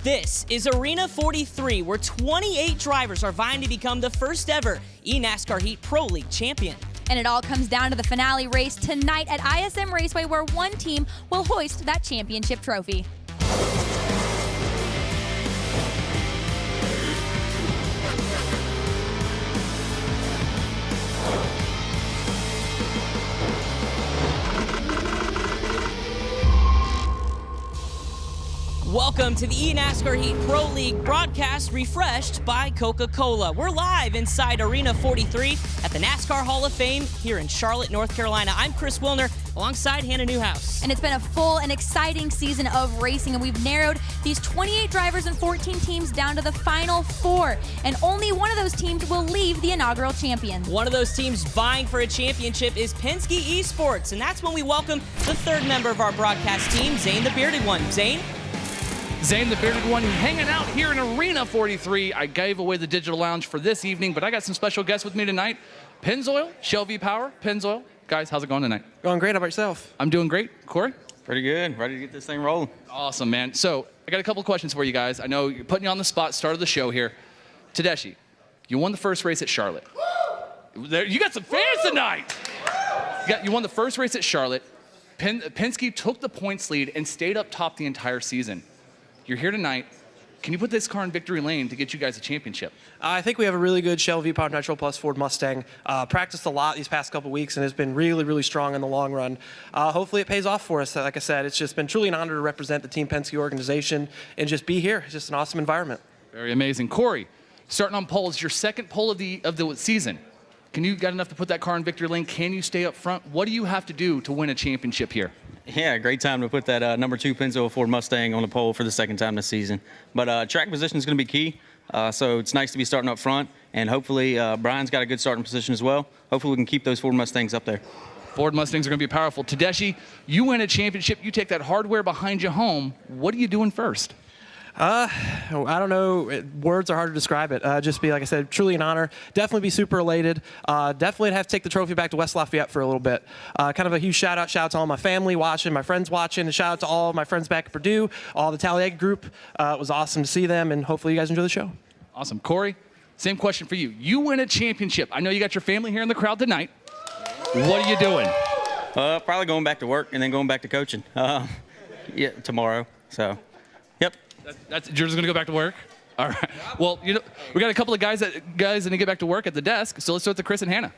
This is Arena 43, where 28 drivers are vying to become the first ever eNASCAR Heat Pro League champion. And it all comes down to the finale race tonight at ISM Raceway, where one team will hoist that championship trophy. Welcome to the eNASCAR Heat Pro League broadcast, refreshed by Coca-Cola. We're live inside Arena 43 at the NASCAR Hall of Fame here in Charlotte, North Carolina. I'm Chris Wilner alongside Hannah Newhouse. And it's been a full and exciting season of racing, and we've narrowed these 28 drivers and 14 teams down to the final 4. And only one of those teams will leave the inaugural champion. One of those teams vying for a championship is Penske Esports, and that's when we welcome the third member of our broadcast team, Zane the Bearded One. Zane? Zane the Bearded One hanging out here in Arena 43. I gave away the digital lounge for this evening, but I got some special guests with me tonight. Pennzoil, Shell V-Power, Pennzoil. Guys, how's it going tonight? Going great. How about yourself? I'm doing great. Corey? Pretty good. Ready to get this thing rolling. Awesome, man. So I got a couple of questions for you guys. I know you're putting you on the spot, start of the show here. Tedeschi, you won the first race at Charlotte. You got some fans tonight. You won the first race at Charlotte. Penske took the points lead and stayed up top the entire season. You're here tonight. Can you put this car in victory lane to get you guys a championship? I think we have a really good Shell V-Power Nitro Plus Ford Mustang. Practiced a lot these past couple weeks and has been really, really strong in the long run. Hopefully it pays off for us. Like I said, it's just been truly an honor to represent the Team Penske organization and just be here. It's just an awesome environment. Very amazing. Corey, starting on pole, is your second pole of the season. Can you got enough to put that car in victory lane? Can you stay up front? What do you have to do to win a championship here? Yeah, great time to put that number 2 Pennzoil Ford Mustang on the pole for the second time this season. But track position is going to be key, so it's nice to be starting up front, and hopefully Brian's got a good starting position as well. Hopefully we can keep those Ford Mustangs up there. Ford Mustangs are going to be powerful. Tedeschi, you win a championship, you take that hardware behind you home. What are you doing first? I don't know. Words are hard to describe it. Just be, like I said, truly an honor. Definitely be super elated. Definitely have to take the trophy back to West Lafayette for a little bit. Kind of a huge shout out to all my family watching, my friends watching, and shout out to all my friends back at Purdue, all the Talladega group. It was awesome to see them, and hopefully you guys enjoy the show. Awesome. Corey, same question for you. You win a championship. I know you got your family here in the crowd tonight. What are you doing? Probably going back to work and then going back to coaching. Yeah, tomorrow. So, yep. You're just going to go back to work? All right. Well, we got a couple of guys that need to get back to work at the desk, so let's start with Chris and Hannah.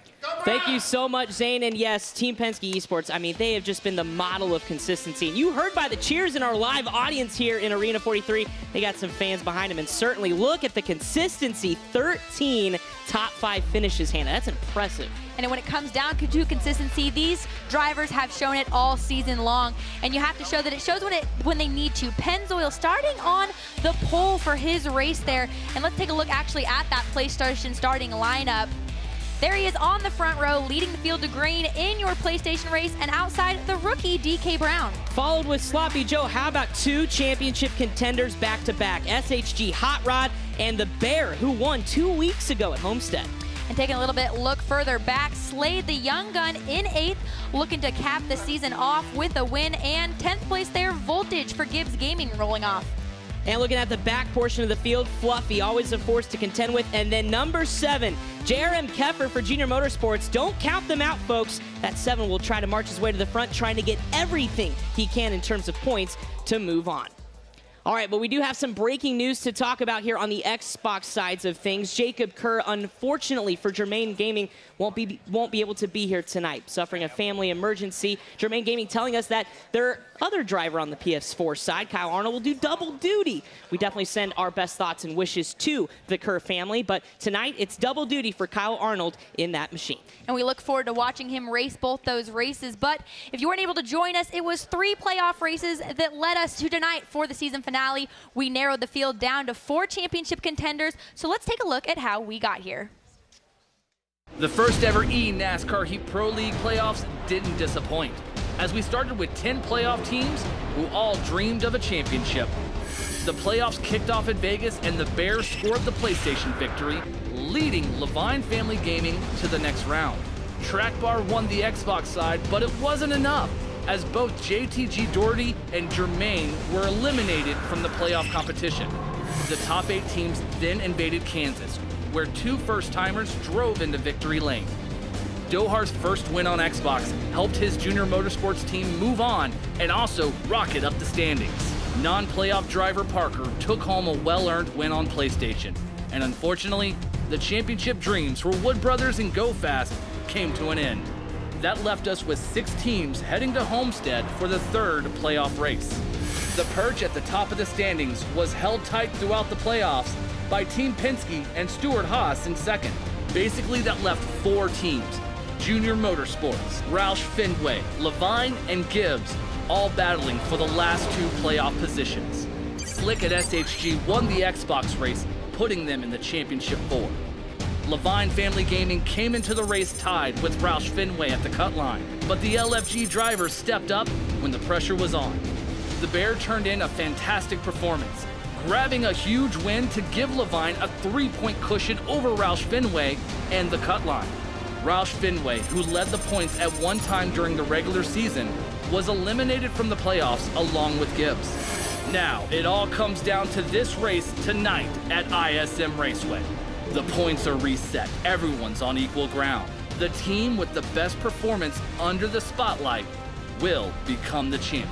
Thank you so much, Zane. And yes, Team Penske Esports, I mean, they have just been the model of consistency. And you heard by the cheers in our live audience here in Arena 43, they got some fans behind them. And certainly look at the consistency, 13 top 5 finishes, Hannah. That's impressive. And when it comes down to consistency, these drivers have shown it all season long. And you have to show that it shows when they need to. Pennzoil starting on the pole for his race there. And let's take a look actually at that PlayStation starting lineup. There he is on the front row, leading the field to green in your PlayStation race, and outside the rookie DK Brown. Followed with Sloppy Joe. How about 2 championship contenders back-to-back? SHG Hot Rod and the Bear, who won 2 weeks ago at Homestead. And taking a little bit look further back, Slade the young gun in 8th, looking to cap the season off with a win, and 10th place there, Voltage for Gibbs Gaming rolling off. And looking at the back portion of the field, Fluffy, always a force to contend with. And then number 7, JRM Keffer for Junior Motorsports. Don't count them out, folks. That 7 will try to march his way to the front, trying to get everything he can in terms of points to move on. All right, but we do have some breaking news to talk about here on the Xbox sides of things. Jacob Kerr, unfortunately for Germain Gaming, won't be able to be here tonight, suffering a family emergency. Germain Gaming telling us that their other driver on the PS4 side, Kyle Arnold, will do double duty. We definitely send our best thoughts and wishes to the Kerr family, but tonight it's double duty for Kyle Arnold in that machine. And we look forward to watching him race both those races. But if you weren't able to join us, it was 3 playoff races that led us to tonight for the season finale. We narrowed the field down to 4 championship contenders. So let's take a look at how we got here. The first ever eNASCAR Heat Pro League playoffs didn't disappoint, as we started with 10 playoff teams who all dreamed of a championship. The playoffs kicked off in Vegas, and the Bears scored the PlayStation victory, leading Levine Family Gaming to the next round. Track Bar won the Xbox side, but it wasn't enough. as both JTG Doherty and Jermaine were eliminated from the playoff competition. The top 8 teams then invaded Kansas, where 2 first-timers drove into victory lane. Dohar's first win on Xbox helped his Junior Motorsports team move on and also rocket up the standings. Non-playoff driver Parker took home a well-earned win on PlayStation. And unfortunately, the championship dreams for Wood Brothers and Go Fast came to an end. That left us with 6 teams heading to Homestead for the 3rd playoff race. The perch at the top of the standings was held tight throughout the playoffs by Team Penske and Stuart Haas in 2nd. Basically, that left 4 teams: Junior Motorsports, Roush Fenway, Levine, and Gibbs, all battling for the last 2 playoff positions. Slick at SHG won the Xbox race, putting them in the championship 4. Levine Family Gaming came into the race tied with Roush Fenway at the cut line, but the LFG drivers stepped up when the pressure was on. The Bear turned in a fantastic performance, grabbing a huge win to give Levine a 3-point cushion over Roush Fenway and the cut line. Roush Fenway, who led the points at one time during the regular season, was eliminated from the playoffs along with Gibbs. Now, it all comes down to this race tonight at ISM Raceway. The points are reset. Everyone's on equal ground. The team with the best performance under the spotlight will become the champion.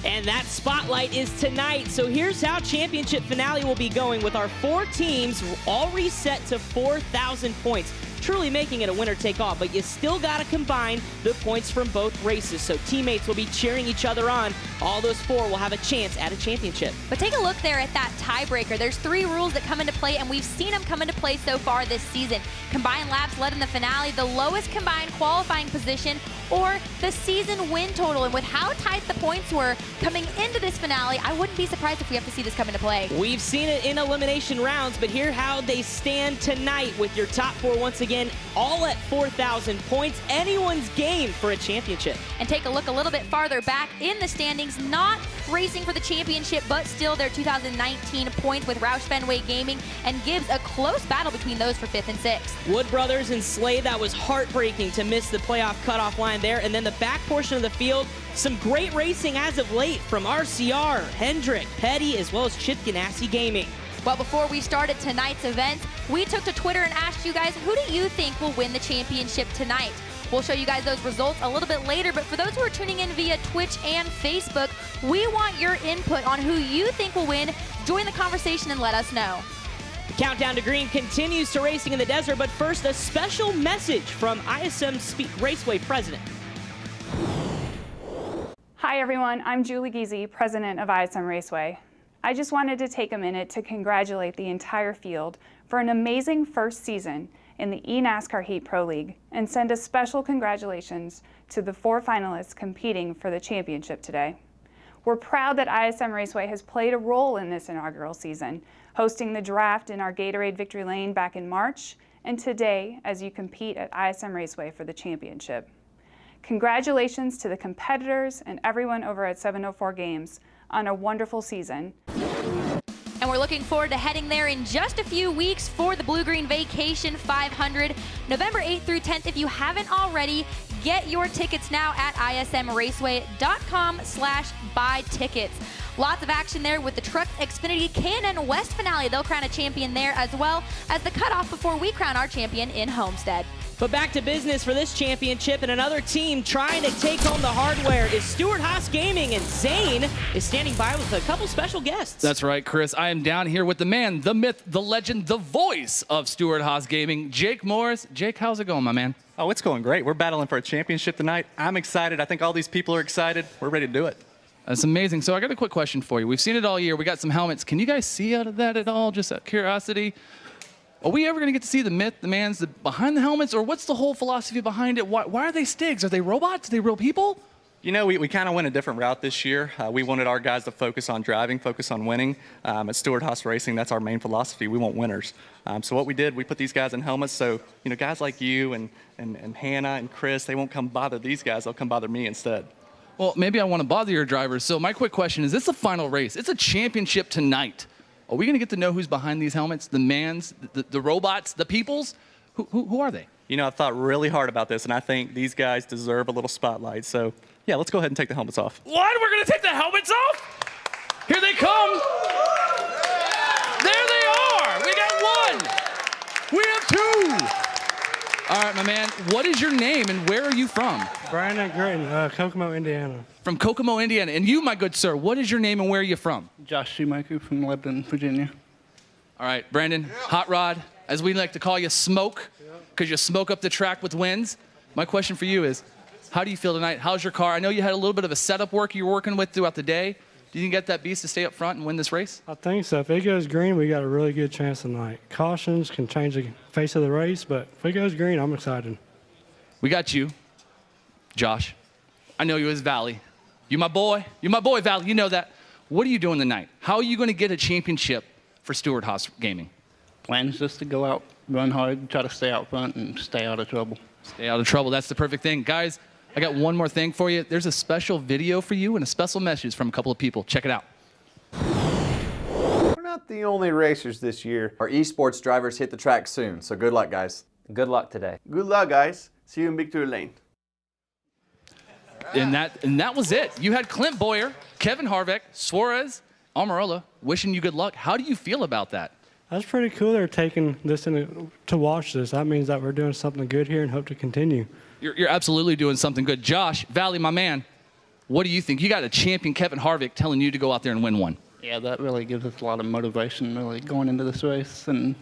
And that spotlight is tonight. So here's how championship finale will be going, with our 4 teams all reset to 4,000 points. Truly making it a winner-take-all, but you still got to combine the points from both races. So teammates will be cheering each other on. All those 4 will have a chance at a championship. But take a look there at that tiebreaker. There's 3 rules that come into play, and we've seen them come into play so far this season. Combined laps led in the finale, the lowest combined qualifying position, or the season win total. And with how tight the points were coming into this finale, I wouldn't be surprised if we have to see this come into play. We've seen it in elimination rounds, but here's how they stand tonight with your top 4 once again, all at 4,000 points. Anyone's game for a championship. And take a look a little bit farther back in the standings, not racing for the championship, but still their 2019 points with Roush Fenway Gaming and Gibbs, a close battle between those for 5th and 6th. Wood Brothers and Slay, that was heartbreaking to miss the playoff cutoff line there. And then the back portion of the field, some great racing as of late from RCR, Hendrick, Petty, as well as Chip Ganassi Gaming. Well, before we started tonight's event, we took to Twitter and asked you guys, who do you think will win the championship tonight? We'll show you guys those results a little bit later, but for those who are tuning in via Twitch and Facebook, we want your input on who you think will win. Join the conversation and let us know. The countdown to green continues to Racing in the Desert, but first, a special message from ISM Raceway President. Hi everyone, I'm Julie Giese, President of ISM Raceway. I just wanted to take a minute to congratulate the entire field for an amazing first season in the eNASCAR Heat Pro League and send a special congratulations to the 4 finalists competing for the championship today. We're proud that ISM Raceway has played a role in this inaugural season, hosting the draft in our Gatorade Victory Lane back in March, and today as you compete at ISM Raceway for the championship. Congratulations to the competitors and everyone over at 704 Games on a wonderful season. And we're looking forward to heading there in just a few weeks for the Blue Green Vacation 500, November 8th through 10th. If you haven't already, get your tickets now at ismraceway.com/buy tickets. Lots of action there with the Truck Xfinity K&N West finale. They'll crown a champion there, as well as the cutoff before we crown our champion in Homestead. But back to business for this championship, and another team trying to take home the hardware is Stuart Haas Gaming, and Zane is standing by with a couple special guests. That's right, Chris. I am down here with the man, the myth, the legend, the voice of Stuart Haas Gaming, Jake Morris. Jake, how's it going, my man? Oh, it's going great. We're battling for a championship tonight. I'm excited. I think all these people are excited. We're ready to do it. That's amazing. So I got a quick question for you. We've seen it all year. We got some helmets. Can you guys see out of that at all? Just out of curiosity. Are we ever going to get to see the myth, the man's behind the helmets, or what's the whole philosophy behind it? Why are they Stigs? Are they robots? Are they real people? You know, we kind of went a different route this year. We wanted our guys to focus on driving, focus on winning. At Stuart Haas Racing, that's our main philosophy. We want winners. So what we did, we put these guys in helmets so, you know, guys like you and Hannah and Chris, they won't come bother these guys. They'll come bother me instead. Well, maybe I want to bother your drivers. So my quick question is, this is the final race. It's a championship tonight. Are we going to get to know who's behind these helmets? The mans, the robots, the peoples? Who are they? You know, I've thought really hard about this, and I think these guys deserve a little spotlight. So, yeah, let's go ahead and take the helmets off. What? We're going to take the helmets off? Here they come. There they are. We got one. We have two. All right, my man, what is your name and where are you from? Brandon Gritton, Kokomo, Indiana. From Kokomo, Indiana. And you, my good sir, what is your name and where are you from? Josh Shoemaker from Lebanon, Virginia. All right, Brandon, Hot Rod, as we like to call you, Smoke, because you smoke up the track with wins. My question for you is, how do you feel tonight? How's your car? I know you had a little bit of a setup work you were working with throughout the day. Do you get that beast to stay up front and win this race? I think so. If it goes green, we got a really good chance tonight. Cautions can change the face of the race, but if it goes green, I'm excited. We got you, Josh. I know you as Valley. You my boy. You my boy, Valley. You know that. What are you doing tonight? How are you going to get a championship for Stewart Haas Gaming? Plan is just to go out, run hard, try to stay out front, and stay out of trouble. Stay out of trouble. That's the perfect thing. Guys, I got one more thing for you. There's a special video for you and a special message from a couple of people. Check it out. We're not the only racers this year. Our esports drivers hit the track soon, so good luck, guys. Good luck today. Good luck, guys. See you in Victory Lane. And that was it. You had Clint Boyer, Kevin Harvick, Suarez, Almirola wishing you good luck. How do you feel about that? That's pretty cool. They're taking this to watch this. That means that we're doing something good here and hope to continue. You're absolutely doing something good. Josh, Valley, my man, what do you think? You got a champion, Kevin Harvick, telling you to go out there and win one. Yeah, that really gives us a lot of motivation, really, going into this race, and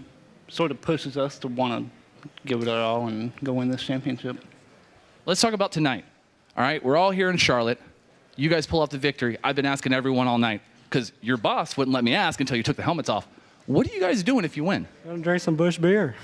sort of pushes us to want to give it our all and go win this championship. Let's talk about tonight. All right, we're all here in Charlotte. You guys pull off the victory. I've been asking everyone all night because your boss wouldn't let me ask until you took the helmets off. What are you guys doing if you win? I'm going to drink some Busch beer.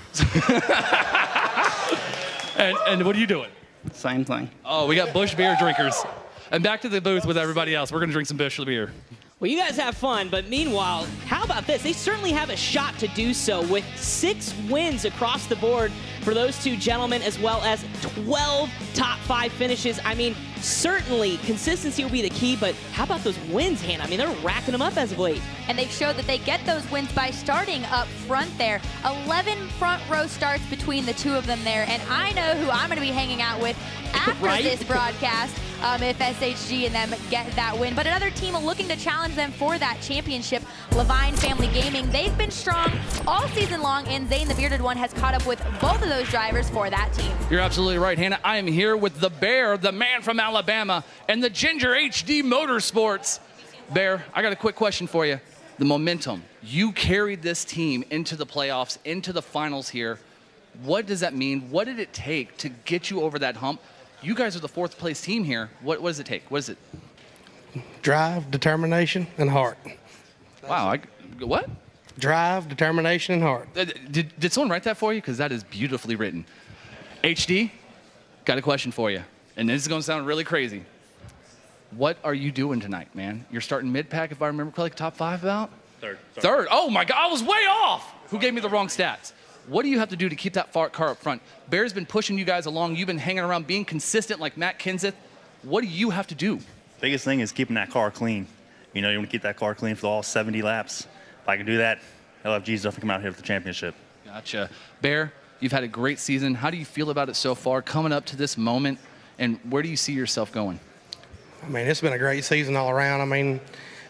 And what are you doing? Same thing. Oh, we got Busch beer drinkers. And back to the booth with everybody else. We're going to drink some Busch beer. Well, you guys have fun, but meanwhile, how about this? They certainly have a shot to do so with 6 wins across the board for those two gentlemen, as well as 12 top 5 finishes. I mean, certainly consistency will be the key, but how about those wins, Hannah? I mean, they're racking them up as of late. And they've showed that they get those wins by starting up front there. 11 front row starts between the two of them there, and I know who I'm going to be hanging out with after Right? this broadcast if SHG and them get that win. But another team looking to challenge them for that championship, Levine Family Gaming. They've been strong all season long, and Zane the Bearded One has caught up with both of those drivers for that team. You're absolutely right, Hannah. I am here with the Bear, the man from Alabama, and the Ginger HD Motorsports. Bear, I got a quick question for you. The momentum. You carried this team into the playoffs, into the finals here. What does that mean? What did it take to get you over that hump? You guys are the 4th place team here. What does it take? What is it? Drive, determination, and heart. Wow. What? Drive, determination, and heart. Did someone write that for you? Because that is beautifully written. HD, got a question for you. And this is going to sound really crazy. What are you doing tonight, man? You're starting mid-pack, if I remember correctly, top 5 about? Third. Oh, my God. I was way off. Who gave me the wrong stats? What do you have to do to keep that car up front? Bear's been pushing you guys along. You've been hanging around, being consistent like Matt Kenseth. What do you have to do? Biggest thing is keeping that car clean. You know, you want to keep that car clean for all 70 laps. If I can do that, LFG's definitely come out here with the championship. Gotcha. Bear, you've had a great season. How do you feel about it so far, coming up to this moment, and where do you see yourself going? I mean, it's been a great season all around. I mean,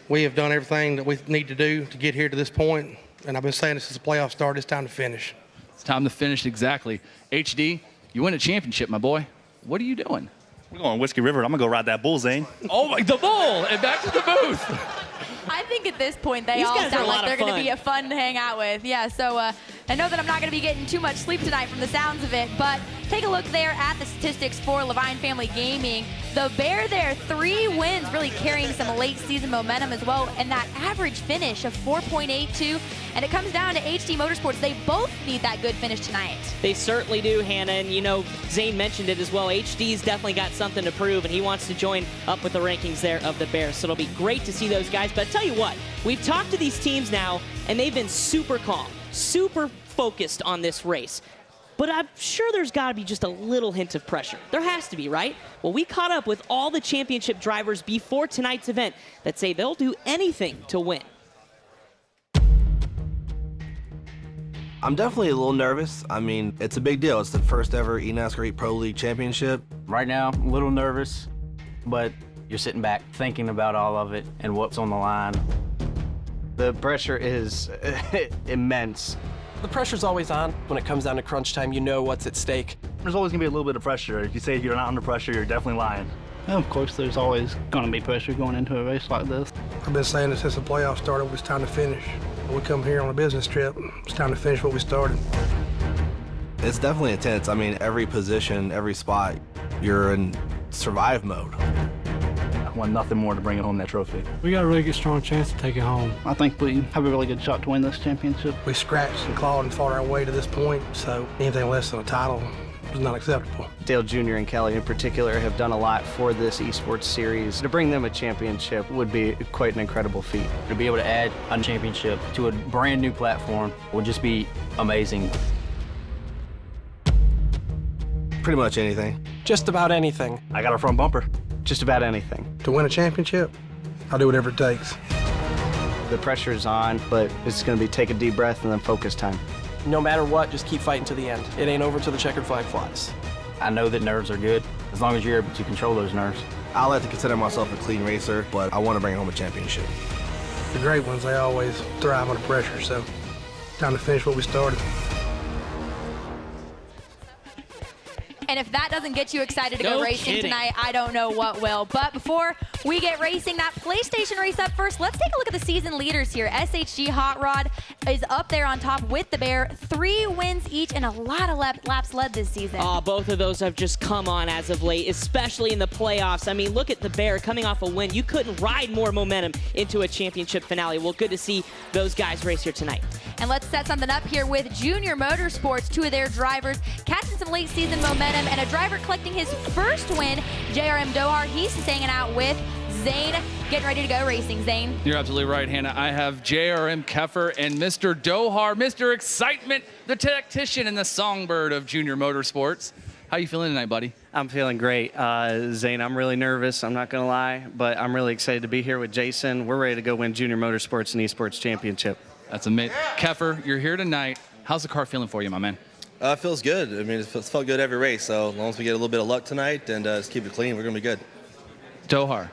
we have done everything that we need to do to get here to this point, and I've been saying this since the playoffs started, it's time to finish. It's time to finish, exactly. HD, you win a championship, my boy. What are you doing? We're going Whiskey River. I'm going to go ride that bull, Zane. Oh, the bull, and back to the booth. I think at this point they These all guys are a sound lot like they're of going to fun. be a fun to hang out with. Yeah, so I know that I'm not going to be getting too much sleep tonight from the sounds of it, but take a look there at the statistics for Levine Family Gaming. The Bear there, 3 wins, really carrying some late season momentum as well, and that average finish of 4.82. And it comes down to HD Motorsports. They both need that good finish tonight. They certainly do, Hannah, and you know, Zane mentioned it as well. HD's definitely got something to prove, and he wants to join up with the rankings there of the Bears. So it'll be great to see those guys. But I tell you what, we've talked to these teams now, and they've been super calm, super focused on this race. But I'm sure there's got to be just a little hint of pressure. There has to be, right? Well, we caught up with all the championship drivers before tonight's event that say they'll do anything to win. I'm definitely a little nervous. I mean, it's a big deal. It's the first ever eNASCAR Heat Pro League Championship. Right now, I'm a little nervous, but you're sitting back thinking about all of it and what's on the line. The pressure is immense. The pressure's always on. When it comes down to crunch time, you know what's at stake. There's always gonna be a little bit of pressure. If you say you're not under pressure, you're definitely lying. Of course, there's always going to be pressure going into a race like this. I've been saying this since the playoffs started, it was time to finish. When we come here on a business trip, it's time to finish what we started. It's definitely intense. I mean, every position, every spot, you're in survive mode. I want nothing more to bring home that trophy. We got a really good, strong chance to take it home. I think we have a really good shot to win this championship. We scratched and clawed and fought our way to this point, so anything less than a title is not acceptable. Dale Jr. and Kelly in particular have done a lot for this esports series. To bring them a championship would be quite an incredible feat. To be able to add a championship to a brand new platform would just be amazing. Pretty much anything. Just about anything. I got a front bumper. Just about anything. To win a championship, I'll do whatever it takes. The pressure is on, but it's going to be take a deep breath and then focus time. No matter what, just keep fighting to the end. It ain't over till the checkered flag flies. I know that nerves are good, as long as you're able to control those nerves. I like to consider myself a clean racer, but I want to bring home a championship. The great ones, they always thrive under pressure, so time to finish what we started. And if that doesn't get you excited to go No racing kidding. tonight, I don't know what will. But before we get racing that PlayStation race up first, let's take a look at the season leaders here. SHG Hot Rod is up there on top with the Bear. 3 wins each and a lot of laps led this season. Oh, both of those have just come on as of late, especially in the playoffs. I mean, look at the Bear coming off a win. You couldn't ride more momentum into a championship finale. Well, good to see those guys race here tonight. And let's set something up here with Junior Motorsports, 2 of their drivers catching some late season momentum, and a driver collecting his first win, JRM Dohar. He's staying out with Zane, getting ready to go racing. Zane. You're absolutely right, Hannah. I have JRM Keffer and Mr. Dohar, Mr. Excitement, the tactician and the songbird of Junior Motorsports. How you feeling tonight, buddy? I'm feeling great. Zane, I'm really nervous, I'm not going to lie, but I'm really excited to be here with Jason. We're ready to go win Junior Motorsports and Esports Championship. That's amazing. Keffer, you're here tonight. How's the car feeling for you, my man? It feels good. I mean, it's felt good every race, so as long as we get a little bit of luck tonight and just keep it clean, we're going to be good. Dohar,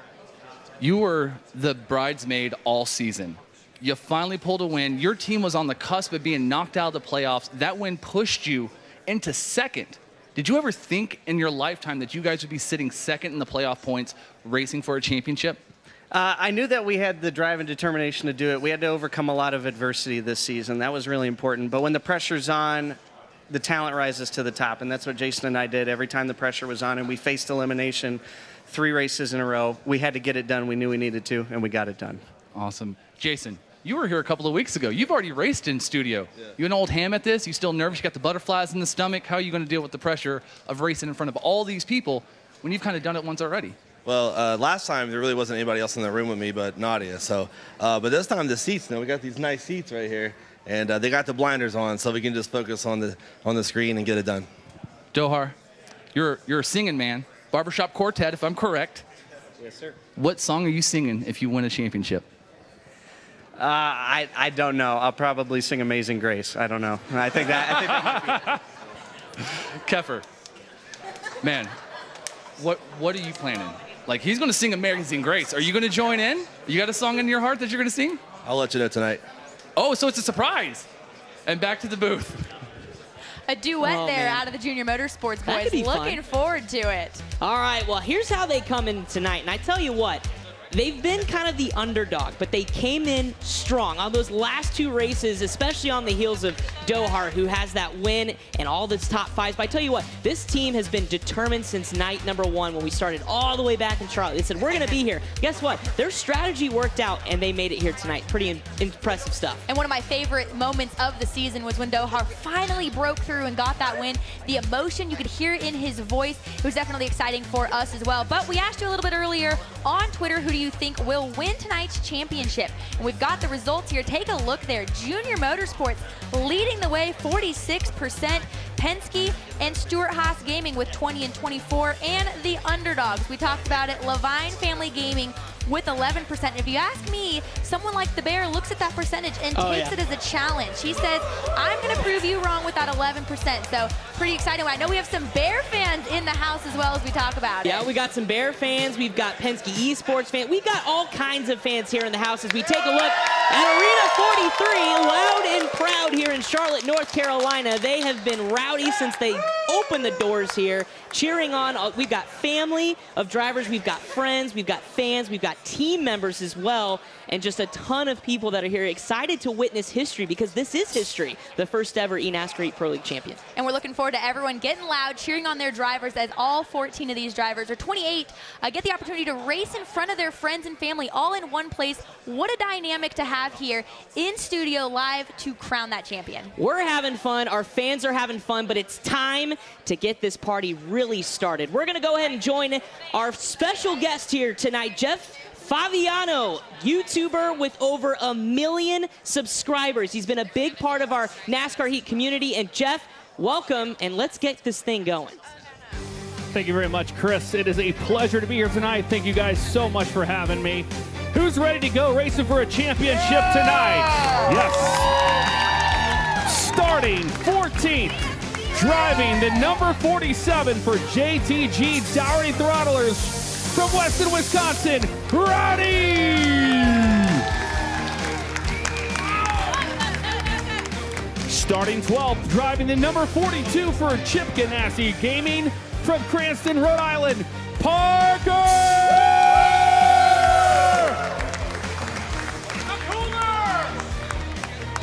you were the bridesmaid all season. You finally pulled a win. Your team was on the cusp of being knocked out of the playoffs. That win pushed you into second. Did you ever think in your lifetime that you guys would be sitting second in the playoff points, racing for a championship? I knew that we had the drive and determination to do it. We had to overcome a lot of adversity this season. That was really important. But when the pressure's on, the talent rises to the top, and that's what Jason and I did every time the pressure was on, and we faced elimination 3 races in a row. We had to get it done. We knew we needed to, and we got it done. Awesome. Jason, you were here a couple of weeks ago. You've already raced in studio. Yeah. You an old ham at this? You still nervous? You got the butterflies in the stomach? How are you going to deal with the pressure of racing in front of all these people when you've kind of done it once already? Well, last time there really wasn't anybody else in the room with me but Nadia. So, but this time the seats, we got these nice seats right here. And they got the blinders on, so we can just focus on the screen and get it done. Dohar, you're a singing man. Barbershop Quartet, if I'm correct. Yes, sir. What song are you singing if you win a championship? I don't know. I'll probably sing Amazing Grace. I don't know. I think that might be. Keffer, man, what are you planning? Like, he's going to sing Amazing Grace. Are you going to join in? You got a song in your heart that you're going to sing? I'll let you know tonight. Oh, so it's a surprise. And back to the booth. A duet there out of the Junior Motorsports That boys. could be Looking fun. forward to it. All right, well, here's how they come in tonight. And I tell you what, they've been kind of the underdog, but they came in strong on those last 2 races, especially on the heels of Dohar, who has that win and all the top 5s. But I tell you what, this team has been determined since night number 1 when we started all the way back in Charlotte. They said, we're going to be here. Guess what? Their strategy worked out, and they made it here tonight. Pretty impressive stuff. And one of my favorite moments of the season was when Dohar finally broke through and got that win. The emotion, you could hear it in his voice. It was definitely exciting for us as well. But we asked you a little bit earlier on Twitter, who do you think will win tonight's championship? And we've got the results here. Take a look there. Junior Motorsports leading the way, 46%. Penske and Stewart-Haas Gaming with 20 and 24, and the underdogs. We talked about it, Levine Family Gaming with 11%. If you ask me, someone like the Bear looks at that percentage and takes it as a challenge. He says, I'm going to prove you wrong with that 11%. So pretty exciting. I know we have some Bear fans in the house as well as we talk about it. Yeah, we got some Bear fans. We've got Penske Esports fans. We've got all kinds of fans here in the house as we take a look at Arena 43, loud and proud here in Charlotte, North Carolina. They have been rowdy since they opened the doors here, cheering on. We've got family of drivers. We've got friends. We've got fans. We've got team members as well, and just a ton of people that are here excited to witness history, because this is history, the first ever eNASCAR Heat Pro League champion. And we're looking forward to everyone getting loud, cheering on their drivers, as all 14 of these drivers, or 28, get the opportunity to race in front of their friends and family all in one place. What a dynamic to have here in studio live to crown that champion. We're having fun, our fans are having fun, but it's time to get this party really started. We're gonna go ahead and join our special guest here tonight, Jeff Favignano, YouTuber with over 1 million subscribers. He's been a big part of our NASCAR Heat community. And Jeff, welcome, and let's get this thing going. Thank you very much, Chris. It is a pleasure to be here tonight. Thank you guys so much for having me. Who's ready to go racing for a championship tonight? Yes. Starting 14th, driving the number 47 for JTG Dougherty Throttlers, from Weston, Wisconsin, Rowdy! Starting 12th, driving the number 42 for Chip Ganassi Gaming, from Cranston, Rhode Island, Parker!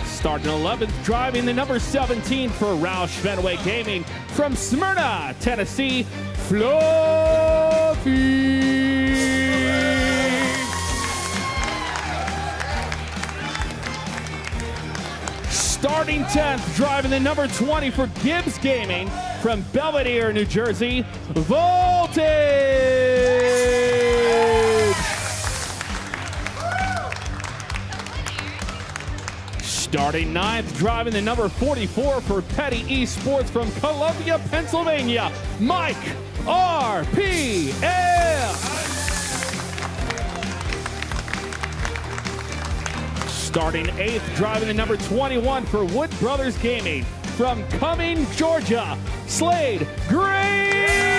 Starting 11th, driving the number 17 for Roush Fenway Gaming, from Smyrna, Tennessee, Fluffy. Starting 10th, driving the number 20 for Gibbs Gaming, from Belvedere, New Jersey, Voltage. Starting 9th, driving the number 44 for Petty Esports, from Columbia, Pennsylvania, Mike RPL. Starting 8th, driving the number 21 for Wood Brothers Gaming, from Cumming, Georgia, Slade Gravett.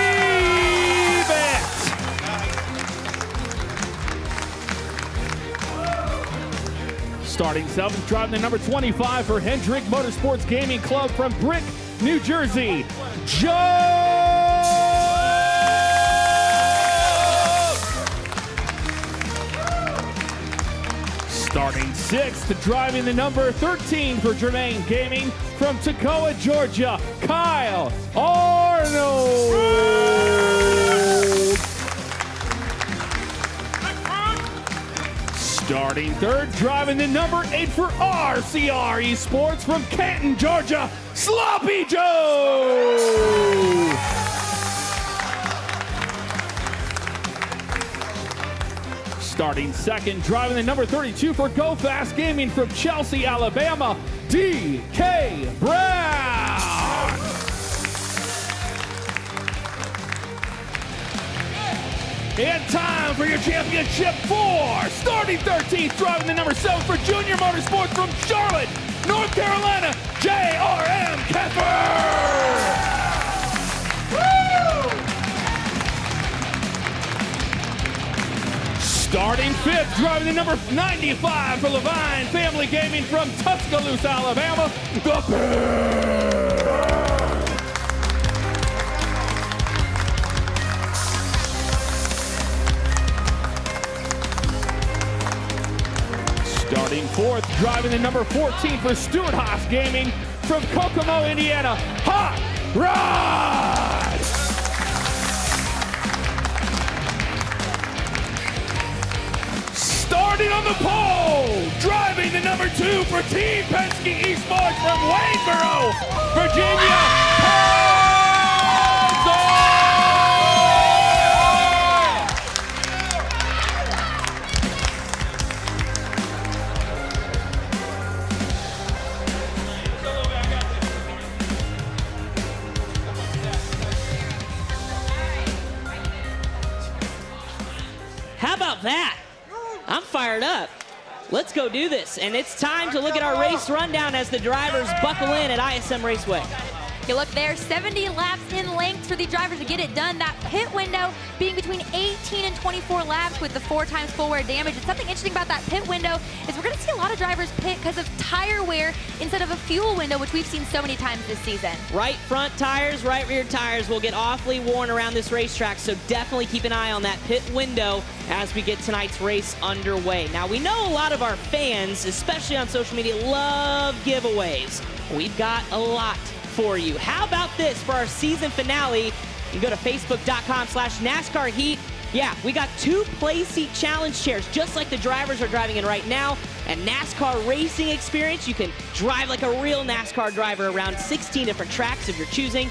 Starting 7th, driving the number 25 for Hendrick Motorsports Gaming Club, from Brick, New Jersey, Joe. Starting 6th, driving the number 13 for Germain Gaming, from Toccoa, Georgia, Kyle Arnold. Starting 3rd, driving the number 8 for RCR Esports, from Canton, Georgia, Sloppy Joe. Starting 2nd, driving the number 32 for Go Fast Gaming, from Chelsea, Alabama, DK Brown. And time for your championship 4. Starting 13th, driving the number 7 for Junior Motorsports, from Charlotte, North Carolina, JRM Keffer. Starting 5th, driving the number 95 for Levine Family Gaming, from Tuscaloosa, Alabama, the Bear. Starting 4th, driving the number 14 for Stewart-Haas Gaming, from Kokomo, Indiana, Hot Rod! Starting on the pole, driving the number 2 for Team Penske Esports, from Waynesboro, Virginia, How about that? I'm fired up. Let's go do this. And it's time to look at our race rundown as the drivers buckle in at ISM Raceway. You look there, 70 laps in length for the drivers to get it done. That pit window being between 18 and 24 laps with the 4 times full wear damage. And something interesting about that pit window is we're going to see a lot of drivers pit because of tire wear instead of a fuel window, which we've seen so many times this season. Right front tires, right rear tires will get awfully worn around this racetrack, so definitely keep an eye on that pit window as we get tonight's race underway. Now, we know a lot of our fans, especially on social media, love giveaways. We've got a lot for you. How about this for our season finale? You can go to facebook.com/NASCAR Heat. Yeah, we got 2 play seat challenge chairs, just like the drivers are driving in right now. And NASCAR racing experience. You can drive like a real NASCAR driver around 16 different tracks of your choosing.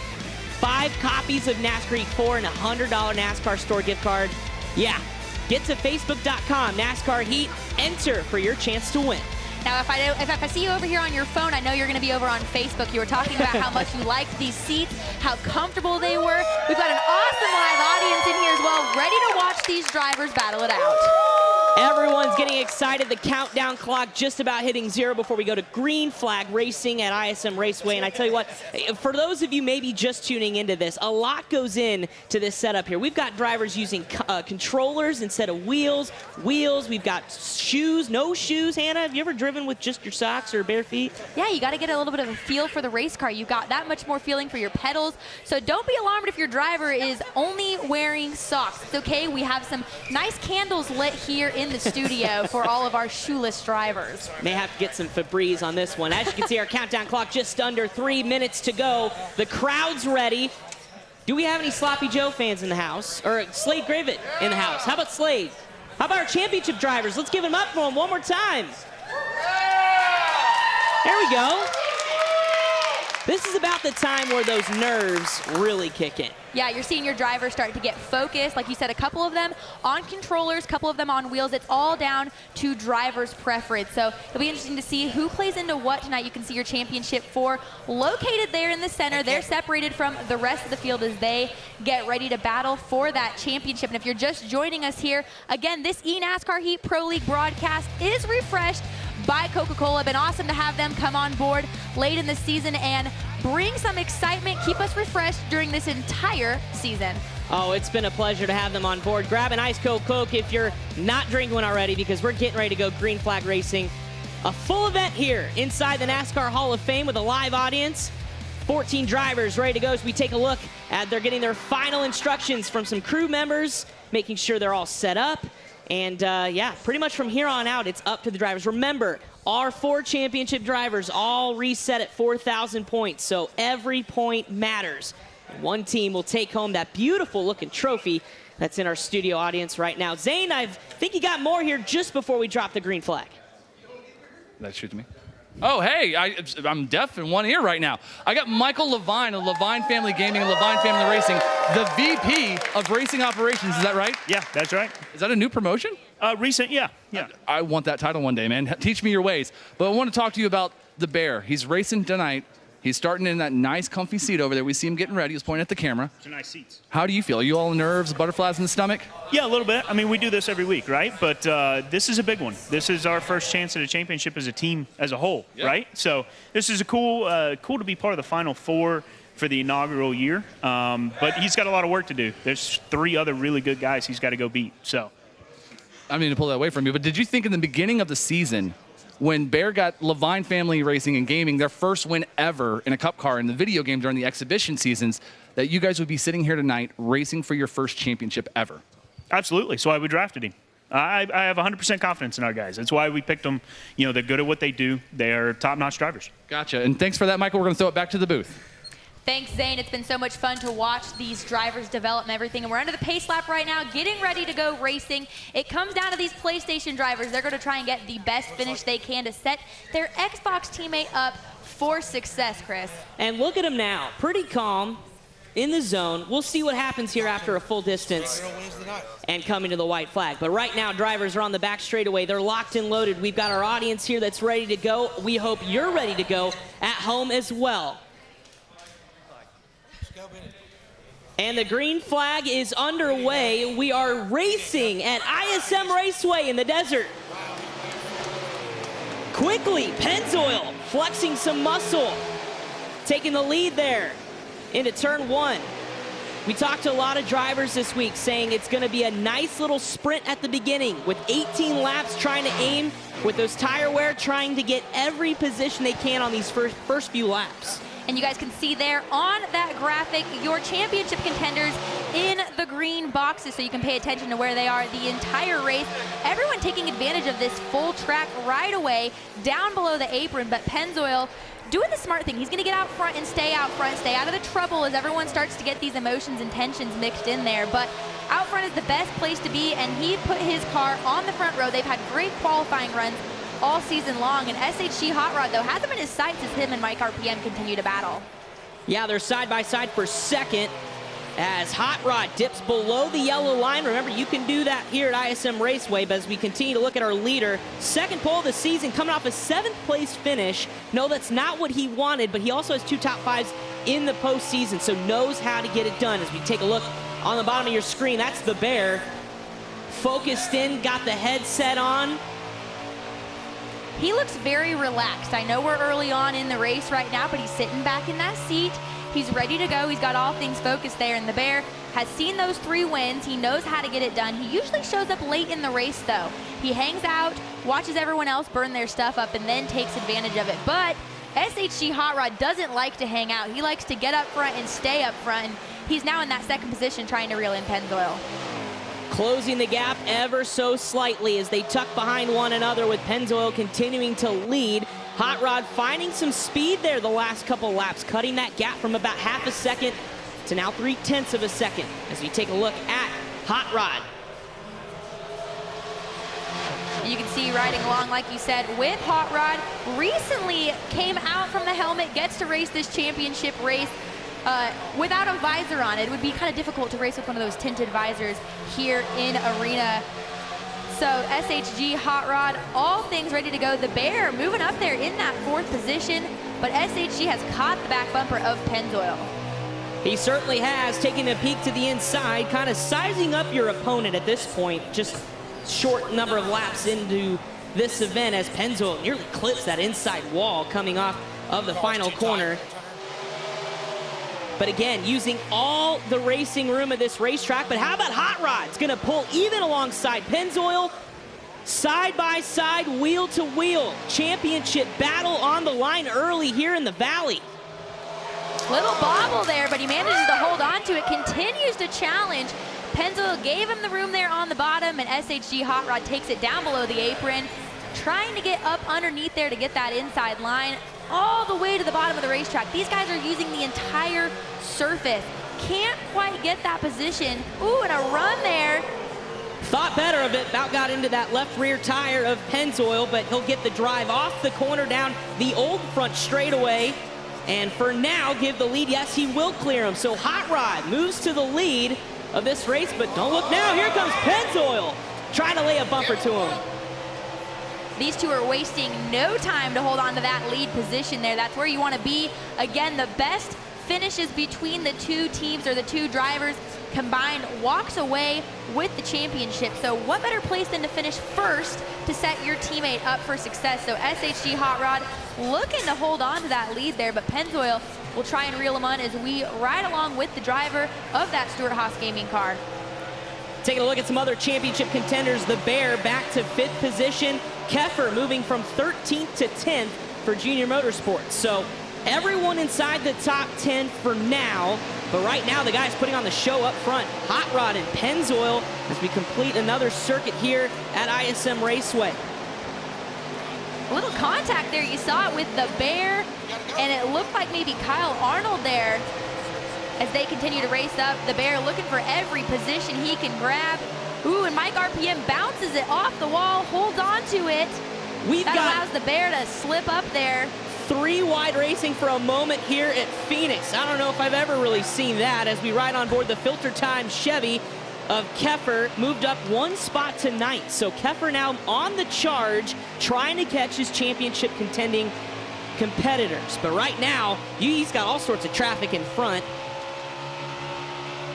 5 copies of NASCAR Heat 4 and a $100 NASCAR store gift card. Yeah, get to facebook.com NASCAR Heat. Enter for your chance to win. Now, if I see you over here on your phone, I know you're going to be over on Facebook. You were talking about how much you liked these seats, how comfortable they were. We've got an awesome live audience in here as well, ready to watch these drivers battle it out. Everyone's getting excited. The countdown clock just about hitting 0 before we go to green flag racing at ISM Raceway. And I tell you what, for those of you maybe just tuning into this, a lot goes in to this setup here. We've got drivers using controllers instead of wheels. We've got shoes, no shoes. Hannah, have you ever driven with just your socks or bare feet? Yeah, you got to get a little bit of a feel for the race car. You've got that much more feeling for your pedals. So don't be alarmed if your driver is only wearing socks. It's okay. We have some nice candles lit here in the studio for all of our shoeless drivers. May have to get some Febreze on this one. As you can see, our countdown clock just under 3 minutes to go. The crowd's ready. Do we have any Sloppy Joe fans in the house? Or Slade Grivet in the house? How about Slade? How about our championship drivers? Let's give them up for them one more time. There we go. This is about the time where those nerves really kick in. Yeah, you're seeing your drivers start to get focused. Like you said, a couple of them on controllers, a couple of them on wheels. It's all down to driver's preference. So it'll be interesting to see who plays into what tonight. You can see your championship 4 located there in the center. They're separated from the rest of the field as they get ready to battle for that championship. And if you're just joining us here, again, this eNASCAR Heat Pro League broadcast is refreshed by Coca-Cola. Been awesome to have them come on board late in the season and bring some excitement, keep us refreshed during this entire season. Oh, it's been a pleasure to have them on board. Grab an ice cold Coke if you're not drinking one already, because we're getting ready to go green flag racing. A full event here inside the NASCAR Hall of Fame with a live audience. 14 drivers ready to go as we take a look at they're getting their final instructions from some crew members, making sure they're all set up. And yeah, pretty much from here on out, it's up to the drivers. Remember, our 4 championship drivers all reset at 4,000 points, so every point matters. And one team will take home that beautiful looking trophy that's in our studio audience right now. Zane, I think you got more here just before we drop the green flag. That shoots me. Oh, hey, I'm deaf in one ear right now. I got Michael Levine of Levine Family Gaming and Levine Family Racing, the VP of Racing Operations. Is that right? Yeah, that's right. Is that a new promotion? Recent, yeah. I want that title one day, man. Teach me your ways. But I want to talk to you about the Bear. He's racing tonight. He's starting in that nice, comfy seat over there. We see him getting ready. He's pointing at the camera. Those are nice seats. How do you feel? Are you all nerves, butterflies in the stomach? Yeah, a little bit. I mean, we do this every week, right? But this is a big one. This is our first chance at a championship as a team as a whole, right? So this is a cool to be part of the Final Four for the inaugural year. But he's got a lot of work to do. There's 3 other really good guys he's got to go beat. So I mean to pull that away from you, but did you think in the beginning of the season, when Bear got Levine Family Racing and Gaming their first win ever in a cup car in the video game during the exhibition seasons, that you guys would be sitting here tonight racing for your first championship ever? Absolutely. That's why we drafted him. I have 100% confidence in our guys. That's why we picked them. You know, they're good at what they do. They're top-notch drivers. Gotcha. And thanks for that, Michael. We're going to throw it back to the booth. Thanks, Zane. It's been so much fun to watch these drivers develop and everything. And we're under the pace lap right now, getting ready to go racing. It comes down to these PlayStation drivers. They're going to try and get the best finish they can to set their Xbox teammate up for success, Chris. And look at him now. Pretty calm, in the zone. We'll see what happens here after a full distance and coming to the white flag. But right now, drivers are on the back straightaway. They're locked and loaded. We've got our audience here that's ready to go. We hope you're ready to go at home as well. And the green flag is underway. We are racing at ISM Raceway in the desert. Quickly, Pennzoil flexing some muscle, taking the lead there into turn 1. We talked to a lot of drivers this week saying it's going to be a nice little sprint at the beginning with 18 laps trying to aim with those tire wear, trying to get every position they can on these first few laps. And you guys can see there on that graphic your championship contenders in the green boxes, so you can pay attention to where they are the entire race. Everyone taking advantage of this full track right away down below the apron, but Pennzoil doing the smart thing. He's going to get out front and stay out front, stay out of the trouble as everyone starts to get these emotions and tensions mixed in there. But out front is the best place to be, and he put his car on the front row. They've had great qualifying runs all season long, and SHG Hot Rod, though, has him in his sights as him and Mike RPM continue to battle. Yeah, they're side by side for second as Hot Rod dips below the yellow line. Remember, you can do that here at ISM Raceway, but as we continue to look at our leader, second pole of the season, coming off a 7th place finish. No, that's not what he wanted, but he also has 2 top 5s in the postseason, so knows how to get it done. As we take a look on the bottom of your screen, that's the Bear. Focused in, got the headset on. He looks very relaxed. I know we're early on in the race right now, but he's sitting back in that seat. He's ready to go. He's got all things focused there, and the Bear has seen those 3 wins. He knows how to get it done. He usually shows up late in the race, though. He hangs out, watches everyone else burn their stuff up, and then takes advantage of it. But SHG Hot Rod doesn't like to hang out. He likes to get up front and stay up front, and he's now in that second position trying to reel in Pennzoil. Closing the gap ever so slightly as they tuck behind one another, with Pennzoil continuing to lead. Hot Rod finding some speed there the last couple laps, cutting that gap from about half a second to now 0.3 of a second as we take a look at Hot Rod. You can see riding along, like you said, with Hot Rod. Recently came out from the helmet, gets to race this championship race without a visor on. It would be kind of difficult to race with one of those tinted visors here in arena. So SHG Hot Rod, all things ready to go. The Bear moving up there in that 4th position, but SHG has caught the back bumper of Pennzoil. He certainly has, taking a peek to the inside, kind of sizing up your opponent at this point, just short number of laps into this event as Pennzoil nearly clips that inside wall coming off of the final corner. But again, using all the racing room of this racetrack. But how about Hot Rod? It's going to pull even alongside Pennzoil. Side by side, wheel to wheel. Championship battle on the line early here in the Valley. Little bobble there, but he manages to hold on to it. Continues to challenge. Pennzoil gave him the room there on the bottom, and SHG Hot Rod takes it down below the apron. Trying to get up underneath there to get that inside line. All the way to the bottom of the racetrack. These guys are using the entire surface. Can't quite get that position. Ooh, and a run there. Thought better of it, about got into that left rear tire of Pennzoil, but he'll get the drive off the corner down the old front straightaway. And for now, give the lead. Yes, he will clear him. So Hot Rod moves to the lead of this race, but don't look now. Here comes Pennzoil, trying to lay a bumper to him. These two are wasting no time to hold on to that lead position there. That's where you want to be. Again, the best finishes between the 2 teams or the 2 drivers combined walks away with the championship. So what better place than to finish first to set your teammate up for success? So SHG Hot Rod looking to hold on to that lead there, but Pennzoil will try and reel him on as we ride along with the driver of that Stewart-Haas Gaming car. Taking a look at some other championship contenders, the Bear back to 5th position. Keffer moving from 13th to 10th for Junior Motorsports. So everyone inside the top 10 for now. But right now, the guys putting on the show up front, Hot Rod and Pennzoil, as we complete another circuit here at ISM Raceway. A little contact there. You saw it with the Bear, and it looked like maybe Kyle Arnold there. As they continue to race up, the Bear looking for every position he can grab. Ooh, and Mike RPM bounces it off the wall, holds on to it. That allows the Bear to slip up there. 3 wide racing for a moment here at Phoenix. I don't know if I've ever really seen that as we ride on board the Filter Time Chevy of Keffer, moved up 1 spot tonight. So Keffer now on the charge, trying to catch his championship contending competitors. But right now, he's got all sorts of traffic in front.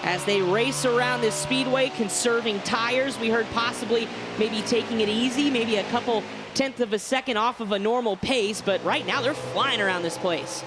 as they race around this speedway, conserving tires. We heard possibly maybe taking it easy, maybe a couple tenths of a second off of a normal pace, but right now they're flying around this place.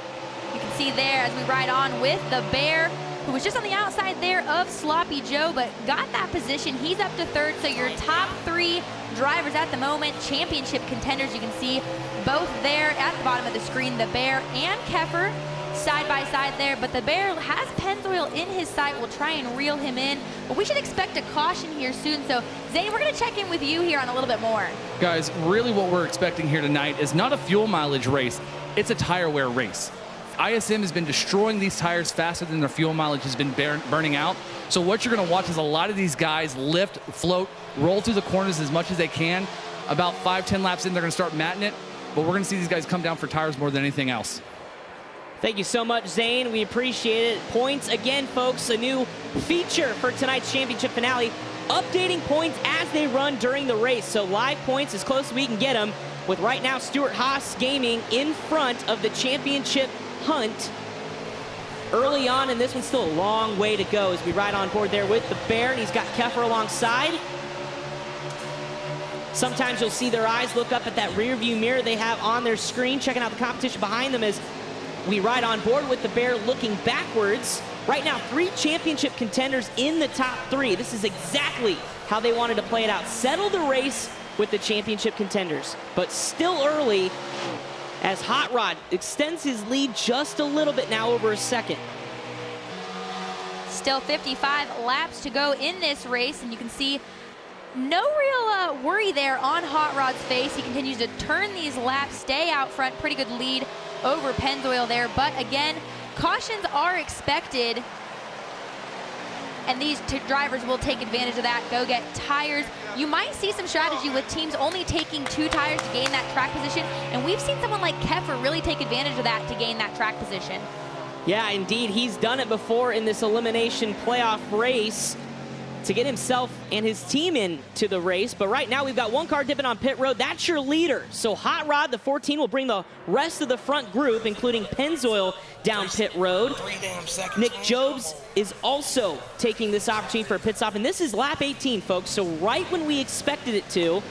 You can see there as we ride on with the Bear, who was just on the outside there of Sloppy Joe, but got that position. He's up to third, so your top 3 drivers at the moment, championship contenders, you can see both there at the bottom of the screen, the Bear and Keffer side by side there, but the Bear has Pennzoil in his sight. We'll try and reel him in, but we should expect a caution here soon. So Zane, we're gonna check in with you here on a little bit more. Guys, really what we're expecting here tonight is not a fuel mileage race, it's a tire wear race. ISM has been destroying these tires faster than their fuel mileage has been burning out. So what you're gonna watch is a lot of these guys lift, float, roll through the corners as much as they can. About 5-10 laps in, they're gonna start matting it, but we're gonna see these guys come down for tires more than anything else. Thank you so much, Zane. We appreciate it. Points again, folks, a new feature for tonight's championship finale. Updating points as they run during the race. So live points as close as we can get them, with right now Stewart-Haas Gaming in front of the championship hunt. Early on, and this one's still a long way to go as we ride on board there with the Bear, and he's got Keffer alongside. Sometimes you'll see their eyes look up at that rear view mirror they have on their screen, checking out the competition behind them as we ride on board with the Bear looking backwards. Right now, 3 championship contenders in the top 3. This is exactly how they wanted to play it out. Settle the race with the championship contenders, but still early as Hot Rod extends his lead just a little bit now, over a second. Still 55 laps to go in this race, and you can see no real worry there on Hot Rod's face. He continues to turn these laps, stay out front, pretty good lead over Pennzoil there, but again, cautions are expected, and these 2 drivers will take advantage of that, go get tires. You might see some strategy with teams only taking 2 tires to gain that track position, and we've seen someone like Keffer really take advantage of that to gain that track position. Yeah, indeed, he's done it before in this elimination playoff race to get himself and his team into the race. But right now we've got 1 car dipping on pit road. That's your leader. So Hot Rod, the 14, will bring the rest of the front group, including Pennzoil, down pit road. Nick Jobs is also taking this opportunity for a pit stop. And this is lap 18, folks. So right when we expected it to,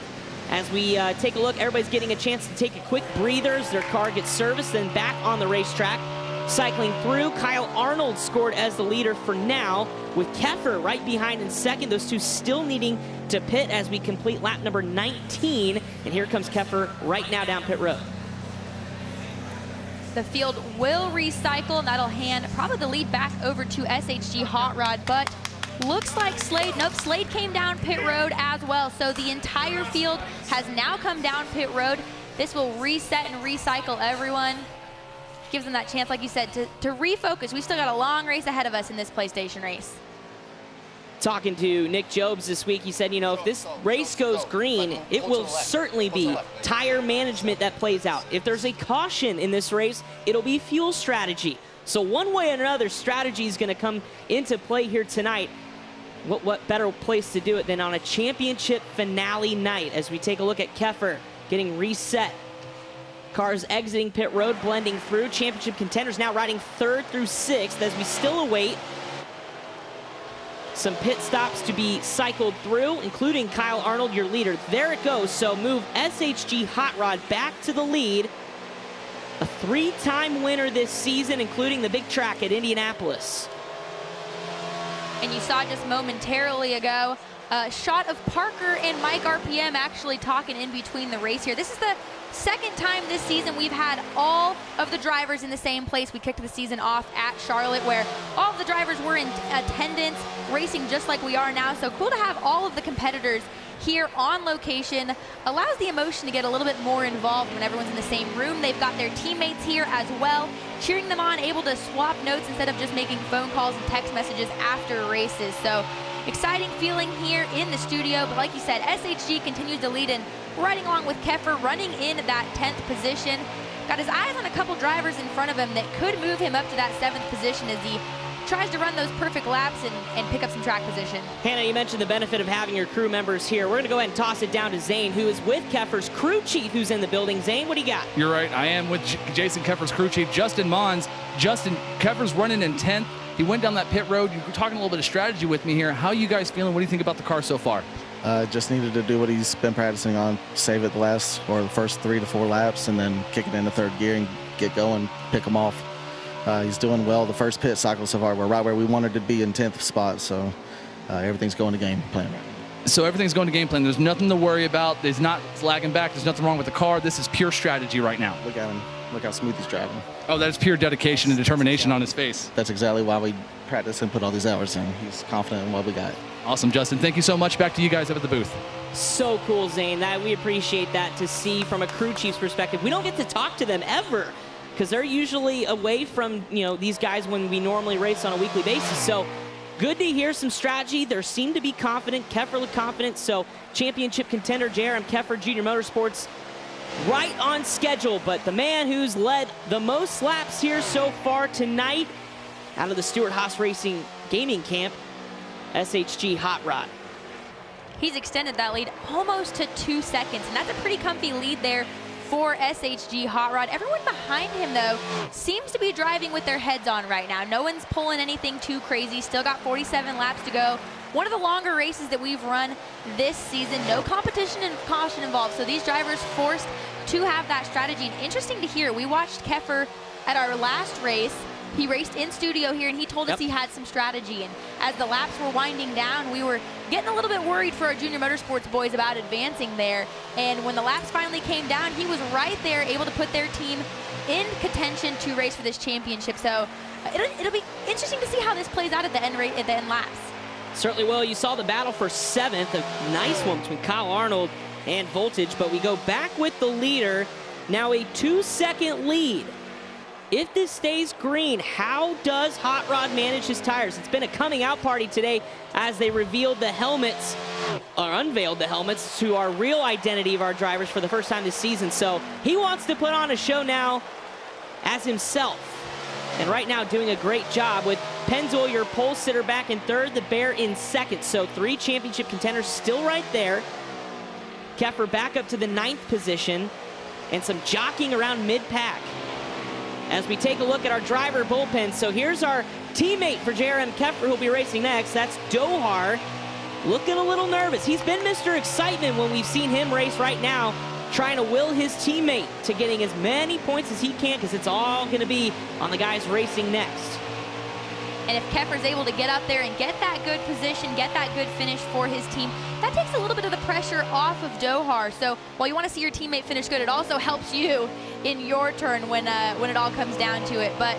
as we take a look, everybody's getting a chance to take a quick breather as their car gets serviced, then back on the racetrack. Cycling through, Kyle Arnold scored as the leader for now, with Keffer right behind in second. Those 2 still needing to pit as we complete lap number 19. And here comes Keffer right now down pit road. The field will recycle, and that'll hand probably the lead back over to SHG Hot Rod, but looks like Slade, nope, Slade came down pit road as well. So the entire field has now come down pit road. This will reset and recycle everyone. Gives them that chance, like you said, to refocus. We've still got a long race ahead of us in this PlayStation race. Talking to Nick Jobs this week, he said, you know, if this race goes green, it will certainly be tire management that plays out. If there's a caution in this race, it'll be fuel strategy. So one way or another, strategy is going to come into play here tonight. What better place to do it than on a championship finale night as we take a look at Keffer getting reset. Cars exiting pit road, blending through. Championship contenders now riding 3rd through 6th as we still await some pit stops to be cycled through, including Kyle Arnold, your leader. There it goes. So move SHG Hot Rod back to the lead. A 3-time winner this season, including the big track at Indianapolis. And you saw just momentarily ago a shot of Parker and Mike RPM actually talking in between the race here. This is the 2nd time this season we've had all of the drivers in the same place. We kicked the season off at Charlotte, where all of the drivers were in attendance, racing just like we are now. So cool to have all of the competitors here on location. Allows the emotion to get a little bit more involved when everyone's in the same room. They've got their teammates here as well, cheering them on, able to swap notes instead of just making phone calls and text messages after races. So exciting feeling here in the studio, but like you said, SHG continues to lead in, riding along with Keffer, running in that 10th position. Got his eyes on a couple drivers in front of him that could move him up to that 7th position as he tries to run those perfect laps and pick up some track position. Hannah, you mentioned the benefit of having your crew members here. We're going to go ahead and toss it down to Zane, who is with Keffer's crew chief, who's in the building. Zane, what do you got? You're right. I am with Jason Keffer's crew chief, Justin Mons. Justin, Keffer's running in 10th. He went down that pit road. You were talking a little bit of strategy with me here. How are you guys feeling? What do you think about the car so far? Just needed to do what he's been practicing on, save it the first 3 to 4 laps, and then kick it into third gear and get going, pick him off. He's doing well. The first pit cycle so far, we're right where we wanted to be in 10th spot, so everything's going to game plan. So everything's going to game plan. There's nothing to worry about. There's not lagging back. There's nothing wrong with the car. This is pure strategy right now. Look at him. Look how smooth he's driving. Oh, that's pure dedication and determination on his face. That's exactly why we practice and put all these hours in. He's confident in what we got. Awesome, Justin. Thank you so much. Back to you guys up at the booth. So cool, Zane. We appreciate that to see from a crew chief's perspective. We don't get to talk to them ever because they're usually away from these guys when we normally race on a weekly basis. So good to hear some strategy. There seemed to be confident. Keffer looked confident. So championship contender JRM Keffer, Junior Motorsports, right on schedule. But the man who's led the most laps here so far tonight out of the Stewart-Haas Racing Gaming Camp, SHG Hot Rod. He's extended that lead almost to 2 seconds, and that's a pretty comfy lead there for SHG Hot Rod. Everyone behind him, though, seems to be driving with their heads on right now. No one's pulling anything too crazy. Still got 47 laps to go. One of the longer races that we've run this season. No competition and caution involved, so these drivers forced to have that strategy. And interesting to hear, we watched Keffer at our last race. He raced in studio here, and he told us he had some strategy. And as the laps were winding down, we were getting a little bit worried for our Junior Motorsports boys about advancing there. And when the laps finally came down, he was right there, able to put their team in contention to race for this championship. So it'll be interesting to see how this plays out at the end laps. Certainly will. You saw the battle for 7th, a nice one between Kyle Arnold and Voltage, but we go back with the leader. Now a 2-second lead. If this stays green, how does Hot Rod manage his tires? It's been a coming out party today as they revealed the helmets, or unveiled the helmets, to our real identity of our drivers for the first time this season. So he wants to put on a show now as himself. And right now doing a great job with Pennzoil, your pole sitter, back in 3rd, the Bear in 2nd. So 3 championship contenders still right there. Keffer back up to the 9th position, and some jockeying around mid-pack as we take a look at our driver bullpen. So here's our teammate for JRM Keffer who'll be racing next. That's Dohar, looking a little nervous. He's been Mr. Excitement when we've seen him race right now, trying to will his teammate to getting as many points as he can, because it's all going to be on the guys racing next. And if Keffer's able to get up there and get that good position, get that good finish for his team, that takes a little bit of the pressure off of Dohar. So while you want to see your teammate finish good, it also helps you in your turn when it all comes down to it. But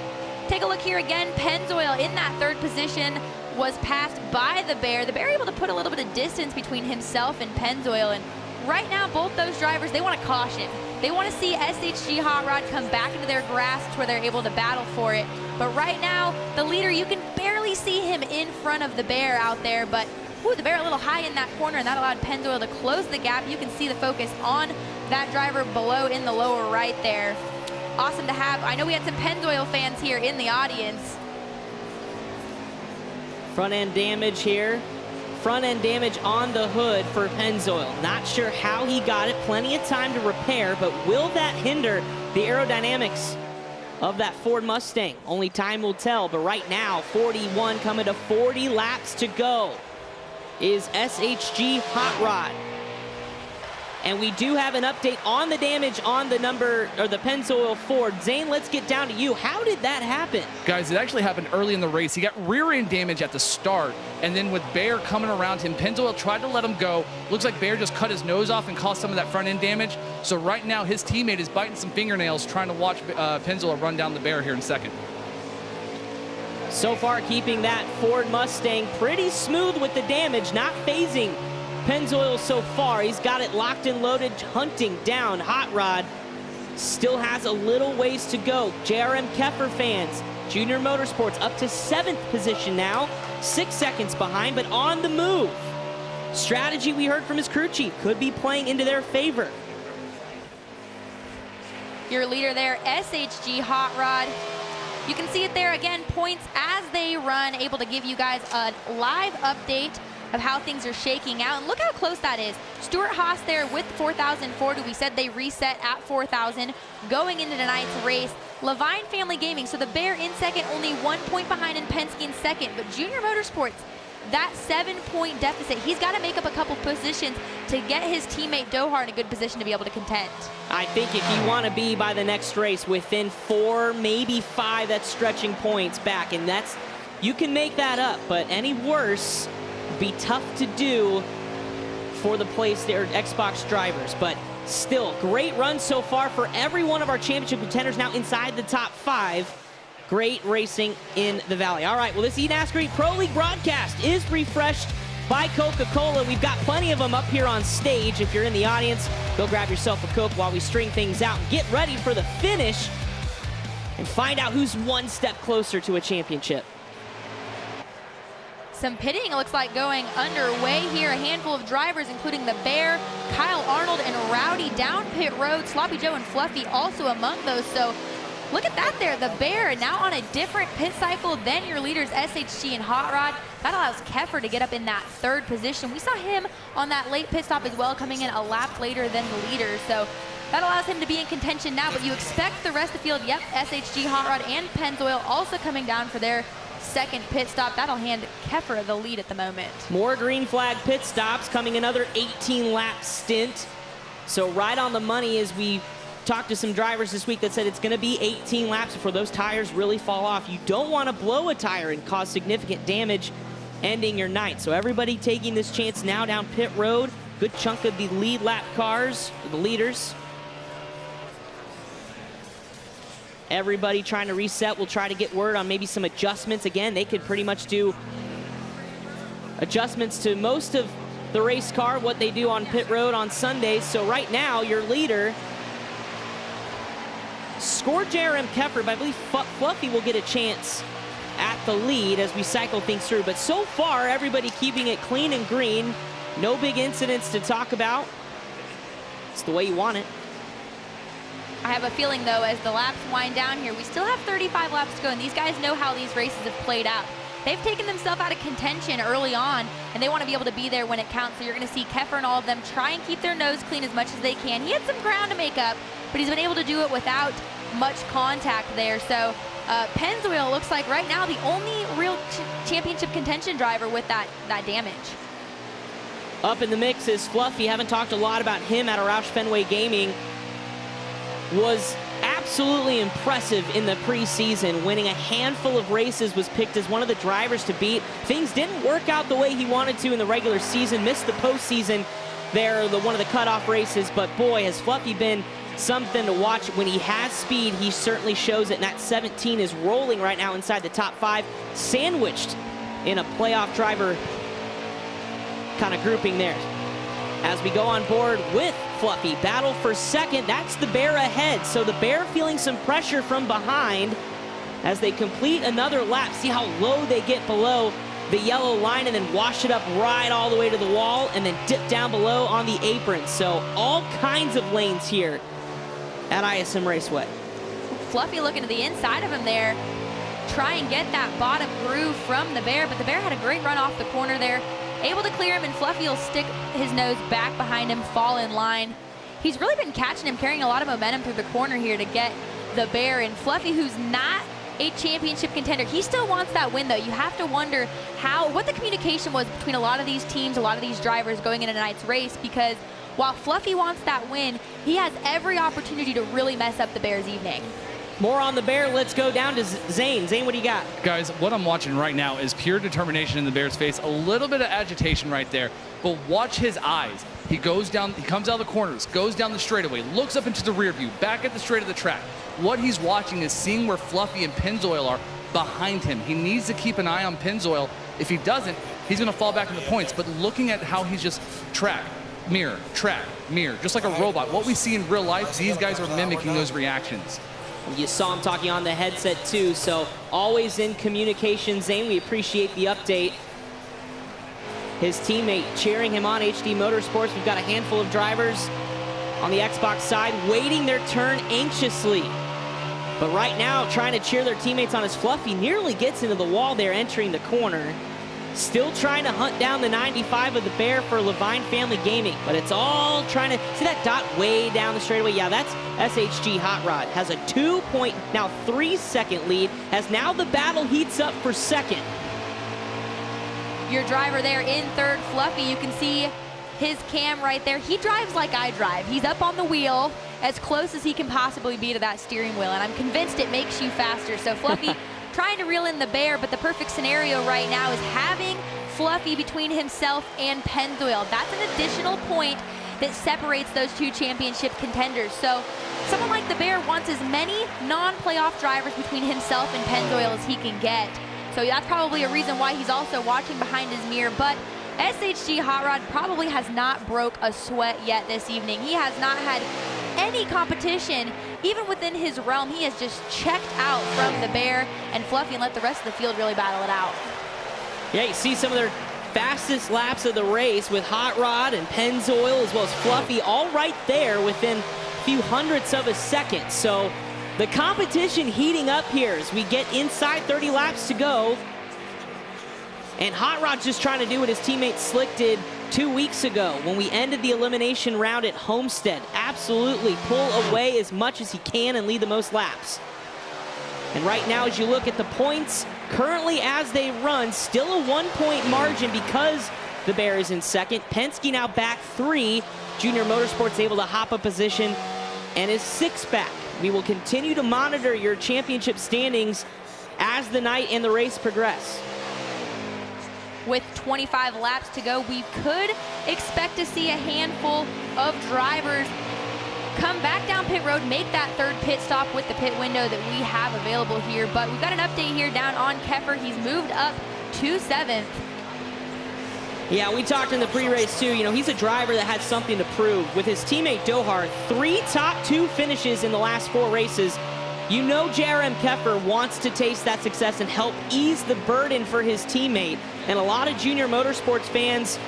take a look here again. Pennzoil in that 3rd position was passed by the Bear. The Bear able to put a little bit of distance between himself and Pennzoil. And right now, both those drivers, they want to caution. They want to see SHG Hot Rod come back into their grasp where they're able to battle for it. But right now, the leader, you can barely see him in front of the Bear out there. But the Bear a little high in that corner, and that allowed Pennzoil to close the gap. You can see the focus on that driver below in the lower right there. Awesome to have. I know we had some Pennzoil fans here in the audience. Front end damage here. Front end damage on the hood for Pennzoil. Not sure how he got it. Plenty of time to repair, but will that hinder the aerodynamics of that Ford Mustang? Only time will tell, but right now, 41 coming to 40 laps to go is SHG Hot Rod. And we do have an update on the damage on the the Pennzoil Ford. Zane, let's get down to you. How did that happen? Guys, it actually happened early in the race. He got rear end damage at the start, and then with Bear coming around him, Pennzoil tried to let him go. Looks like Bear just cut his nose off and caused some of that front end damage. So right now, his teammate is biting some fingernails trying to watch Pennzoil run down the Bear here in 2nd. So far, keeping that Ford Mustang pretty smooth with the damage, not phasing Pennzoil so far. He's got it locked and loaded, hunting down Hot Rod. Still has a little ways to go. JRM Keffer fans, Junior Motorsports up to 7th position now, 6 seconds behind, but on the move. Strategy we heard from his crew chief could be playing into their favor. Your leader there, SHG Hot Rod. You can see it there again, points as they run, able to give you guys a live update of how things are shaking out. And look how close that is. Stewart-Haas there with 4,040. We said they reset at 4,000 going into tonight's race. Levine Family Gaming, so the Bear in second, only 1 point behind in Penske in second. But Junior Motorsports, that 7-point deficit, he's got to make up a couple positions to get his teammate Dohar in a good position to be able to contend. I think if you want to be by the next race within 4, maybe 5, that's stretching points back, and that's, you can make that up, but any worse would be tough to do for the place there, Xbox drivers. But still, great run so far for every one of our championship contenders now inside the top 5. Great racing in the Valley. All right, well, this eNASCAR Pro League broadcast is refreshed by Coca-Cola. We've got plenty of them up here on stage. If you're in the audience, go grab yourself a Coke while we string things out and get ready for the finish and find out who's one step closer to a championship. Some pitting, it looks like, going underway here. A handful of drivers, including the Bear, Kyle Arnold, and Rowdy down pit road. Sloppy Joe and Fluffy also among those. So look at that there. The Bear now on a different pit cycle than your leaders, SHG and Hot Rod. That allows Keffer to get up in that 3rd position. We saw him on that late pit stop as well, coming in a lap later than the leaders. So that allows him to be in contention now, but you expect the rest of the field, yep, SHG, Hot Rod, and Pennzoil also coming down for their 2nd pit stop. That'll hand Keffer the lead at the moment. More green flag pit stops coming, another 18-lap stint. So right on the money as we talked to some drivers this week that said it's going to be 18 laps before those tires really fall off. You don't want to blow a tire and cause significant damage ending your night. So everybody taking this chance now down pit road. Good chunk of the lead lap cars, the leaders. Everybody trying to reset. We'll try to get word on maybe some adjustments. Again, they could pretty much do adjustments to most of the race car, what they do on pit road on Sundays. So right now, your leader scored JRM Keffer, but I believe Fluffy will get a chance at the lead as we cycle things through. But so far, everybody keeping it clean and green. No big incidents to talk about. It's the way you want it. I have a feeling, though, as the laps wind down here, we still have 35 laps to go, and these guys know how these races have played out. They've taken themselves out of contention early on, and they want to be able to be there when it counts. So you're going to see Keffer and all of them try and keep their nose clean as much as they can. He had some ground to make up, but he's been able to do it without much contact there. So Pennzoil looks like right now the only real championship contention driver with that damage. Up in the mix is Fluffy. Haven't talked a lot about him at Roush Fenway Gaming. Was absolutely impressive in the preseason, winning a handful of races, was picked as one of the drivers to beat. Things didn't work out the way he wanted to in the regular season, missed the postseason there, one of the cutoff races, but boy, has Fluffy been something to watch. When he has speed, he certainly shows it, and that 17 is rolling right now inside the top 5, sandwiched in a playoff driver kind of grouping there. As we go on board with Fluffy, battle for 2nd, that's the Bear ahead. So the Bear feeling some pressure from behind as they complete another lap. See how low they get below the yellow line and then wash it up right all the way to the wall and then dip down below on the apron. So all kinds of lanes here at ISM Raceway. Fluffy looking to the inside of him there, try and get that bottom groove from the Bear, but the Bear had a great run off the corner there. Able to clear him, and Fluffy will stick his nose back behind him, fall in line. He's really been catching him, carrying a lot of momentum through the corner here to get the Bear. And Fluffy, who's not a championship contender, he still wants that win, though. You have to wonder what the communication was between a lot of these teams, a lot of these drivers going into tonight's race, because while Fluffy wants that win, he has every opportunity to really mess up the Bears' evening. More on the Bear. Let's go down to Zane. Zane, what do you got? Guys, what I'm watching right now is pure determination in the Bear's face. A little bit of agitation right there, but watch his eyes. He goes down, he comes out of the corners, goes down the straightaway, looks up into the rear view, back at the straight of the track. What he's watching is seeing where Fluffy and Pennzoil are behind him. He needs to keep an eye on Pennzoil. If he doesn't, he's going to fall back in the points. But looking at how he's just track, mirror, just like a robot. What we see in real life, these guys are mimicking those reactions. You saw him talking on the headset too, so always in communication. Zane, we appreciate the update. His teammate cheering him on, HD Motorsports. We've got a handful of drivers on the Xbox side waiting their turn anxiously. But right now, trying to cheer their teammates on as Fluffy nearly gets into the wall there, entering the corner. Still trying to hunt down the 95 of the Bear for Levine Family Gaming, but it's all trying to, see that dot way down the straightaway? Yeah, that's SHG Hot Rod. Has a 3-second lead, as now the battle heats up for second. Your driver there in third, Fluffy, you can see his cam right there. He drives like I drive. He's up on the wheel as close as he can possibly be to that steering wheel, and I'm convinced it makes you faster. So Fluffy trying to reel in the Bear, but the perfect scenario right now is having Fluffy between himself and Pennzoil. That's an additional point that separates those two championship contenders. So someone like the Bear wants as many non-playoff drivers between himself and Pennzoil as he can get. So that's probably a reason why he's also watching behind his mirror. But SHG Hot Rod probably has not broke a sweat yet this evening. He has not had any competition, even within his realm. He has just checked out from the Bear and Fluffy and let the rest of the field really battle it out. Yeah, you see some of their fastest laps of the race with Hot Rod and Pennzoil as well as Fluffy all right there within a few hundredths of a second. So the competition heating up here as we get inside 30 laps to go. And Hot Rod's just trying to do what his teammate Slick did 2 weeks ago when we ended the elimination round at Homestead. Absolutely pull away as much as he can and lead the most laps. And right now, as you look at the points, currently as they run, still a 1-point margin because the Bear is in second. Penske now back 3. Junior Motorsports able to hop a position and is 6 back. We will continue to monitor your championship standings as the night and the race progress. With 25 laps to go, we could expect to see a handful of drivers come back down pit road, make that third pit stop with the pit window that we have available here. But we've got an update here down on Keffer. He's moved up to 7th. Yeah, we talked in the pre-race too. You know, he's a driver that had something to prove. With his teammate Dohar, 3 top 2 finishes in the last 4 races. You know JRM Keffer wants to taste that success and help ease the burden for his teammate. And a lot of Junior Motorsports fans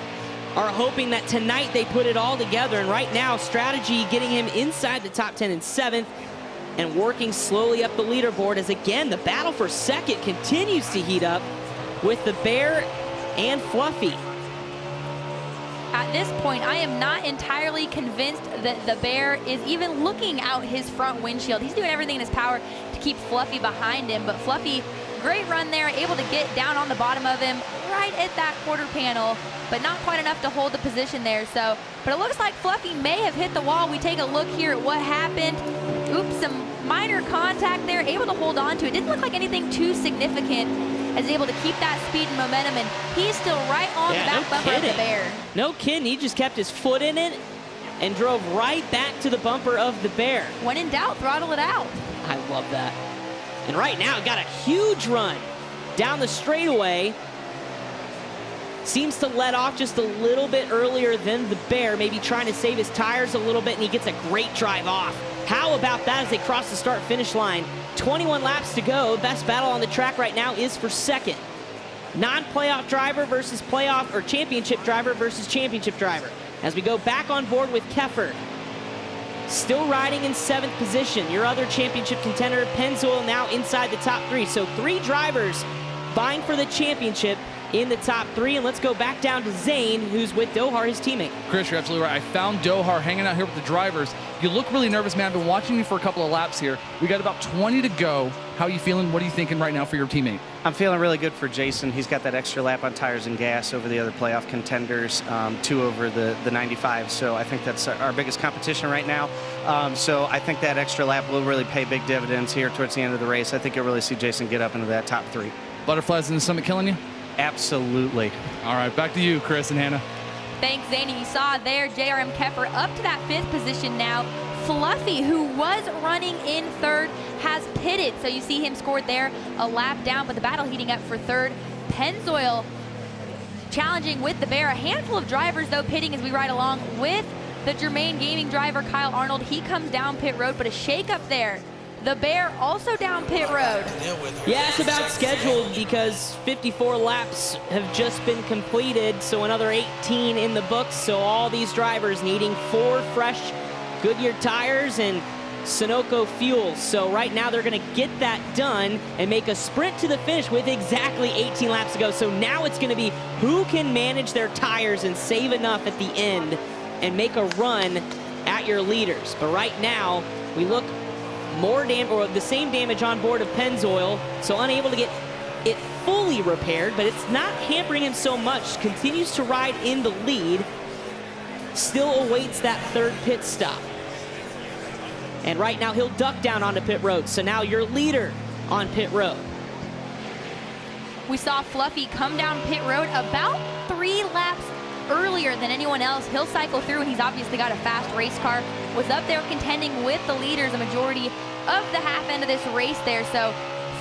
are hoping that tonight they put it all together. And right now, strategy getting him inside the top 10 in 7th and working slowly up the leaderboard as, again, the battle for second continues to heat up with the Bear and Fluffy. At this point, I am not entirely convinced that the Bear is even looking out his front windshield. He's doing everything in his power to keep Fluffy behind him, but Fluffy, great run there, able to get down on the bottom of him right at that quarter panel, but not quite enough to hold the position there. So, but it looks like Fluffy may have hit the wall. We take a look here at what happened. Oops, some minor contact there, able to hold on to it. Didn't look like anything too significant, as able to keep that speed and momentum, and he's still right on the back bumper of the Bear. No kidding, he just kept his foot in it and drove right back to the bumper of the Bear. When in doubt, throttle it out. I love that. And right now, got a huge run down the straightaway. Seems to let off just a little bit earlier than the Bear, maybe trying to save his tires a little bit, and he gets a great drive off. How about that as they cross the start-finish line? 21 laps to go. Best battle on the track right now is for second. Non-playoff driver versus playoff, or championship driver versus championship driver. As we go back on board with Keffer. Still riding in 7th position. Your other championship contender, Pennzoil, now inside the top 3. So 3 drivers vying for the championship in the top 3. And let's go back down to Zane, who's with Dohar, his teammate. Chris, you're absolutely right. I found Dohar hanging out here with the drivers. You look really nervous, man. I've been watching you for a couple of laps here. We got about 20 to go. How are you feeling? What are you thinking right now for your teammate? I'm feeling really good for Jason. He's got that extra lap on tires and gas over the other playoff contenders, 2 over the 95. So I think that's our biggest competition right now. So I think that extra lap will really pay big dividends here towards the end of the race. I think you'll really see Jason get up into that top 3. Butterflies in the Summit killing you? Absolutely. All right, back to you, Chris and Hannah. Thanks, Zane. You saw there JRM Keffer up to that 5th position now. Fluffy, who was running in 3rd, has pitted. So you see him scored there a lap down, but the battle heating up for 3rd. Pennzoil challenging with the Bear. A handful of drivers, though, pitting as we ride along with the Germain Gaming driver, Kyle Arnold. He comes down pit road, but a shake-up there. The Bear also down pit road. Yeah, it's about scheduled because 54 laps have just been completed, so another 18 in the books. So all these drivers needing 4 fresh Goodyear tires and Sunoco fuels. So right now they're going to get that done and make a sprint to the finish with exactly 18 laps to go. So now it's going to be who can manage their tires and save enough at the end and make a run at your leaders. But right now we look the same damage on board of Pennzoil, so unable to get it fully repaired, but it's not hampering him so much. Continues to ride in the lead, still awaits that third pit stop. And right now he'll duck down onto pit road, so now your leader on pit road. We saw Fluffy come down pit road about 3 laps earlier than anyone else. He'll cycle through, and he's obviously got a fast race car. Was up there contending with the leaders a majority of the half end of this race there. So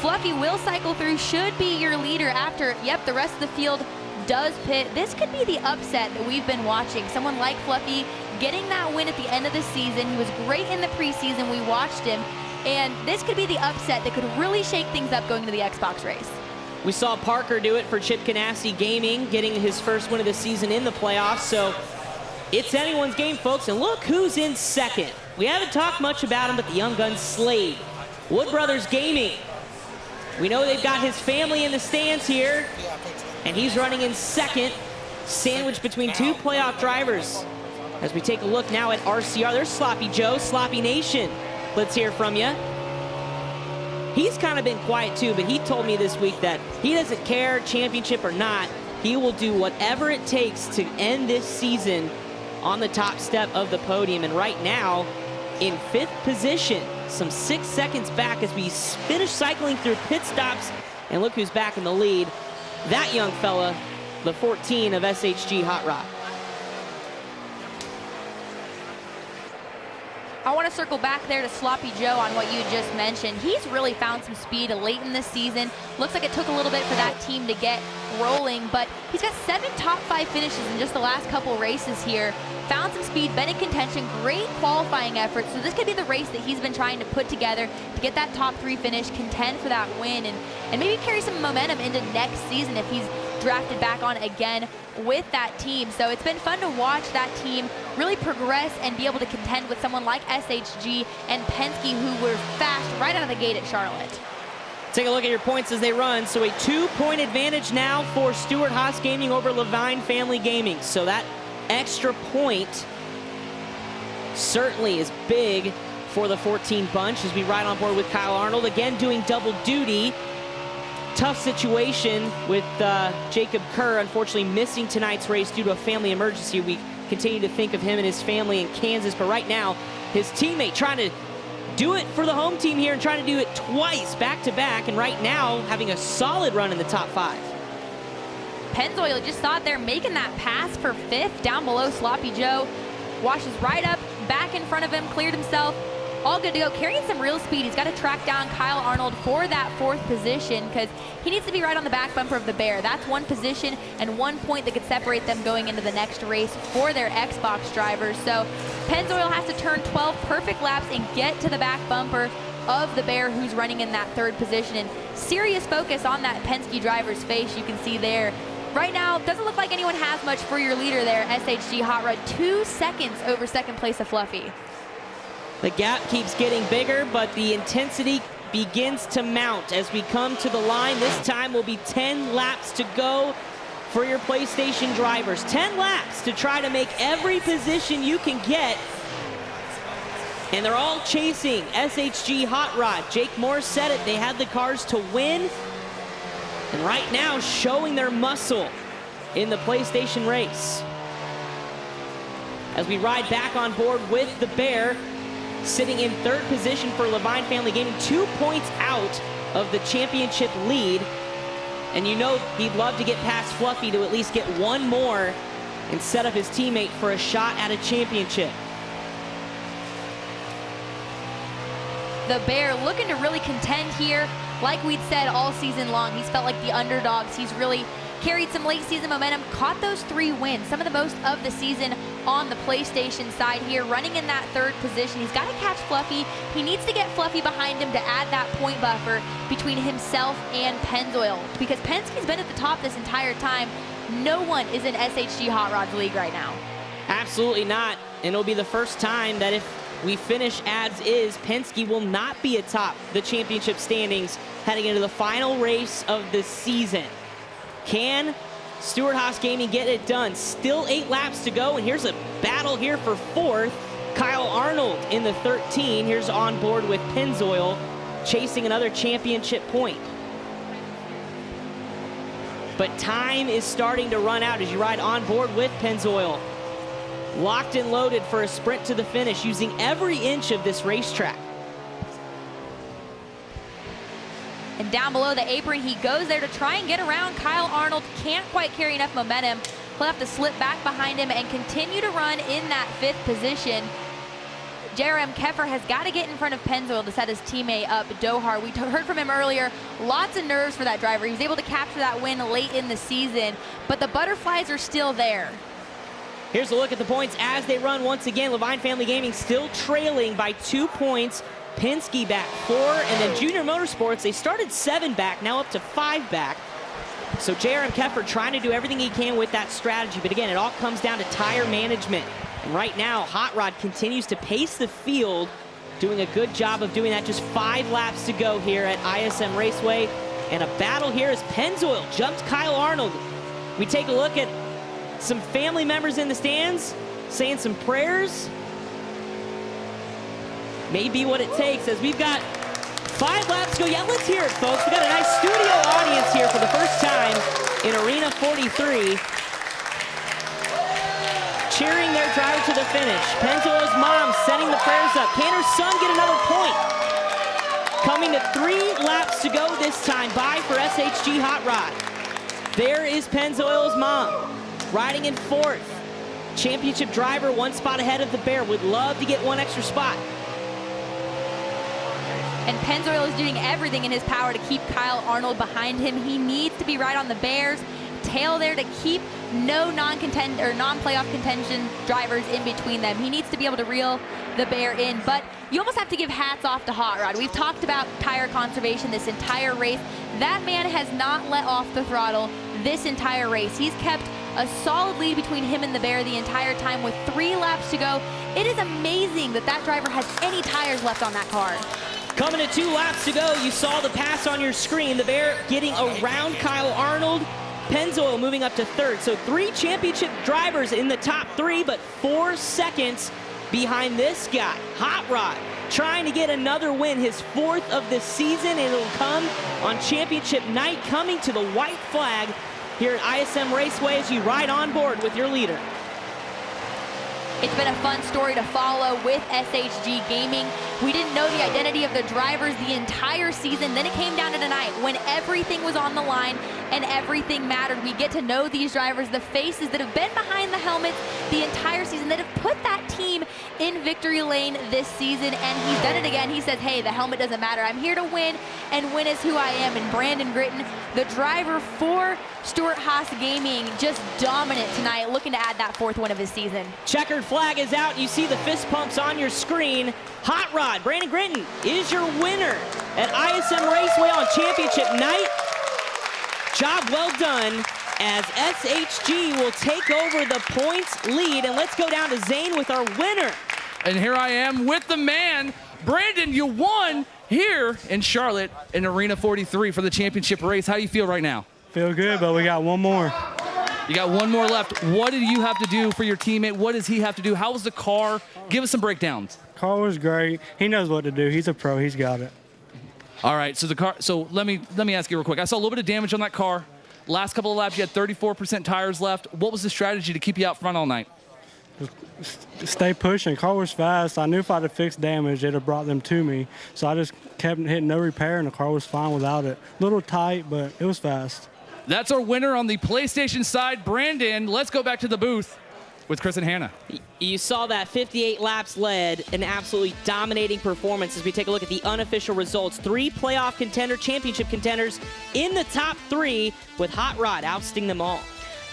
Fluffy will cycle through, should be your leader after, the rest of the field does pit. This could be the upset that we've been watching. Someone like Fluffy getting that win at the end of the season. He was great in the preseason. We watched him. And this could be the upset that could really shake things up going into the Xbox race. We saw Parker do it for Chip Ganassi Gaming, getting his first win of the season in the playoffs. So it's anyone's game, folks. And look who's in second. We haven't talked much about him, but the young gun Slade. Wood Brothers Gaming. We know they've got his family in the stands here, and he's running in second, sandwiched between 2 playoff drivers. As we take a look now at RCR, there's Sloppy Joe, Sloppy Nation. Let's hear from you. He's kind of been quiet too, but he told me this week that he doesn't care, championship or not, he will do whatever it takes to end this season on the top step of the podium. And right now, in 5th position, some 6 seconds back as we finish cycling through pit stops. And look who's back in the lead. That young fella, the 14 of SHG Hot Rod. I want to circle back there to Sloppy Joe on what you just mentioned. He's really found some speed late in this season. Looks like it took a little bit for that team to get rolling, but he's got 7 top 5 finishes in just the last couple races here. Found some speed, been in contention, great qualifying effort. So this could be the race that he's been trying to put together to get that top 3 finish, contend for that win, and maybe carry some momentum into next season if he's drafted back on again with that team. So it's been fun to watch that team really progress and be able to contend with someone like SHG and Penske, who were fast right out of the gate at Charlotte. Take a look at your points as they run. So a 2-point advantage now for Stewart-Haas Gaming over Levine Family Gaming. So that extra point certainly is big for the 14 bunch as we ride on board with Kyle Arnold, again doing double duty. Tough situation with Jacob Kerr, unfortunately missing tonight's race due to a family emergency. We continue to think of him and his family in Kansas, but right now his teammate trying to do it for the home team here and trying to do it twice back-to-back, and right now having a solid run in the top 5. Pennzoil just saw it there, making that pass for 5th down below Sloppy Joe. Washes right up, back in front of him, cleared himself. All good to go, carrying some real speed. He's got to track down Kyle Arnold for that 4th position because he needs to be right on the back bumper of the Bear. That's 1 position and 1 point that could separate them going into the next race for their Xbox drivers. So Pennzoil has to turn 12 perfect laps and get to the back bumper of the Bear, who's running in that 3rd position. And serious focus on that Penske driver's face, you can see there. Right now, doesn't look like anyone has much for your leader there, SHG Hot Rod. 2 seconds over 2nd place of Fluffy. The gap keeps getting bigger, but the intensity begins to mount as we come to the line. This time will be 10 laps to go for your PlayStation drivers. 10 laps to try to make every position you can get. And they're all chasing SHG Hot Rod. Jake Morris said it, they had the cars to win. And right now, showing their muscle in the PlayStation race. As we ride back on board with the Bear, sitting in 3rd position for Levine Family Gaming, 2 points out of the championship lead. And you know he'd love to get past Fluffy to at least get 1 more and set up his teammate for a shot at a championship. The Bear looking to really contend here. Like we'd said all season long, he's felt like the underdogs. He's really carried some late season momentum, caught those 3 wins, some of the most of the season on the PlayStation side here, running in that 3rd position. He's got to catch Fluffy. He needs to get Fluffy behind him to add that point buffer between himself and Pennzoil, because Penske's been at the top this entire time. No one is in SHG Hot Rod's league right now. Absolutely not. And it'll be the first time that if we finish as is, Penske will not be atop the championship standings heading into the final race of the season. Can Stewart-Haas Gaming get it done? Still 8 laps to go, and here's a battle here for 4th. Kyle Arnold in the 13. Here's on board with Pennzoil, chasing another championship point. But time is starting to run out as you ride on board with Pennzoil. Locked and loaded for a sprint to the finish, using every inch of this racetrack. And down below the apron, he goes there to try and get around Kyle Arnold. Can't quite carry enough momentum. He'll have to slip back behind him and continue to run in that 5th position. J.R.M. Keffer has got to get in front of Pennzoil to set his teammate up, Dohar. We heard from him earlier. Lots of nerves for that driver. He was able to capture that win late in the season, but the butterflies are still there. Here's a look at the points as they run once again. Levine Family Gaming still trailing by 2 points. Penske back 4, and then Junior Motorsports, they started 7 back, now up to 5 back. So J.R.M. Keffer trying to do everything he can with that strategy, but again, it all comes down to tire management. And right now, Hot Rod continues to pace the field, doing a good job of doing that. Just 5 laps to go here at ISM Raceway. And a battle here as Pennzoil jumps Kyle Arnold. We take a look at some family members in the stands saying some prayers. May be what it takes as we've got 5 laps to go. Yeah, let's hear it, folks. We've got a nice studio audience here for the first time in Arena 43. Cheering their driver to the finish. Pennzoil's mom sending the prayers up. Can her son get another point? Coming to 3 laps to go this time. Bye for SHG Hot Rod. There is Pennzoil's mom riding in 4th. Championship driver 1 spot ahead of the Bear. Would love to get 1 extra spot. And Pennzoil is doing everything in his power to keep Kyle Arnold behind him. He needs to be right on the Bear's tail there to keep no non-playoff contention drivers in between them. He needs to be able to reel the Bear in, but you almost have to give hats off to Hot Rod. We've talked about tire conservation this entire race. That man has not let off the throttle this entire race. He's kept a solid lead between him and the Bear the entire time with 3 laps to go. It is amazing that that driver has any tires left on that car. Coming to 2 laps to go, you saw the pass on your screen. The Bear getting around Kyle Arnold. Pennzoil moving up to 3rd. So 3 championship drivers in the top 3, but 4 seconds behind this guy. Hot Rod trying to get another win, his 4th of the season, and it'll come on championship night, coming to the white flag here at ISM Raceway as you ride on board with your leader. It's been a fun story to follow with SHG Gaming. We didn't know the identity of the drivers the entire season. Then it came down to tonight when everything was on the line and everything mattered. We get to know these drivers, the faces that have been behind the helmets the entire season, that have put that team in victory lane this season, and he's done it again. He says, hey, the helmet doesn't matter. I'm here to win, and win is who I am. And Brandon Gritton, the driver for Stewart-Haas Gaming, just dominant tonight, looking to add that 4th win of his season. Checkered flag is out. You see the fist pumps on your screen. Hot Rod, Brandon Gritton is your winner at ISM Raceway on championship night. Job well done as SHG will take over the points lead. And let's go down to Zane with our winner. And here I am with the man. Brandon, you won here in Charlotte in Arena 43 for the championship race. How do you feel right now? Feel good, but we got 1 more. You got 1 more left. What did you have to do for your teammate? What does he have to do? How was the car? Give us some breakdowns. Car was great. He knows what to do. He's a pro. He's got it. All right, so the car. So let me ask you real quick. I saw a little bit of damage on that car. Last couple of laps, you had 34% tires left. What was the strategy to keep you out front all night? Stay pushing. Car was fast. I knew if I'd have fixed damage, it'd have brought them to me. So I just kept hitting no repair, and the car was fine without it. A little tight, but it was fast. That's our winner on the PlayStation side. Brandon, let's go back to the booth with Chris and Hannah. You saw that 58 laps led, an absolutely dominating performance as we take a look at the unofficial results. 3 playoff contender, championship contenders in the top 3 with Hot Rod ousting them all.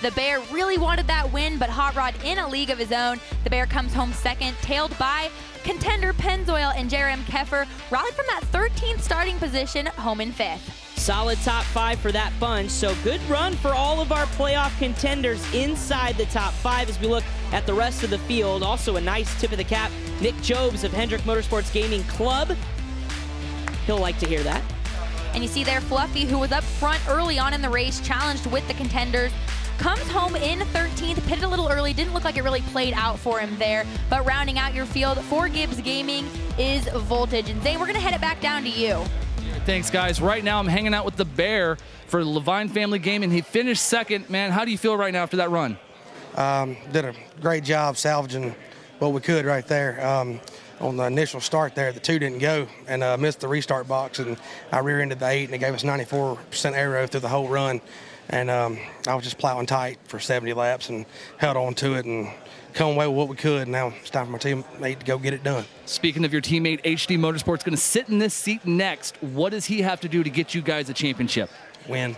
The Bear really wanted that win, but Hot Rod in a league of his own. The Bear comes home 2nd, tailed by contender Pennzoil, and J.R.M. Keffer rallied from that 13th starting position home in 5th. Solid top 5 for that bunch. So good run for all of our playoff contenders inside the top 5 as we look at the rest of the field. Also a nice tip of the cap, Nick Jobes of Hendrick Motorsports Gaming Club. He'll like to hear that. And you see there Fluffy, who was up front early on in the race, challenged with the contenders, comes home in 13th, pitted a little early, didn't look like it really played out for him there. But rounding out your field for Gibbs Gaming is Voltage. And Zane, we're gonna head it back down to you. Thanks, guys. Right now, I'm hanging out with the Bear for Levine Family Gaming. He finished second. Man, how do you feel right now after that run? Did a great job salvaging what we could right there. On the initial start there, the 2 didn't go and missed the restart box, and I rear-ended the 8, and it gave us 94% aero through the whole run. And I was just plowing tight for 70 laps and held on to it and come away with what we could. Now it's time for my teammate to go get it done. Speaking of your teammate, HD Motorsports going to sit in this seat next. What does he have to do to get you guys a championship? Win.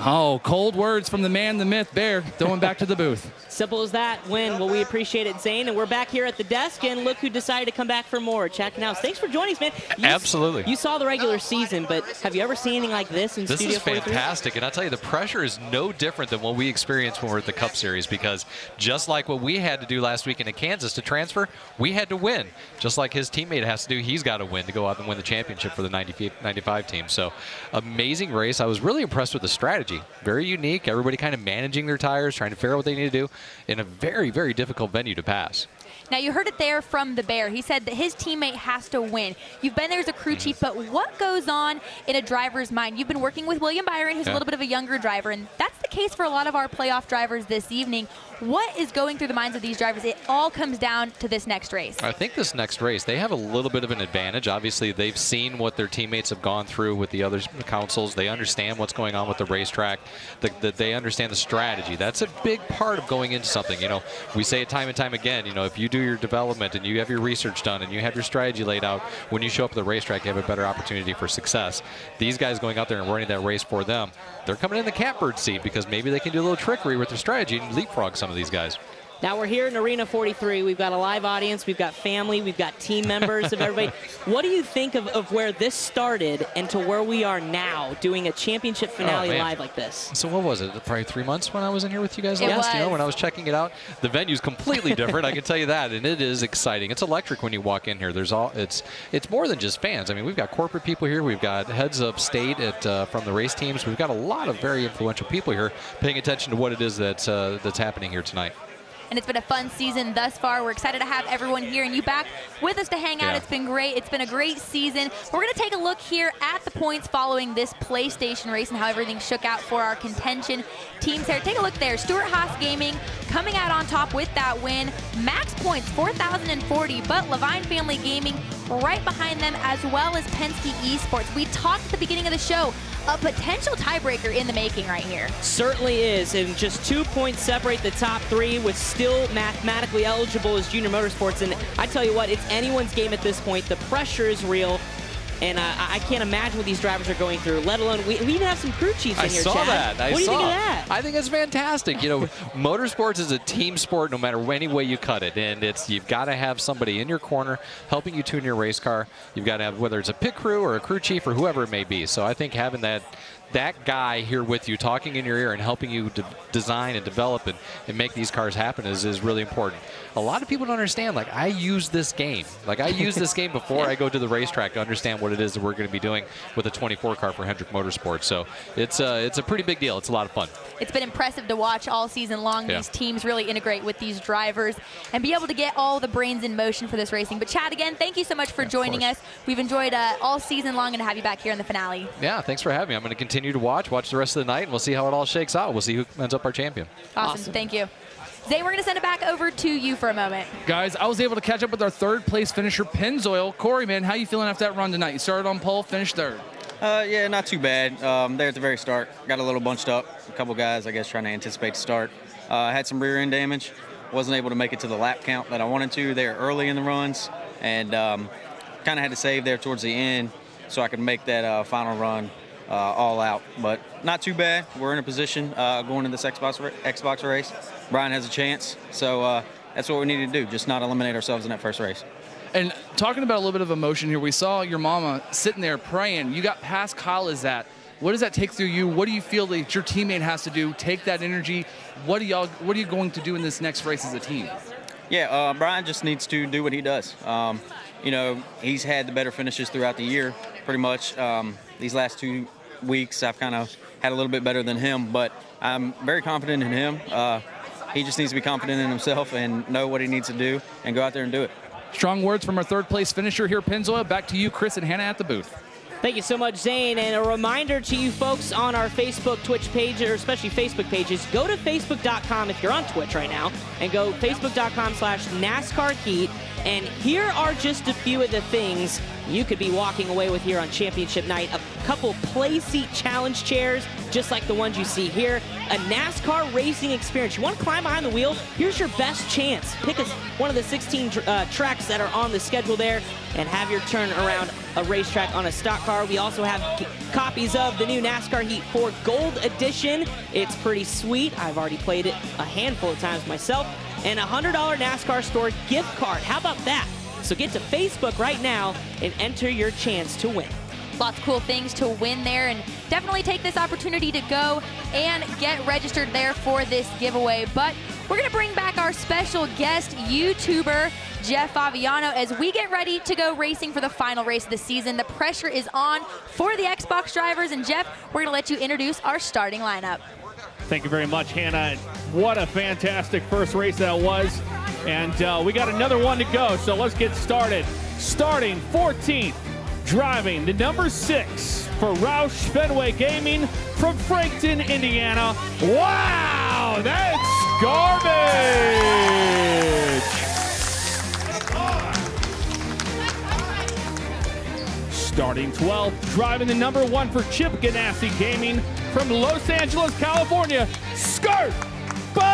Oh, cold words from the man, the myth, Bear, throwing back to the booth. Simple as that. Win. Well, we appreciate it, Zane. And we're back here at the desk, and look who decided to come back for more. Chad Canals, thanks for joining us, man. Absolutely. You saw the regular season, but have you ever seen anything like this in This Studio is 43? fantastic, and I'll tell you, the pressure is no different than what we experienced when we're at the Cup Series, because just like what we had to do last weekend in Kansas to transfer, we had to win. Just like his teammate has to do, he's got to win to go out and win the championship for the 95 team. So amazing race. I was really impressed with the strategy. Very unique. Everybody kind of managing their tires, trying to figure out what they need to do in a very, very difficult venue to pass. Now, you heard it there from the Bear. He said that his teammate has to win. You've been there as a crew chief, but what goes on in a driver's mind? You've been working with William Byron, who's a little bit of a younger driver, and that's the case for a lot of our playoff drivers this evening. What is going through the minds of these drivers? It all comes down to this next race. I think this next race, they have a little bit of an advantage. Obviously, they've seen what their teammates have gone through with the other councils. They understand what's going on with the racetrack. They understand the strategy. That's a big part of going into something. You know, we say it time and time again, you know, if you do your development and you have your research done and you have your strategy laid out, when you show up at the racetrack, you have a better opportunity for success. These guys going out there and running that race for them, they're coming in the catbird seat because maybe they can do a little trickery with their strategy and leapfrog some of these guys. Now we're here in Arena 43. We've got a live audience. We've got family. We've got team members of everybody. What do you think of where this started and to where we are now doing a championship finale live like this? So what was it? Probably 3 months when I was in here with you guys It last, you know, was. when I was checking it out. The venue's completely different, I can tell you that, and it is exciting. It's electric when you walk in here. It's more than just fans. I mean, we've got corporate people here. We've got heads of state from the race teams. We've got a lot of very influential people here paying attention to what it is that's happening here tonight. And it's been a fun season thus far. We're excited to have everyone here and you back with us to hang out. Yeah. It's been great. It's been a great season. We're going to take a look here at the points following this PlayStation race and how everything shook out for our contention teams here. Take a look there. Stewart Haas Gaming coming out on top with that win. Max points, 4,040, but Levine Family Gaming right behind them, as well as Penske Esports. We talked at the beginning of the show, a potential tiebreaker in the making right here. Certainly is, and just 2 points separate the top 3 with still mathematically eligible as Junior Motorsports. And I tell you what, it's anyone's game at this point. The pressure is real, and I can't imagine what these drivers are going through, let alone we even have some crew chiefs in here, I saw Chad. that. What do you think of that? I think it's fantastic. You know, motorsports is a team sport no matter any way you cut it, and you've got to have somebody in your corner helping you tune your race car. You've got to have, whether it's a pit crew or a crew chief or whoever it may be. So I think having that guy here with you, talking in your ear and helping you design and develop and make these cars happen is really important. A lot of people don't understand, like, I use this game. Like, I use this game before I go to the racetrack to understand what it is that we're going to be doing with a 24 car for Hendrick Motorsports. So it's a pretty big deal. It's a lot of fun. It's been impressive to watch all season long. Yeah. These teams really integrate with these drivers and be able to get all the brains in motion for this racing. But Chad, again, thank you so much for joining us. We've enjoyed all season long and to have you back here in the finale. Yeah, thanks for having me. I'm going to continue to watch the rest of the night, and we'll see how it all shakes out. We'll see who ends up our champion. Awesome. Thank you. Zane, we're going to send it back over to you for a moment. Guys, I was able to catch up with our third place finisher, Pennzoil. Corey, man, how you feeling after that run tonight? You started on pole, finished third. Yeah, not too bad. There at the very start, got a little bunched up. A couple guys, I guess, trying to anticipate the start. Had some rear end damage. Wasn't able to make it to the lap count that I wanted to there early in the runs, and kind of had to save there towards the end so I could make that final run all out. But not too bad. We're in a position going into this Xbox race. Brian has a chance, so that's what we need to do, just not eliminate ourselves in that first race. And talking about a little bit of emotion here, we saw your mama sitting there praying. You got past Kyle Izat. What does that take through you? What do you feel that your teammate has to do? Take that energy. What are you going to do in this next race as a team? Yeah, Brian just needs to do what he does. You know, he's had the better finishes throughout the year, pretty much. These last 2 weeks, I've kind of had a little bit better than him, but I'm very confident in him. He just needs to be confident in himself and know what he needs to do and go out there and do it. Strong words from our third place finisher here, Pennzoil. Back to you, Chris and Hannah at the booth. Thank you so much, Zane. And a reminder to you folks on our Facebook, Twitch page, or especially Facebook pages, go to facebook.com if you're on Twitch right now, and go facebook.com/NASCAR Heat. And here are just a few of the things you could be walking away with here on championship night. A couple play seat challenge chairs, just like the ones you see here. A NASCAR racing experience. You want to climb behind the wheel? Here's your best chance. Pick one of the 16 tracks that are on the schedule there and have your turn around a racetrack on a stock car. We also have copies of the new NASCAR Heat 4 Gold Edition. It's pretty sweet. I've already played it a handful of times myself. And a $100 NASCAR store gift card. How about that? So get to Facebook right now and enter your chance to win. Lots of cool things to win there, and definitely take this opportunity to go and get registered there for this giveaway. But we're going to bring back our special guest YouTuber, Jeff Favignano, as we get ready to go racing for the final race of the season. The pressure is on for the Xbox drivers, and Jeff, we're going to let you introduce our starting lineup. Thank you very much, Hannah. What a fantastic first race that was. And we got another one to go, so let's get started. Starting 14th, driving the number 6 for Roush Fenway Gaming from Frankton, Indiana. Wow, that's garbage. Starting 12th, driving the number 1 for Chip Ganassi Gaming from Los Angeles, California, Skirt Bush!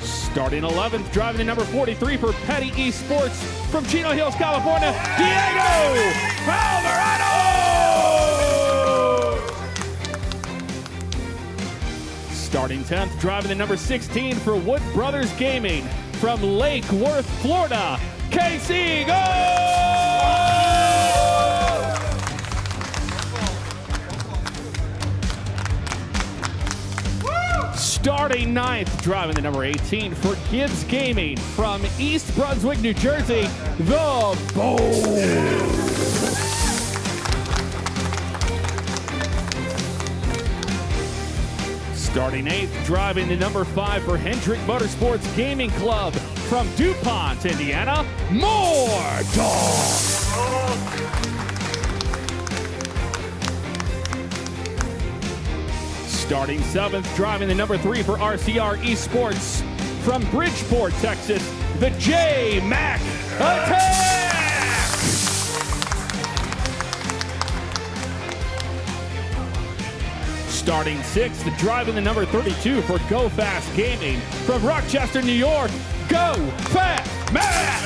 Starting 11th, driving the number 43 for Petty Esports from Chino Hills, California, Diego Alvarado! Starting 10th, driving the number 16 for Wood Brothers Gaming from Lake Worth, Florida, Casey Go! Starting 9th, driving the number 18 for Gibbs Gaming from East Brunswick, New Jersey, the Bold. Starting 8th, driving the number 5 for Hendrick Motorsports Gaming Club from DuPont, Indiana, More Dog. Starting 7th, driving the number 3 for RCR Esports from Bridgeport, Texas, the J-Mac Attack! Starting 6th, driving the number 32 for Go Fast Gaming from Rochester, New York, Go Fast Matt!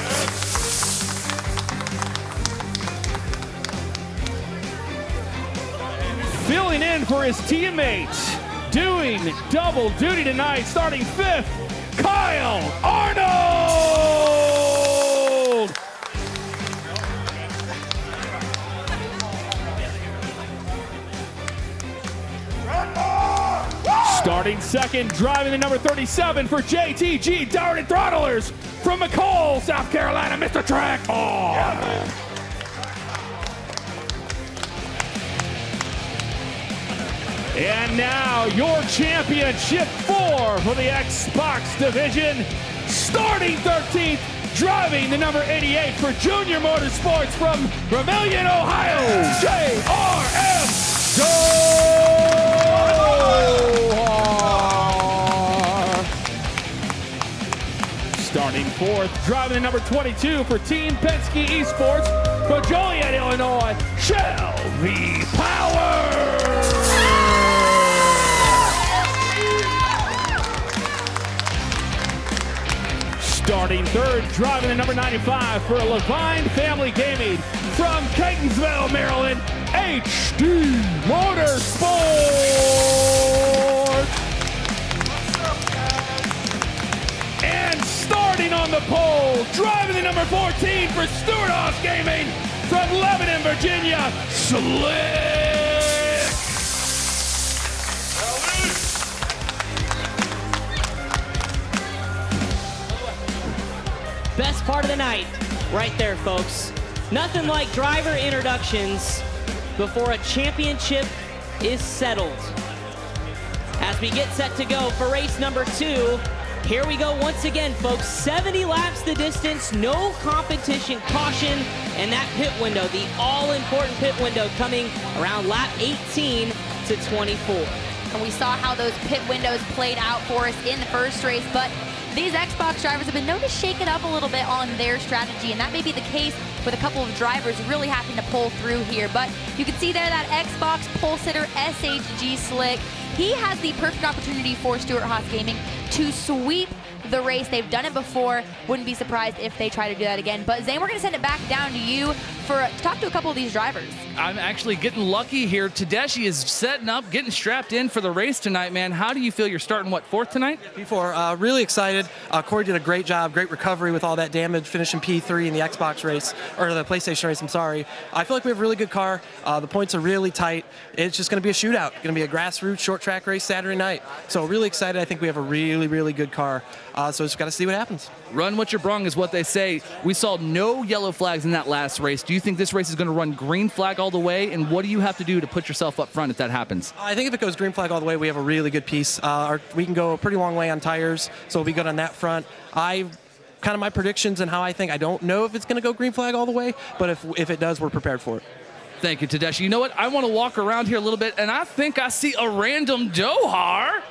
Filling in for his teammates, doing double duty tonight, starting 5th, Kyle Arnold! Starting 2nd, driving the number 37 for JTG Darn and Throttlers from McCall, South Carolina, Mr. Track On! Yeah. And now your championship 4 for the Xbox division. Starting 13th, driving the number 88 for Junior Motorsports from Vermillion, Ohio, JRM Gohar. Starting 4th, driving the number 22 for Team Penske Esports from Joliet, Illinois, Shelby Power. Starting 3rd, driving the number 95 for Levine Family Gaming from Catonsville, Maryland, HD Motorsports. And starting on the pole, driving the number 14 for Stewart-Haas Gaming from Lebanon, Virginia, Slick. Best part of the night, right there, folks. Nothing like driver introductions before a championship is settled. As we get set to go for race number 2, here we go once again, folks. 70 laps the distance, no competition, caution, and that pit window, the all-important pit window coming around lap 18 to 24. And we saw how those pit windows played out for us in the first race, but these Xbox drivers have been known to shake it up a little bit on their strategy, and that may be the case with a couple of drivers really having to pull through here. But you can see there that Xbox pole sitter SHG Slick. He has the perfect opportunity for Stewart-Haas Gaming to sweep the race. They've done it before. Wouldn't be surprised if they try to do that again. But Zane, we're going to send it back down to you to talk to a couple of these drivers. I'm actually getting lucky here. Tedeschi is setting up, getting strapped in for the race tonight, man. How do you feel? You're starting, what, 4th tonight? P4. Really excited. Corey did a great job, great recovery with all that damage, finishing P3 in the Xbox race, or the PlayStation race, I'm sorry. I feel like we have a really good car. The points are really tight. It's just going to be a shootout. Going to be a grassroots short track race Saturday night. So really excited. I think we have a really, really good car. So just got to see what happens. Run what you're brung is what they say. We saw no yellow flags in that last race. Do you think this race is going to run green flag all the way? And what do you have to do to put yourself up front if that happens? I think if it goes green flag all the way, we have a really good piece. We can go a pretty long way on tires, so we'll be good on that front. Kind of my predictions and how I think. I don't know if it's going to go green flag all the way, but if it does, we're prepared for it. Thank you, Tedeschi. You know what? I want to walk around here a little bit, and I think I see a random Dohar.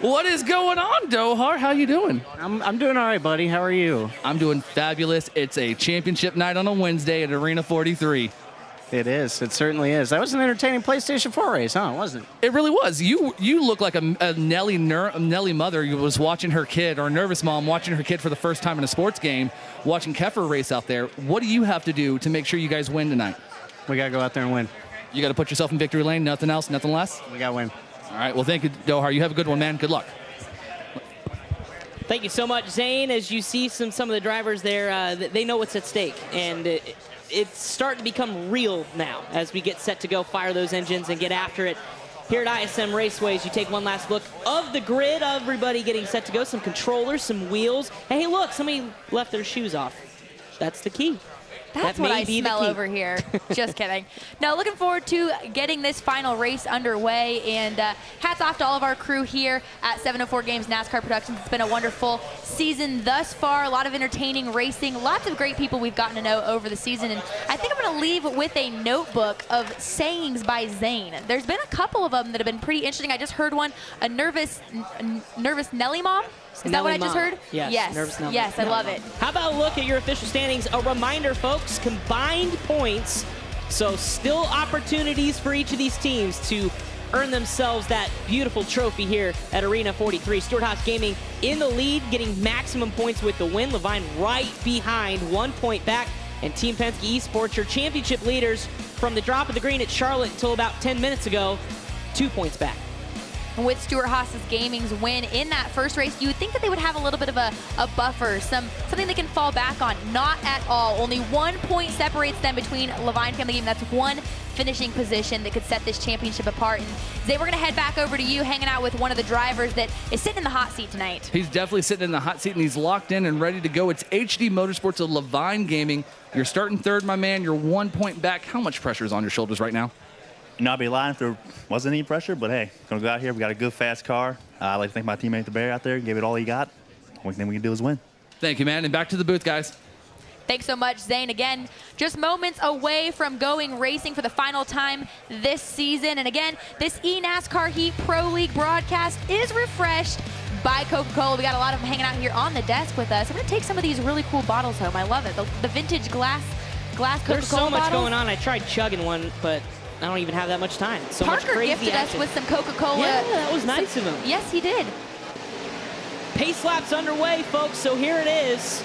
What is going on, Dohar? How you doing? I'm doing all right, buddy. How are you? I'm doing fabulous. It's a championship night on a Wednesday at Arena 43. It is. It certainly is. That was an entertaining PlayStation 4 race, huh? Wasn't it? It really was. You look like a Nelly mother who was watching her kid, or a nervous mom watching her kid for the first time in a sports game, watching Keffer race out there. What do you have to do to make sure you guys win tonight? We got to go out there and win. You got to put yourself in victory lane, nothing else, nothing less? We got to win. All right, well, thank you, Dohar. You have a good one, man. Good luck. Thank you so much, Zane. As you see some of the drivers there, they know what's at stake, and it's starting to become real now as we get set to go fire those engines and get after it. Here at ISM Raceways, you take one last look of the grid, everybody getting set to go, some controllers, some wheels. Hey, look, somebody left their shoes off. That's the key. That's what I smell over here. Just kidding. Now, looking forward to getting this final race underway. And hats off to all of our crew here at 704 Games NASCAR Productions. It's been a wonderful season thus far. A lot of entertaining racing. Lots of great people we've gotten to know over the season. And I think I'm going to leave with a notebook of sayings by Zane. There's been a couple of them that have been pretty interesting. I just heard one, a nervous Nelly mom. Is that what I just heard? Yes. Nervous Nelly. Yes, I love it. How about a look at your official standings? A reminder, folks, combined points. So still opportunities for each of these teams to earn themselves that beautiful trophy here at Arena 43. Stewart-Haas Gaming in the lead, getting maximum points with the win. Levine right behind, 1 point back. And Team Penske Esports, your championship leaders from the drop of the green at Charlotte until about 10 minutes ago, 2 points back. With Stewart-Haas Gaming's win in that first race, you would think that they would have a little bit of a buffer, something they can fall back on. Not at all. Only 1 point separates them between Levine Family Game. That's one finishing position that could set this championship apart. And Zay, we're going to head back over to you, hanging out with one of the drivers that is sitting in the hot seat tonight. He's definitely sitting in the hot seat, and he's locked in and ready to go. It's HD Motorsports of Levine Gaming. You're starting third, my man. You're 1 point back. How much pressure is on your shoulders right now? I'd be lying if there wasn't any pressure, but hey, gonna go out here. We got a good, fast car. I'd like to thank my teammate, the Bear, out there. Gave it all he got. Only thing we can do is win. Thank you, man. And back to the booth, guys. Thanks so much, Zane. Again, just moments away from going racing for the final time this season. And again, this eNASCAR Heat Pro League broadcast is refreshed by Coca-Cola. We got a lot of them hanging out here on the desk with us. I'm gonna take some of these really cool bottles home. I love it. The vintage glass Coca-Cola There's so much bottles. going on. I tried chugging one, but I don't even have that much time. So Parker much crazy gifted action. us with some Coca-Cola. Yeah, that was nice of him. Yes, he did. Pace lap's underway, folks, so here it is.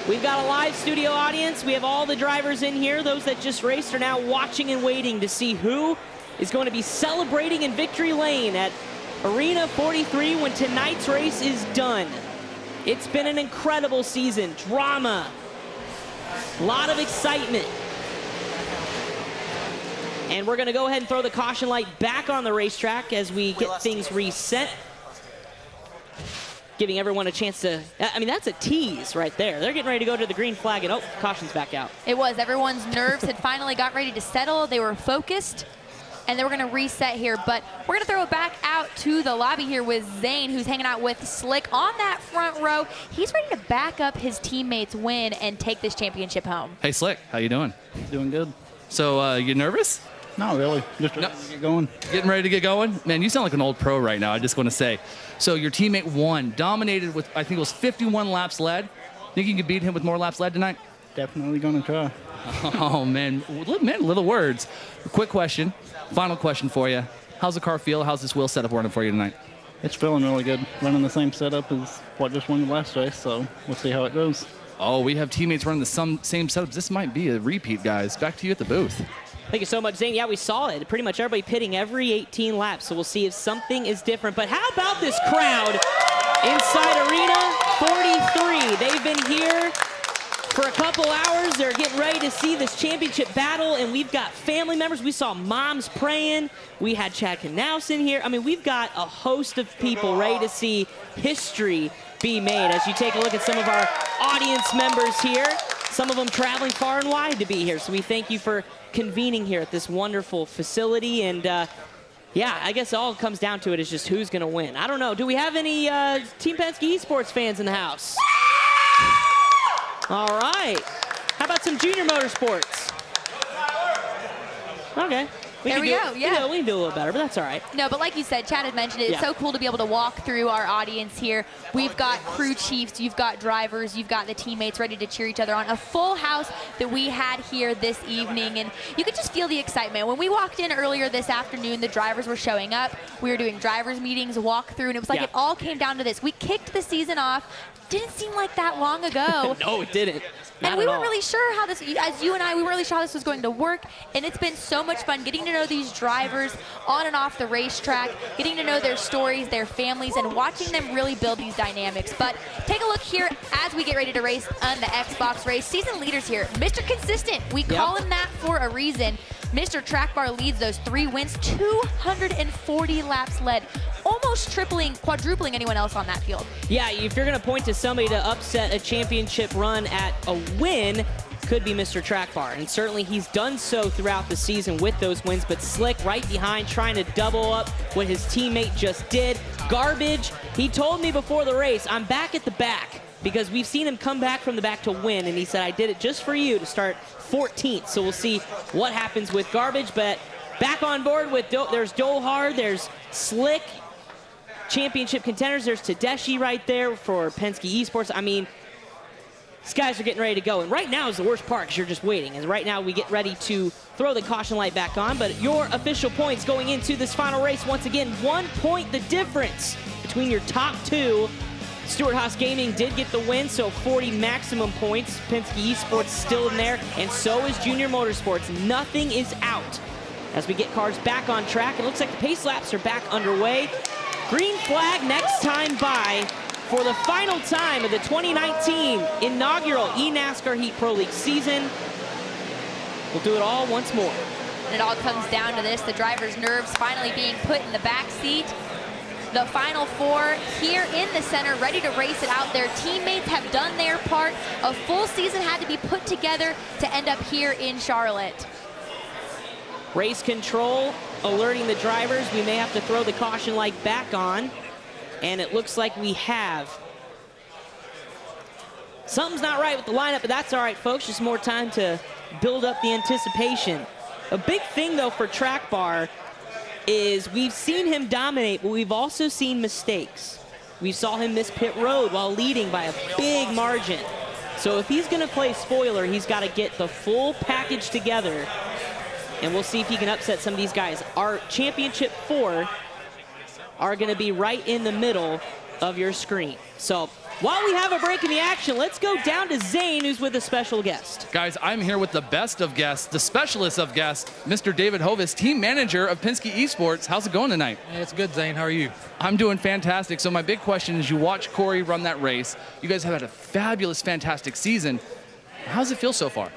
We've got a live studio audience. We have all the drivers in here. Those that just raced are now watching and waiting to see who is going to be celebrating in victory lane at Arena 43 when tonight's race is done. It's been an incredible season. Drama, A lot of excitement. And we're going to go ahead and throw the caution light back on the racetrack as we get things reset. Giving everyone a chance to, I mean, that's a tease right there. They're getting ready to go to the green flag, and oh, caution's back out. It was. Everyone's nerves had finally got ready to settle. They were focused, and then we're going to reset here. But we're going to throw it back out to the lobby here with Zane, who's hanging out with Slick on that front row. He's ready to back up his teammates' win and take this championship home. Hey, Slick, how you doing? Doing good. So, you nervous? Not really. Just ready to get going. Getting ready to get going? Man, you sound like an old pro right now, I just want to say. So your teammate won, dominated with, I think it was 51 laps led. Think you can beat him with more laps led tonight? Definitely going to try. Oh, man, little words. Quick question, final question for you. How's the car feel? How's this wheel setup working for you tonight? It's feeling really good. Running the same setup as what just won the last race, so we'll see how it goes. Oh, we have teammates running the same setups. This might be a repeat, guys. Back to you at the booth. Thank you so much, Zane. Yeah, we saw it. Pretty much everybody pitting every 18 laps, so we'll see if something is different. But how about this crowd inside Arena 43? They've been here for a couple hours. They're getting ready to see this championship battle, and we've got family members. We saw moms praying. We had Chad Knaus in here. I mean, we've got a host of people ready to see history be made as you take a look at some of our audience members here. Some of them traveling far and wide to be here, so we thank you for convening here at this wonderful facility. And yeah, I guess all it comes down to it is just who's going to win. I don't know. Do we have any Team Penske Esports fans in the house? All right. How about some Junior Motorsports? Okay. There we go, yeah. We can do a little better, but that's all right. No, but like you said, Chad had mentioned it. It's so cool to be able to walk through our audience here. We've got crew chiefs, you've got drivers, you've got the teammates ready to cheer each other on. A full house that we had here this evening, and you could just feel the excitement. When we walked in earlier this afternoon, the drivers were showing up. We were doing drivers meetings, walk through, and it was like it all came down to this. We kicked the season off. Didn't seem like that long ago. No, it didn't. And we weren't really sure how this, as you and I, we weren't really sure how this was going to work. And it's been so much fun getting to know these drivers on and off the racetrack, getting to know their stories, their families, and watching them really build these dynamics. But take a look here as we get ready to race on the Xbox race. Season leaders here, Mr. Consistent. We call him that for a reason. Mr. Track Bar leads those 3 wins, 240 laps led, almost quadrupling anyone else on that field. Yeah, if you're going to point to somebody to upset a championship run at a win, could be Mr. Track Bar. And certainly he's done so throughout the season with those wins, but Slick right behind trying to double up what his teammate just did. Garbage, he told me before the race, I'm back at the back because we've seen him come back from the back to win, and he said, I did it just for you to start 14th. So we'll see what happens with Garbage, but back on board with, there's Dolhard, there's Slick, championship contenders. There's Tedeschi right there for Penske Esports. I mean, these guys are getting ready to go. And right now is the worst part because you're just waiting. And right now we get ready to throw the caution light back on. But your official points going into this final race, once again, 1 point the difference between your top two. Stewart-Haas Gaming did get the win, so 40 maximum points. Penske Esports still in there, and so is Junior Motorsports. Nothing is out as we get cars back on track. It looks like the pace laps are back underway. Green flag next time by for the final time of the 2019 inaugural eNASCAR Heat Pro League season. We'll do it all once more. And it all comes down to this, the driver's nerves finally being put in the back seat. The final four here in the center, ready to race it out. Their teammates have done their part. A full season had to be put together to end up here in Charlotte. Race control alerting the drivers. We may have to throw the caution light back on. And it looks like we have. Something's not right with the lineup, but that's all right, folks. Just more time to build up the anticipation. A big thing, though, for Track Bar is we've seen him dominate, but we've also seen mistakes. We saw him miss pit road while leading by a big margin. So if he's going to play spoiler, he's got to get the full package together. And we'll see if he can upset some of these guys. Our championship four are going to be right in the middle of your screen. So while we have a break in the action, let's go down to Zane, who's with a special guest. Guys, I'm here with the best of guests, the specialist of guests, Mr. David Hovis, team manager of Penske Esports. How's it going tonight? Hey, it's good, Zane. How are you? I'm doing fantastic. So my big question is, you watch Corey run that race. You guys have had a fabulous, fantastic season. How does it feel so far?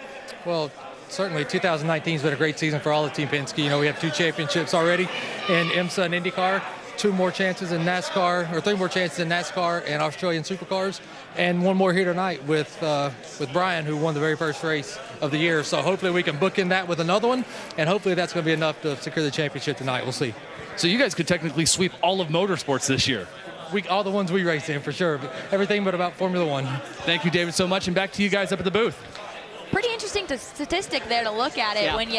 Well, certainly 2019 has been a great season for all of Team Penske. You know, we have 2 championships already in IMSA and IndyCar, 2 more chances in NASCAR, or 3 more chances in NASCAR and Australian Supercars, and 1 more here tonight with Brian, who won the very first race of the year. So hopefully we can bookend that with another one, and hopefully that's going to be enough to secure the championship tonight. We'll see. So you guys could technically sweep all of motorsports this year. All the ones we race in, for sure. Everything but about Formula One. Thank you, David, so much, and back to you guys up at the booth. Pretty interesting statistic there to look at it. Yeah. when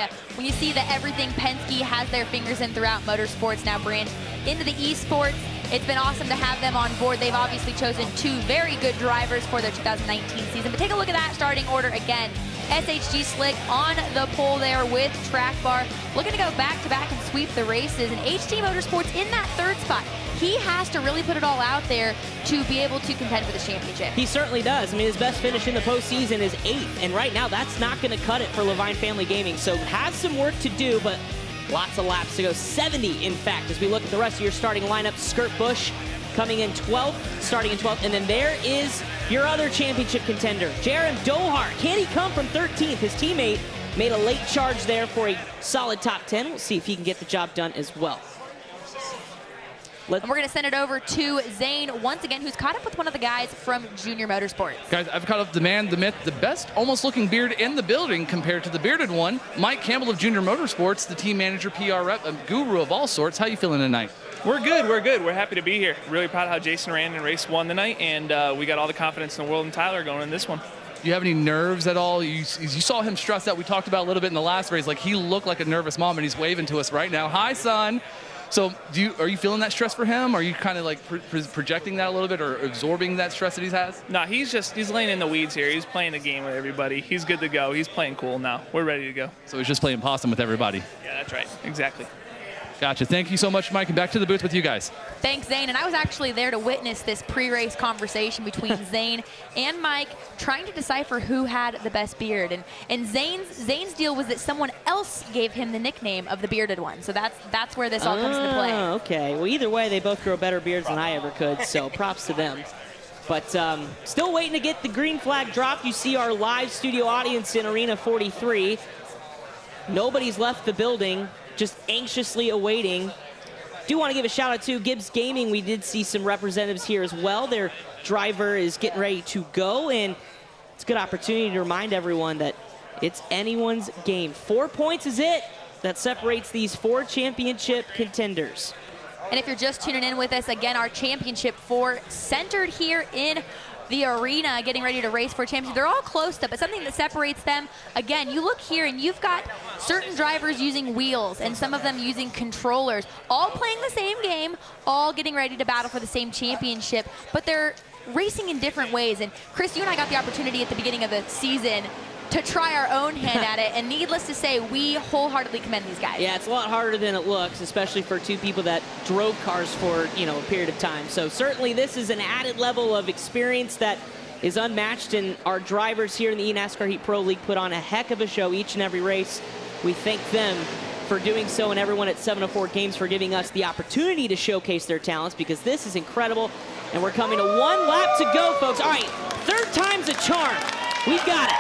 you see that everything Penske has their fingers in throughout motorsports now branched into the esports. It's been awesome to have them on board. They've obviously chosen 2 very good drivers for their 2019 season. But take a look at that starting order again. SHG Slick on the pole there with Track Bar, looking to go back-to-back and sweep the races. And HT Motorsports in that 3rd spot. He has to really put it all out there to be able to contend for the championship. He certainly does. I mean, his best finish in the postseason is 8th, and right now that's not going to cut it for Levine Family Gaming. So has some work to do, but lots of laps to go. 70, in fact, as we look at the rest of your starting lineup. Skirt Busch coming in 12th, starting in 12th, and then there is your other championship contender, Jerem Dohar. Can he come from 13th? His teammate made a late charge there for a solid top 10. We'll see if he can get the job done as well. And we're going to send it over to Zane once again, who's caught up with one of the guys from Junior Motorsports. Guys, I've caught up the man, the myth, the best almost looking beard in the building compared to the bearded one, Mike Campbell of Junior Motorsports, the team manager, PR rep, a guru of all sorts. How you feeling tonight? We're good. We're good. We're happy to be here. Really proud of how Jason ran in race 1 tonight, and we got all the confidence in the world in Tyler going in this one. Do you have any nerves at all? You saw him stressed out. We talked about a little bit in the last race. Like, he looked like a nervous mom, and he's waving to us right now. Hi, son. So are you feeling that stress for him? Are you kind of like projecting that a little bit or absorbing that stress that he has? No, he's laying in the weeds here. He's playing the game with everybody. He's good to go. He's playing cool now. We're ready to go. So he's just playing possum with everybody. Yeah, that's right. Exactly. Gotcha. Thank you so much, Mike, and back to the booth with you guys. Thanks, Zane. And I was actually there to witness this pre-race conversation between Zane and Mike, trying to decipher who had the best beard. And Zane's deal was that someone else gave him the nickname of the bearded one. So that's where this all comes into play. Okay. Well, either way, they both grow better beards than I ever could, so props to them. But still waiting to get the green flag dropped. You see our live studio audience in Arena 43. Nobody's left the building, just anxiously awaiting. Do want to give a shout out to Gibbs Gaming. We did see some representatives here as well. Their driver is getting ready to go, and it's a good opportunity to remind everyone that it's anyone's game. 4 points is it that separates these 4 championship contenders. And if you're just tuning in with us, again, our championship 4 centered here in the arena, getting ready to race for a championship. They're all close to, but something that separates them, again, you look here and you've got certain drivers using wheels and some of them using controllers, all playing the same game, all getting ready to battle for the same championship, but they're racing in different ways. And Chris, you and I got the opportunity at the beginning of the season to try our own hand at it, and needless to say, we wholeheartedly commend these guys. Yeah, it's a lot harder than it looks, especially for 2 people that drove cars for, a period of time. So certainly this is an added level of experience that is unmatched, and our drivers here in the eNASCAR Heat Pro League put on a heck of a show each and every race. We thank them for doing so, and everyone at 704 Games for giving us the opportunity to showcase their talents, because this is incredible, and we're coming to 1 lap to go, folks. All right, 3rd time's a charm. We've got it.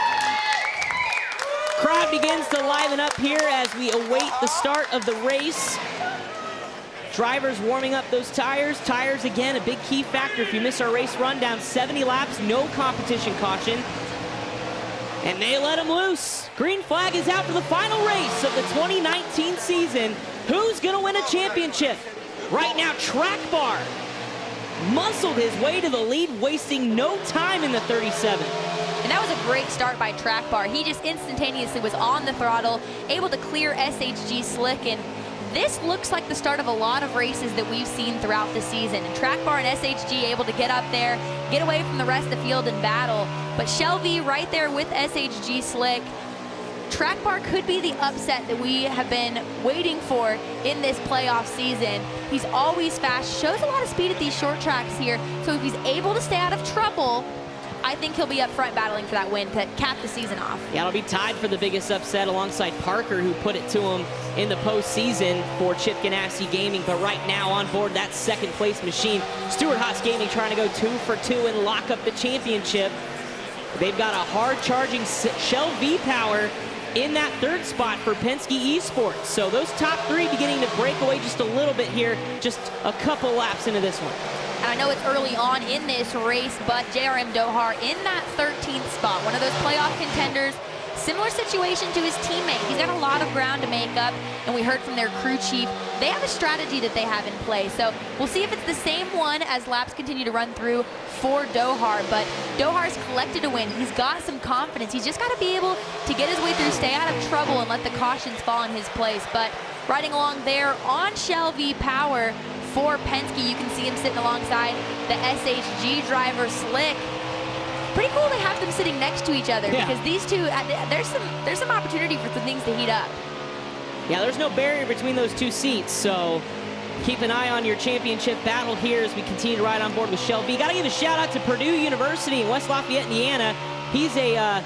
Crowd begins to liven up here as we await the start of the race. Drivers warming up those tires. Tires, again, a big key factor. If you miss our race rundown, 70 laps, no competition caution. And they let them loose. Green flag is out for the final race of the 2019 season. Who's going to win a championship? Right now, Track Bar muscled his way to the lead, wasting no time in the 37. And that was a great start by Track Bar. He just instantaneously was on the throttle, able to clear SHG Slick, and this looks like the start of a lot of races that we've seen throughout the season. And Track Bar and SHG able to get up there, get away from the rest of the field and battle. But Shelby right there with SHG Slick. Track Bar could be the upset that we have been waiting for in this playoff season. He's always fast, shows a lot of speed at these short tracks here. So if he's able to stay out of trouble, I think he'll be up front battling for that win to cap the season off. Yeah, it'll be tied for the biggest upset alongside Parker, who put it to him in the postseason for Chip Ganassi Gaming. But right now on board that 2nd place machine, Stewart-Haas Gaming trying to go 2 for 2 and lock up the championship. They've got a hard-charging Shell V-Power in that third spot for Penske Esports. So those top three beginning to break away just a little bit here, just a couple laps into this one. And I know it's early on in this race, but JRM Dohar in that 13th spot, one of those playoff contenders. Similar situation to his teammate. He's got a lot of ground to make up, and we heard from their crew chief. They have a strategy that they have in play, so we'll see if it's the same one as laps continue to run through for Dohar, but Dohar's collected a win. He's got some confidence. He's just got to be able to get his way through, stay out of trouble, and let the cautions fall in his place. But riding along there on Shell V-Power for Penske, you can see him sitting alongside the SHG driver, Slick. Pretty cool to have them sitting next to each other, because these two, there's some opportunity for some things to heat up. Yeah, there's no barrier between those two seats, so keep an eye on your championship battle here as we continue to ride on board with Shell V. Got to give a shout out to Purdue University in West Lafayette, Indiana. He's a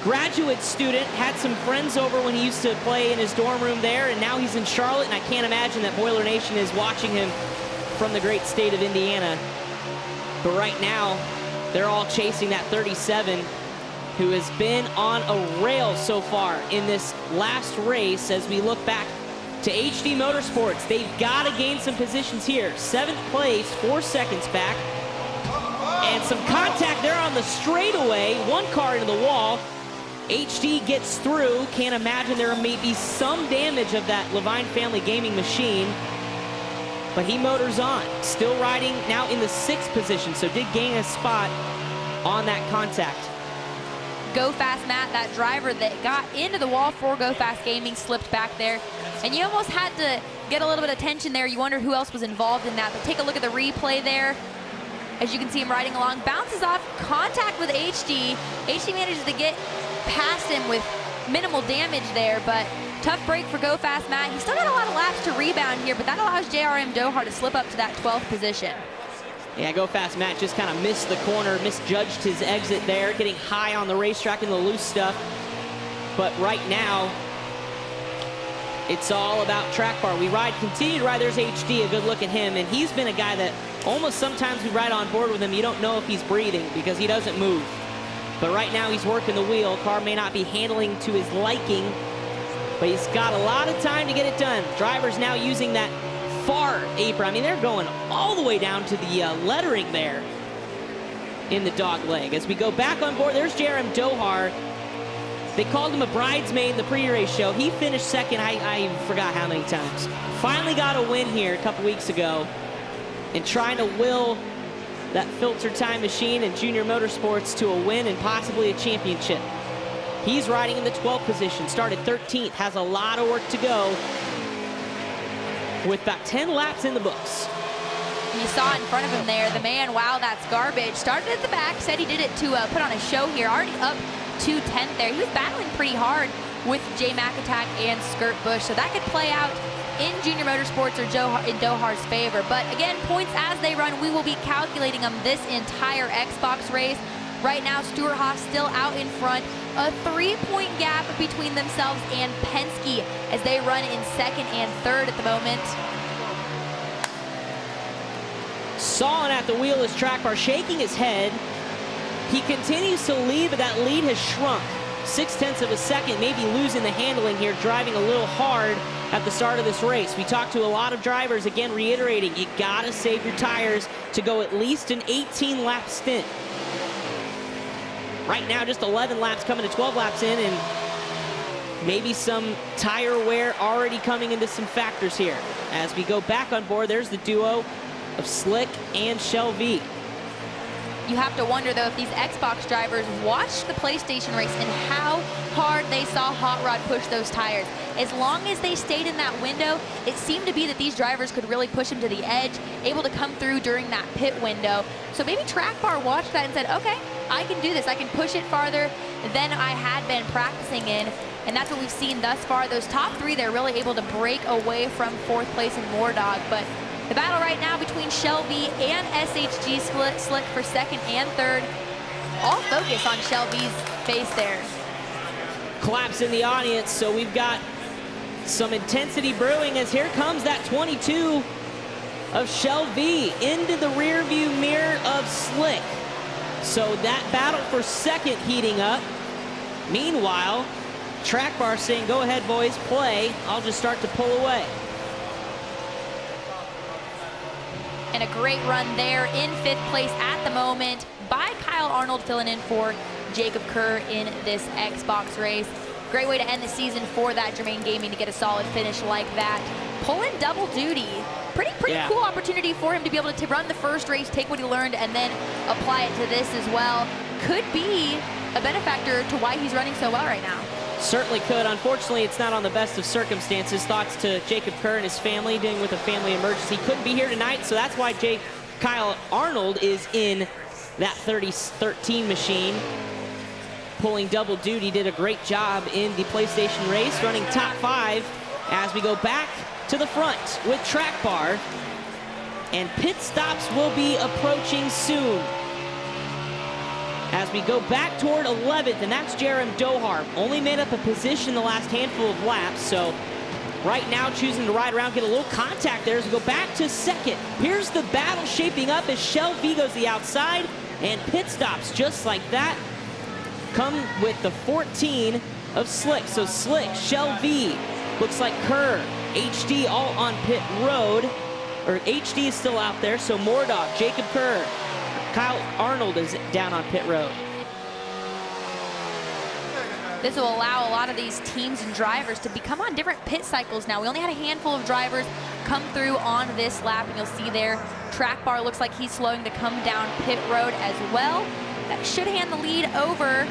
graduate student, had some friends over when he used to play in his dorm room there, and now he's in Charlotte, and I can't imagine that Boiler Nation is watching him from the great state of Indiana. But right now, they're all chasing that 37, who has been on a rail so far in this last race. As we look back to HD Motorsports, they've got to gain some positions here. 7th place, 4 seconds back. And some contact there on the straightaway. One car into the wall. HD gets through. Can't imagine there may be some damage of that Levine Family Gaming machine. But he motors on, still riding now in the 6th position, so did gain a spot on that contact. Go Fast Matt, that driver that got into the wall for Go Fast Gaming, slipped back there. And you almost had to get a little bit of tension there. You wondered who else was involved in that, but take a look at the replay there. As you can see him riding along, bounces off, contact with HD. HD manages to get past him with minimal damage there, but tough break for Go Fast Matt. He's still got a lot of laps to rebound here, but that allows JRM Dohar to slip up to that 12th position. Yeah, Go Fast Matt just kind of missed the corner, misjudged his exit there, getting high on the racetrack in the loose stuff. But right now, it's all about track bar. We continue to ride. There's HD, a good look at him, and he's been a guy that almost sometimes we ride on board with him, you don't know if he's breathing because he doesn't move. But right now he's working the wheel. Car may not be handling to his liking, but he's got a lot of time to get it done. Driver's now using that far apron. I mean, they're going all the way down to the lettering there in the dog leg. As we go back on board, there's JRM Dohar. They called him a bridesmaid in the pre-race show. He finished second, I forgot how many times. Finally got a win here a couple weeks ago, and trying to will that Filter Time Machine and Junior Motorsports to a win and possibly a championship. He's riding in the 12th position, started 13th, has a lot of work to go with about 10 laps in the books. You saw in front of him there, the man, wow, that's garbage. Started at the back, said he did it to put on a show here, already up to 10th there. He was battling pretty hard with Jay McAttack and Skirt Bush, so that could play out in Junior Motorsports or in Dohar's favor. But again, points as they run, we will be calculating them this entire Xbox race. Right now, Stewart-Haas still out in front. A 3-point gap between themselves and Penske as they run in 2nd and 3rd at the moment. Sawing at the wheel is track bar, shaking his head. He continues to lead, but that lead has shrunk. 0.6 of a second, maybe losing the handling here, driving a little hard at the start of this race. We talked to a lot of drivers, again, reiterating, you gotta save your tires to go at least an 18-lap stint. Right now, just 11 laps coming to 12 laps in, and maybe some tire wear already coming into some factors here. As we go back on board, there's the duo of Slick and Shell V. You have to wonder, though, if these Xbox drivers watched the PlayStation race and how hard they saw Hot Rod push those tires. As long as they stayed in that window, it seemed to be that these drivers could really push them to the edge, able to come through during that pit window. So maybe Track Bar watched that and said, okay, I can do this. I can push it farther than I had been practicing in. And that's what we've seen thus far. Those top three, they're really able to break away from 4th place in Moordog. But the battle right now between Shell V and SHG Slick for 2nd and 3rd. All focus on Shell V's face there. Claps in the audience, so we've got some intensity brewing as here comes that 22 of Shell V into the rear view mirror of Slick. So that battle for second heating up. Meanwhile, Track Bar saying, go ahead, boys, play. I'll just start to pull away. And a great run there in 5th place at the moment by Kyle Arnold, filling in for Jacob Kerr in this Xbox race. Great way to end the season for that Germain Gaming to get a solid finish like that. Pulling double duty. Pretty cool opportunity for him to be able to run the first race, take what he learned, and then apply it to this as well. Could be a benefactor to why he's running so well right now. Certainly could. Unfortunately, it's not on the best of circumstances. Thoughts to Jacob Kerr and his family dealing with a family emergency. Couldn't be here tonight, so that's why Kyle Arnold is in that 3013 machine. Pulling double duty, did a great job in the PlayStation race, running top 5 as we go back to the front with Track Bar. And pit stops will be approaching soon. As we go back toward 11th, and that's Jerem Dohar. Only made up a position the last handful of laps, so right now choosing to ride around, get a little contact there as we go back to 2nd. Here's the battle shaping up as Shell V goes the outside, and pit stops just like that come with the 14 of Slick. So Slick, Shell V, looks like Kerr, HD all on pit road, or HD is still out there, so Mordog, Jacob Kerr, Kyle Arnold is down on pit road. This will allow a lot of these teams and drivers to become on different pit cycles now. We only had a handful of drivers come through on this lap, and you'll see there, Track Bar looks like he's slowing to come down pit road as well. That should hand the lead over.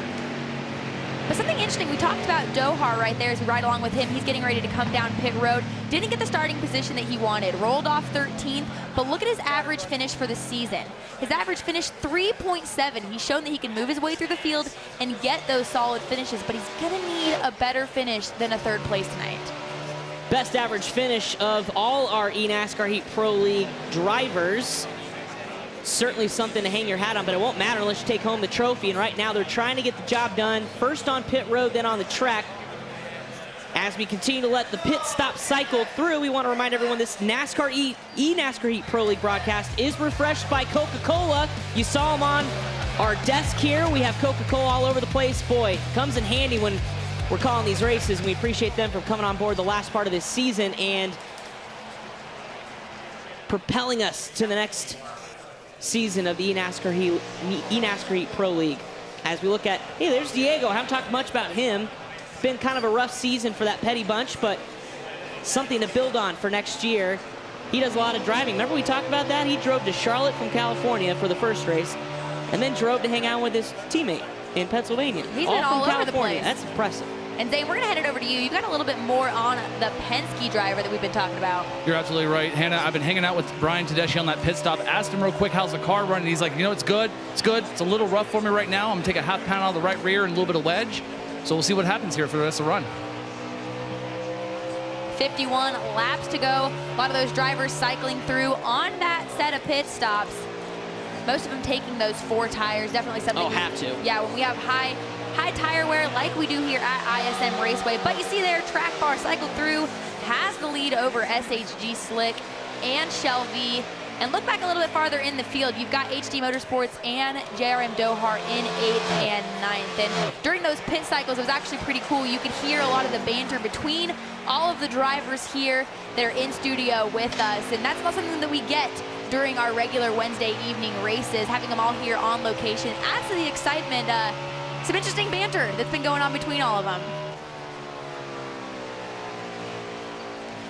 But something interesting, we talked about Dohar right there as we ride along with him. He's getting ready to come down pit road. Didn't get the starting position that he wanted. Rolled off 13th, but look at his average finish for the season. His average finish, 3.7. He's shown that he can move his way through the field and get those solid finishes, but he's gonna need a better finish than a 3rd place tonight. Best average finish of all our eNASCAR Heat Pro League drivers. Certainly something to hang your hat on, but it won't matter unless you take home the trophy. And right now they're trying to get the job done. First on pit road, then on the track. As we continue to let the pit stop cycle through, we want to remind everyone this eNASCAR Heat Pro League broadcast is refreshed by Coca-Cola. You saw them on our desk here. We have Coca-Cola all over the place. Boy, comes in handy when we're calling these races, and we appreciate them for coming on board the last part of this season and propelling us to the next season of the eNASCAR Heat Pro League. As we look at, hey, there's Diego. I haven't talked much about him. Been kind of a rough season for that Petty bunch, but something to build on for next year. He does a lot of driving. Remember we talked about that? He drove to Charlotte from California for the first race, and then drove to hang out with his teammate in Pennsylvania. He's been all from over the California. place. That's impressive. And Zane, we're gonna hand it over to you. You've got a little bit more on the Penske driver that we've been talking about. You're absolutely right, Hannah. I've been hanging out with Brian Tedeschi on that pit stop. Asked him real quick, how's the car running? He's like, you know, it's good. It's good. It's a little rough for me right now. I'm gonna take a half pound out of the right rear and a little bit of ledge. So we'll see what happens here for the rest of the run. 51 laps to go. A lot of those drivers cycling through on that set of pit stops. Most of them taking those 4 tires. Definitely something. Oh, have to. Yeah, when we have high tire wear like we do here at ISM Raceway. But you see there, Track Bar cycled through, has the lead over SHG Slick and Shell V. And look back a little bit farther in the field. You've got HD Motorsports and JRM Dohar in 8th and 9th. And during those pit cycles, it was actually pretty cool. You could hear a lot of the banter between all of the drivers here that are in studio with us. And that's not something that we get during our regular Wednesday evening races. Having them all here on location adds to the excitement. Some interesting banter that's been going on between all of them.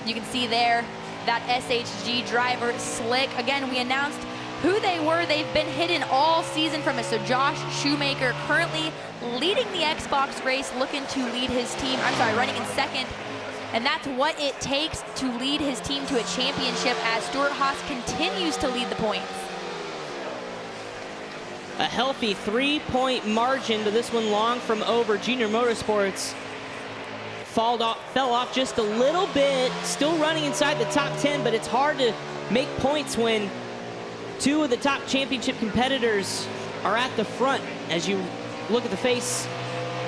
You can see there that SHG driver, Slick. Again, we announced who they were. They've been hidden all season from us. So Josh Shoemaker currently leading the Xbox race, looking to lead his team. I'm sorry, running in 2nd. And that's what it takes to lead his team to a championship as Stuart Haas continues to lead the points. A healthy 3-point margin, but this one long from over. Junior Motorsports fell off just a little bit, still running inside the top 10, but it's hard to make points when 2 of the top championship competitors are at the front. As you look at the face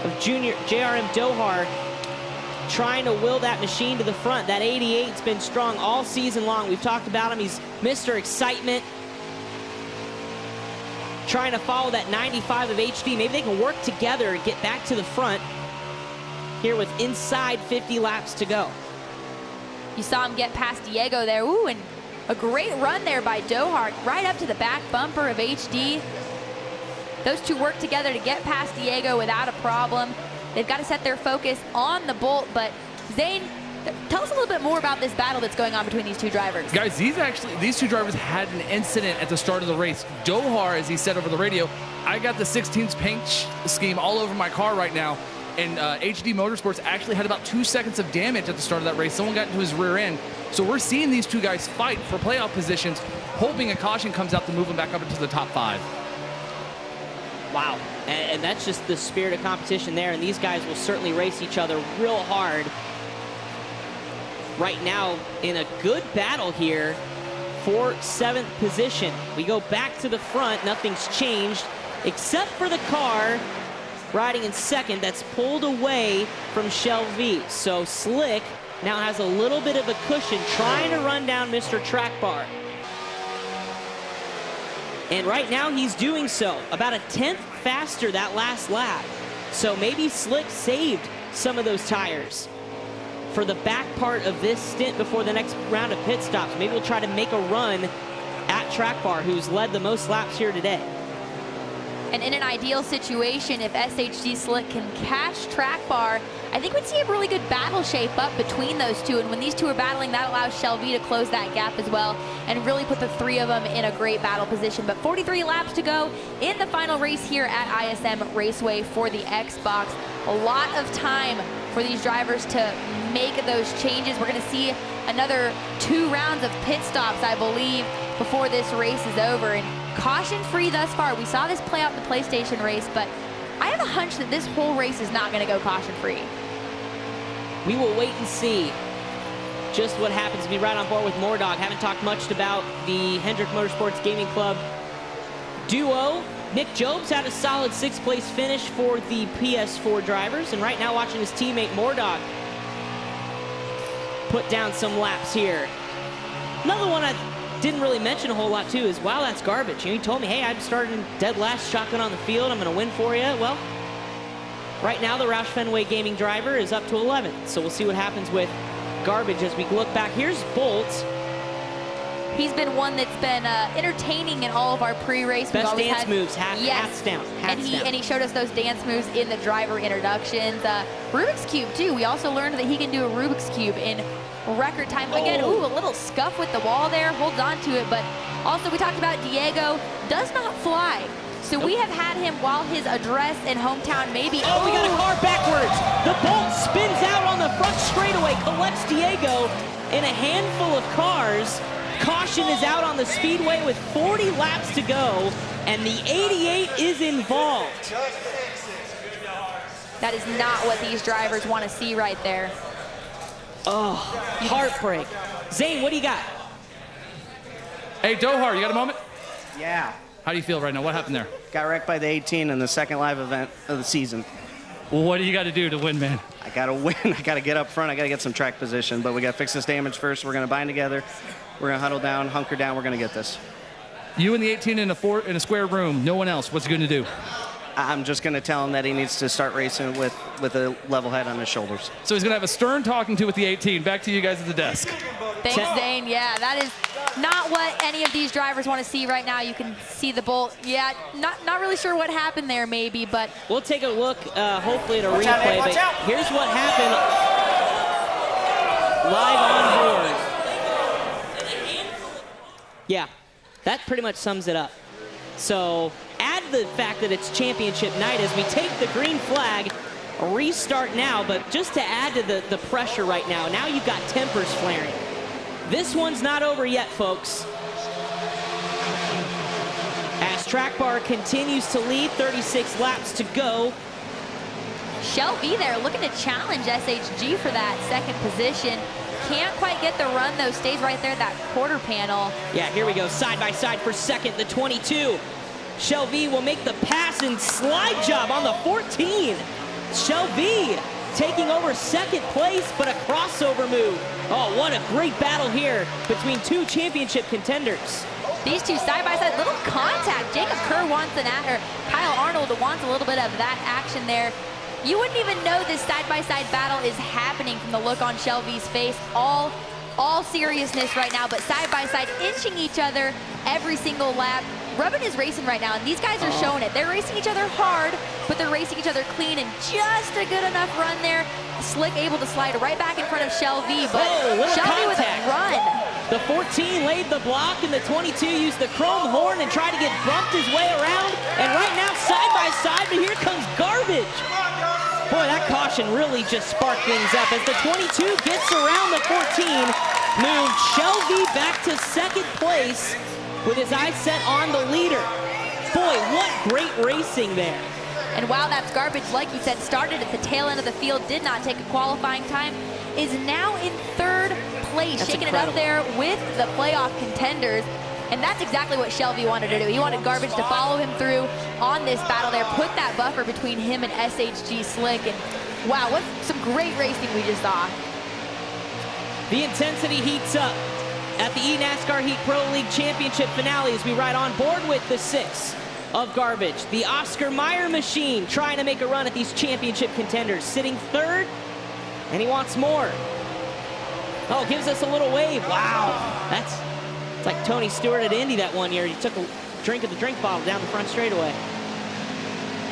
of junior JRM Dohar, trying to will that machine to the front. That 88's been strong all season long. We've talked about him. He's Mr. Excitement. trying to follow that 95 of HD. Maybe they can work together and get back to the front here with inside 50 laps to go. You saw him get past Diego there. Ooh, and a great run there by Dohart, right up to the back bumper of HD. Those two work together to get past Diego without a problem. They've got to set their focus on the Bolt, but Zane, tell us a little bit more about this battle that's going on between these two drivers. Guys, these two drivers had an incident at the start of the race. Dohar, as he said over the radio, I got the 16s paint scheme all over my car right now. And HD Motorsports actually had about 2 seconds of damage at the start of that race. Someone got into his rear end. So we're seeing these two guys fight for playoff positions, hoping a caution comes out to move them back up into the top 5. Wow, and that's just the spirit of competition there, and these guys will certainly race each other real hard. Right now, in a good battle here for 7th position. We go back to the front, nothing's changed, except for the car riding in 2nd that's pulled away from Shelby. So Slick now has a little bit of a cushion trying to run down Mr. Track Bar. And right now he's doing so, about a 10th faster that last lap. So maybe Slick saved some of those tires for the back part of this stint before the next round of pit stops. Maybe we'll try to make a run at Track Bar, who's led the most laps here today. And in an ideal situation, if SHG Slick can catch Track Bar, I think we'd see a really good battle shape up between those two. And when these two are battling, that allows Shelby to close that gap as well and really put the 3 of them in a great battle position. But 43 laps to go in the final race here at ISM Raceway for the Xbox. A lot of time for these drivers to make those changes. We're going to see another 2 rounds of pit stops, I believe, before this race is over. And caution-free thus far. We saw this play out in the PlayStation race, but I have a hunch that this whole race is not going to go caution-free. We will wait and see just what happens. Be right on board with Mordog. Haven't talked much about the Hendrick Motorsports Gaming Club duo. Nick Jobs had a solid 6th place finish for the PS4 drivers, and right now watching his teammate Mordog put down some laps here. Another one I didn't really mention a whole lot too is, wow, that's garbage. You know, he told me, hey, I'm starting dead last, shotgun on the field, I'm gonna win for you. Well, right now the Roush Fenway Gaming driver is up to 11th, so we'll see what happens with garbage as we look back. Here's Bolt. He's been one that's been entertaining in all of our pre-race. Best dance moves, hats down, hats down. And he showed us those dance moves in the driver introductions. Rubik's Cube too. We also learned that he can do a Rubik's Cube in record time. Again, ooh, a little scuff with the wall there, holds on to it, but also we talked about Diego, does not fly. So we have had him while his address and hometown maybe. Oh, we got a car backwards. The Bolt spins out on the front straightaway, collects Diego in a handful of cars. Caution is out on the speedway with 40 laps to go, and the 88 is involved. That is not what these drivers want to see right there. Oh, heartbreak. Zane, what do you got? Hey, Dohar, you got a moment? Yeah. How do you feel right now? What happened there? Got wrecked by the 18 in the 2nd live event of the season. Well, what do you got to do to win, man? I got to win. I got to get up front. I got to get some track position, but we got to fix this damage first. We're going to bind together. We're going to huddle down, hunker down. We're going to get this. You and the 18 in a square room. No one else. What's he going to do? I'm just going to tell him that he needs to start racing with a level head on his shoulders. So he's going to have a stern talking to with the 18. Back to you guys at the desk. Thanks, Zane. Yeah, that is not what any of these drivers want to see right now. You can see the Bolt. Yeah, not really sure what happened there maybe, but we'll take a look, hopefully at a replay. But here's what happened live on board. Yeah, that pretty much sums it up. So add the fact that it's championship night as we take the green flag, restart now, but just to add to the pressure right now, now you've got tempers flaring. This one's not over yet, folks. As Track Bar continues to lead, 36 laps to go. Shelby there looking to challenge SHG for that 2nd position. Can't quite get the run though, stays right there, that quarter panel. Yeah, here we go, side by side for 2nd, the 22. Shelby will make the pass and slide job on the 14. Shelby taking over 2nd place, but a crossover move. Oh, what a great battle here between 2 championship contenders. These two side by side, little contact. Jacob Kerr wants Kyle Arnold wants a little bit of that action there. You wouldn't even know this side-by-side battle is happening from the look on Shelby's face. All seriousness right now, but side-by-side inching each other every single lap. Rubbin is racing right now, and these guys are showing it. They're racing each other hard, but they're racing each other clean, and just a good enough run there. Slick able to slide right back in front of Shelby, but Shelby with a run. The 14 laid the block, and the 22 used the chrome horn and tried to get bumped his way around. And right now, side by side, but here comes Garbage. Boy, that caution really just sparked things up as the 22 gets around the 14, moved Shelby back to second place with his eyes set on the leader. Boy, what great racing there. And while that's Garbage, like you said, started at the tail end of the field, did not take a qualifying time, is now in third place, shaking it up there with the playoff contenders. And that's exactly what Shelby wanted to do. He wanted Garbage to follow him through on this battle there, put that buffer between him and SHG Slick. And wow, what some great racing we just saw. The intensity heats up at the eNASCAR Heat Pro League Championship finale as we ride on board with the 6 of Garbage. The Oscar Mayer machine trying to make a run at these championship contenders, sitting third, and he wants more. Oh, gives us a little wave. Wow, it's like Tony Stewart at Indy that one year. He took a drink of the drink bottle down the front straightaway.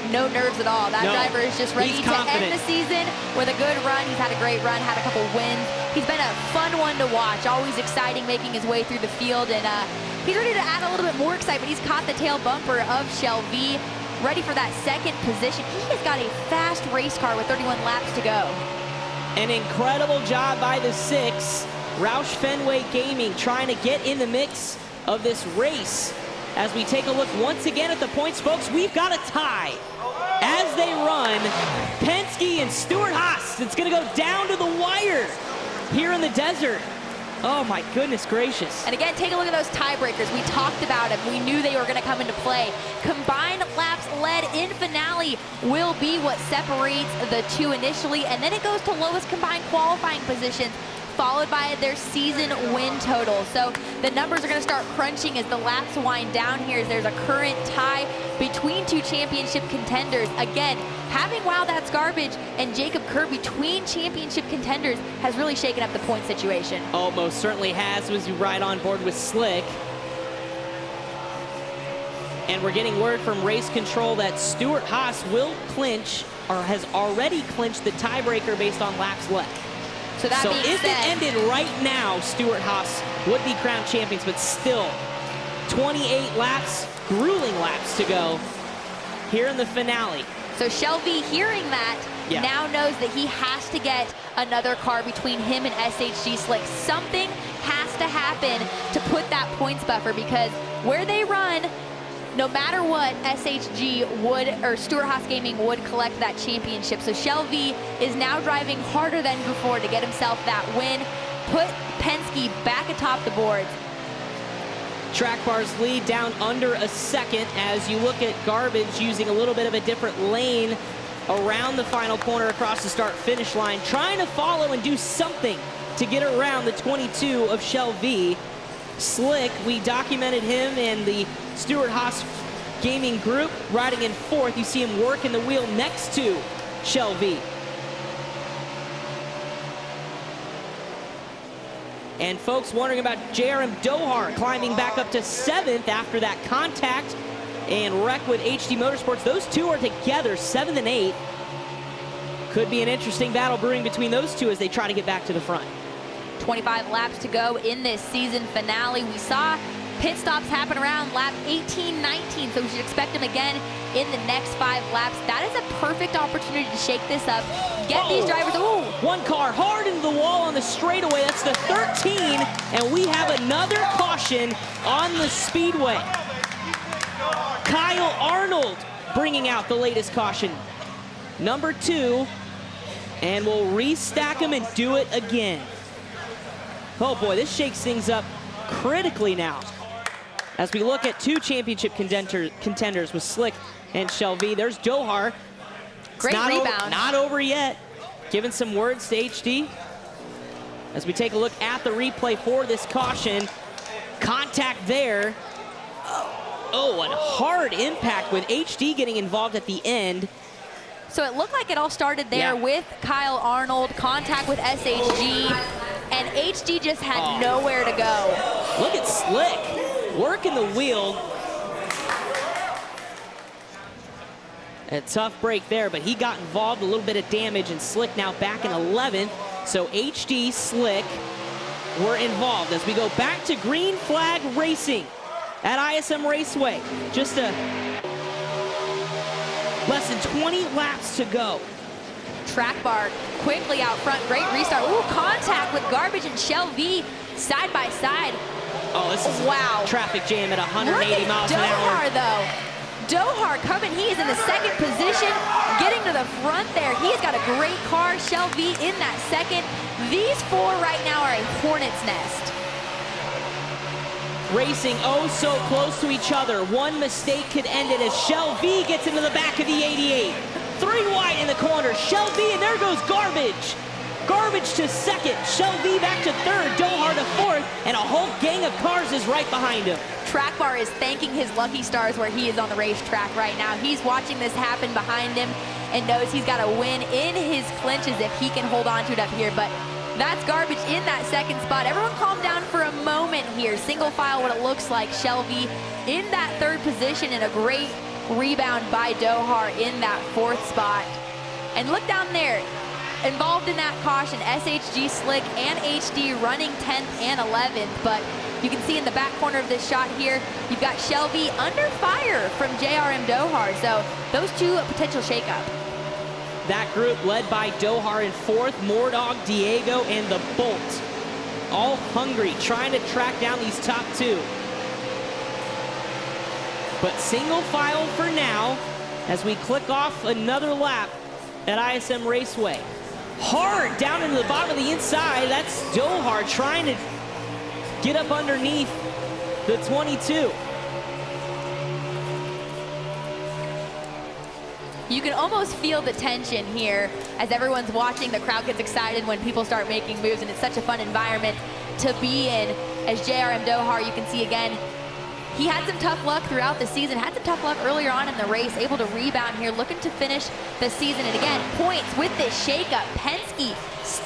No nerves at all. That driver is just ready to confident. end the season with a good run. He's had a great run, had a couple wins. He's been a fun one to watch, always exciting, making his way through the field, and he's ready to add a little bit more excitement. He's caught the tail bumper of Shelby, ready for that second position. He has got a fast race car with 31 laps to go. An incredible job by the 6. Roush Fenway Gaming trying to get in the mix of this race. As we take a look once again at the points, folks, we've got a tie as they run. Penske and Stewart-Haas. It's going to go down to the wire here in the desert. Oh my goodness gracious. And again, take a look at those tiebreakers. We talked about them. We knew they were going to come into play. Combined laps led in finale will be what separates the two initially, and then it goes to lowest combined qualifying positions, followed by their season win total. So the numbers are going to start crunching as the laps wind down here, as there's a current tie between two championship contenders. Again, having Wow That's Garbage and Jacob Kerr between championship contenders has really shaken up the point situation. Oh, most certainly has, as we ride on board with Slick. And we're getting word from Race Control that Stewart-Haas will clinch, or has already clinched, the tiebreaker based on laps left. So that being if said, it ended right now, Stewart-Haas would be crowned champions, but still 28 laps, grueling laps to go here in the finale. So Shelby, hearing that, now knows that he has to get another car between him and SHG Slick. Something has to happen to put that points buffer, because where they run, no matter what, SHG would, or Stewart-Haas Gaming would collect that championship. So Shelby is now driving harder than before to get himself that win, put Penske back atop the boards. Track Bar's lead down under a second as you look at Garbage using a little bit of a different lane around the final corner across the start-finish line, trying to follow and do something to get around the 22 of Shelby. Slick, we documented him in the Stewart-Haas Gaming group, riding in fourth. You see him working the wheel next to Shelby. And folks wondering about JRM Dohar climbing back up to 7th after that contact and wreck with HD Motorsports. Those two are together, 7th and 8th. Could be an interesting battle brewing between those two as they try to get back to the front. 25 laps to go in this season finale. We saw pit stops happen around lap 18, 19, so we should expect them again in the next 5 laps. That is a perfect opportunity to shake this up, get these drivers. Ooh, one car hard into the wall on the straightaway. That's the 13, and we have another caution on the speedway. Kyle Arnold bringing out the latest caution. Number 2, and we'll restack him and do it again. Oh boy, this shakes things up critically now. As we look at two championship contenders with Slick and Shelby. There's Dohar. Great rebound. Not over yet. Giving some words to HD. As we take a look at the replay for this caution. Contact there. Oh, and hard impact with HD getting involved at the end. So it looked like it all started there with Kyle Arnold, contact with SHG, and HD just had nowhere to go. Look at Slick working the wheel. A tough break there, but he got involved, a little bit of damage, and Slick now back in 11th. So HD, Slick were involved as we go back to green flag racing at ISM Raceway. Just less than 20 laps to go. Track bar quickly out front, great restart. Ooh, contact with Garbage and Shell V side by side. Oh, this is a traffic jam at 180 miles an hour. Dohar though. Dohar coming, he is in the second position, getting to the front there. He's got a great car, Shell V in that second. These four right now are a hornet's nest. Racing oh so close to each other. One mistake could end it as Shell V gets into the back of the 88. 3 wide in the corner, Shell V, and there goes Garbage. Garbage to second, Shell V back to third, Dohar to fourth, and a whole gang of cars is right behind him. Track bar is thanking his lucky stars where he is on the racetrack right now. He's watching this happen behind him and knows he's got to win in his clinches if he can hold on to it up here. But that's Garbage in that second spot. Everyone calm down for a moment here. Single file what it looks like. Shell V in that third position and a great rebound by Dohar in that fourth spot. And look down there. Involved in that caution, SHG, Slick, and HD running 10th and 11th, but you can see in the back corner of this shot here, you've got Shell V under fire from JRM Dohar, so those two a potential shakeup. That group led by Dohar in fourth, Mordog, Diego, and the Bolt. All hungry, trying to track down these top two. But single file for now, as we click off another lap at ISM Raceway. Hard down into the bottom of the inside. That's Dohar trying to get up underneath the 22. You can almost feel the tension here as everyone's watching. The crowd gets excited when people start making moves, and it's such a fun environment to be in. As JRM Dohar, you can see again, he had some tough luck throughout the season, had some tough luck earlier on in the race, able to rebound here, looking to finish the season. And again, points with this shakeup. Penske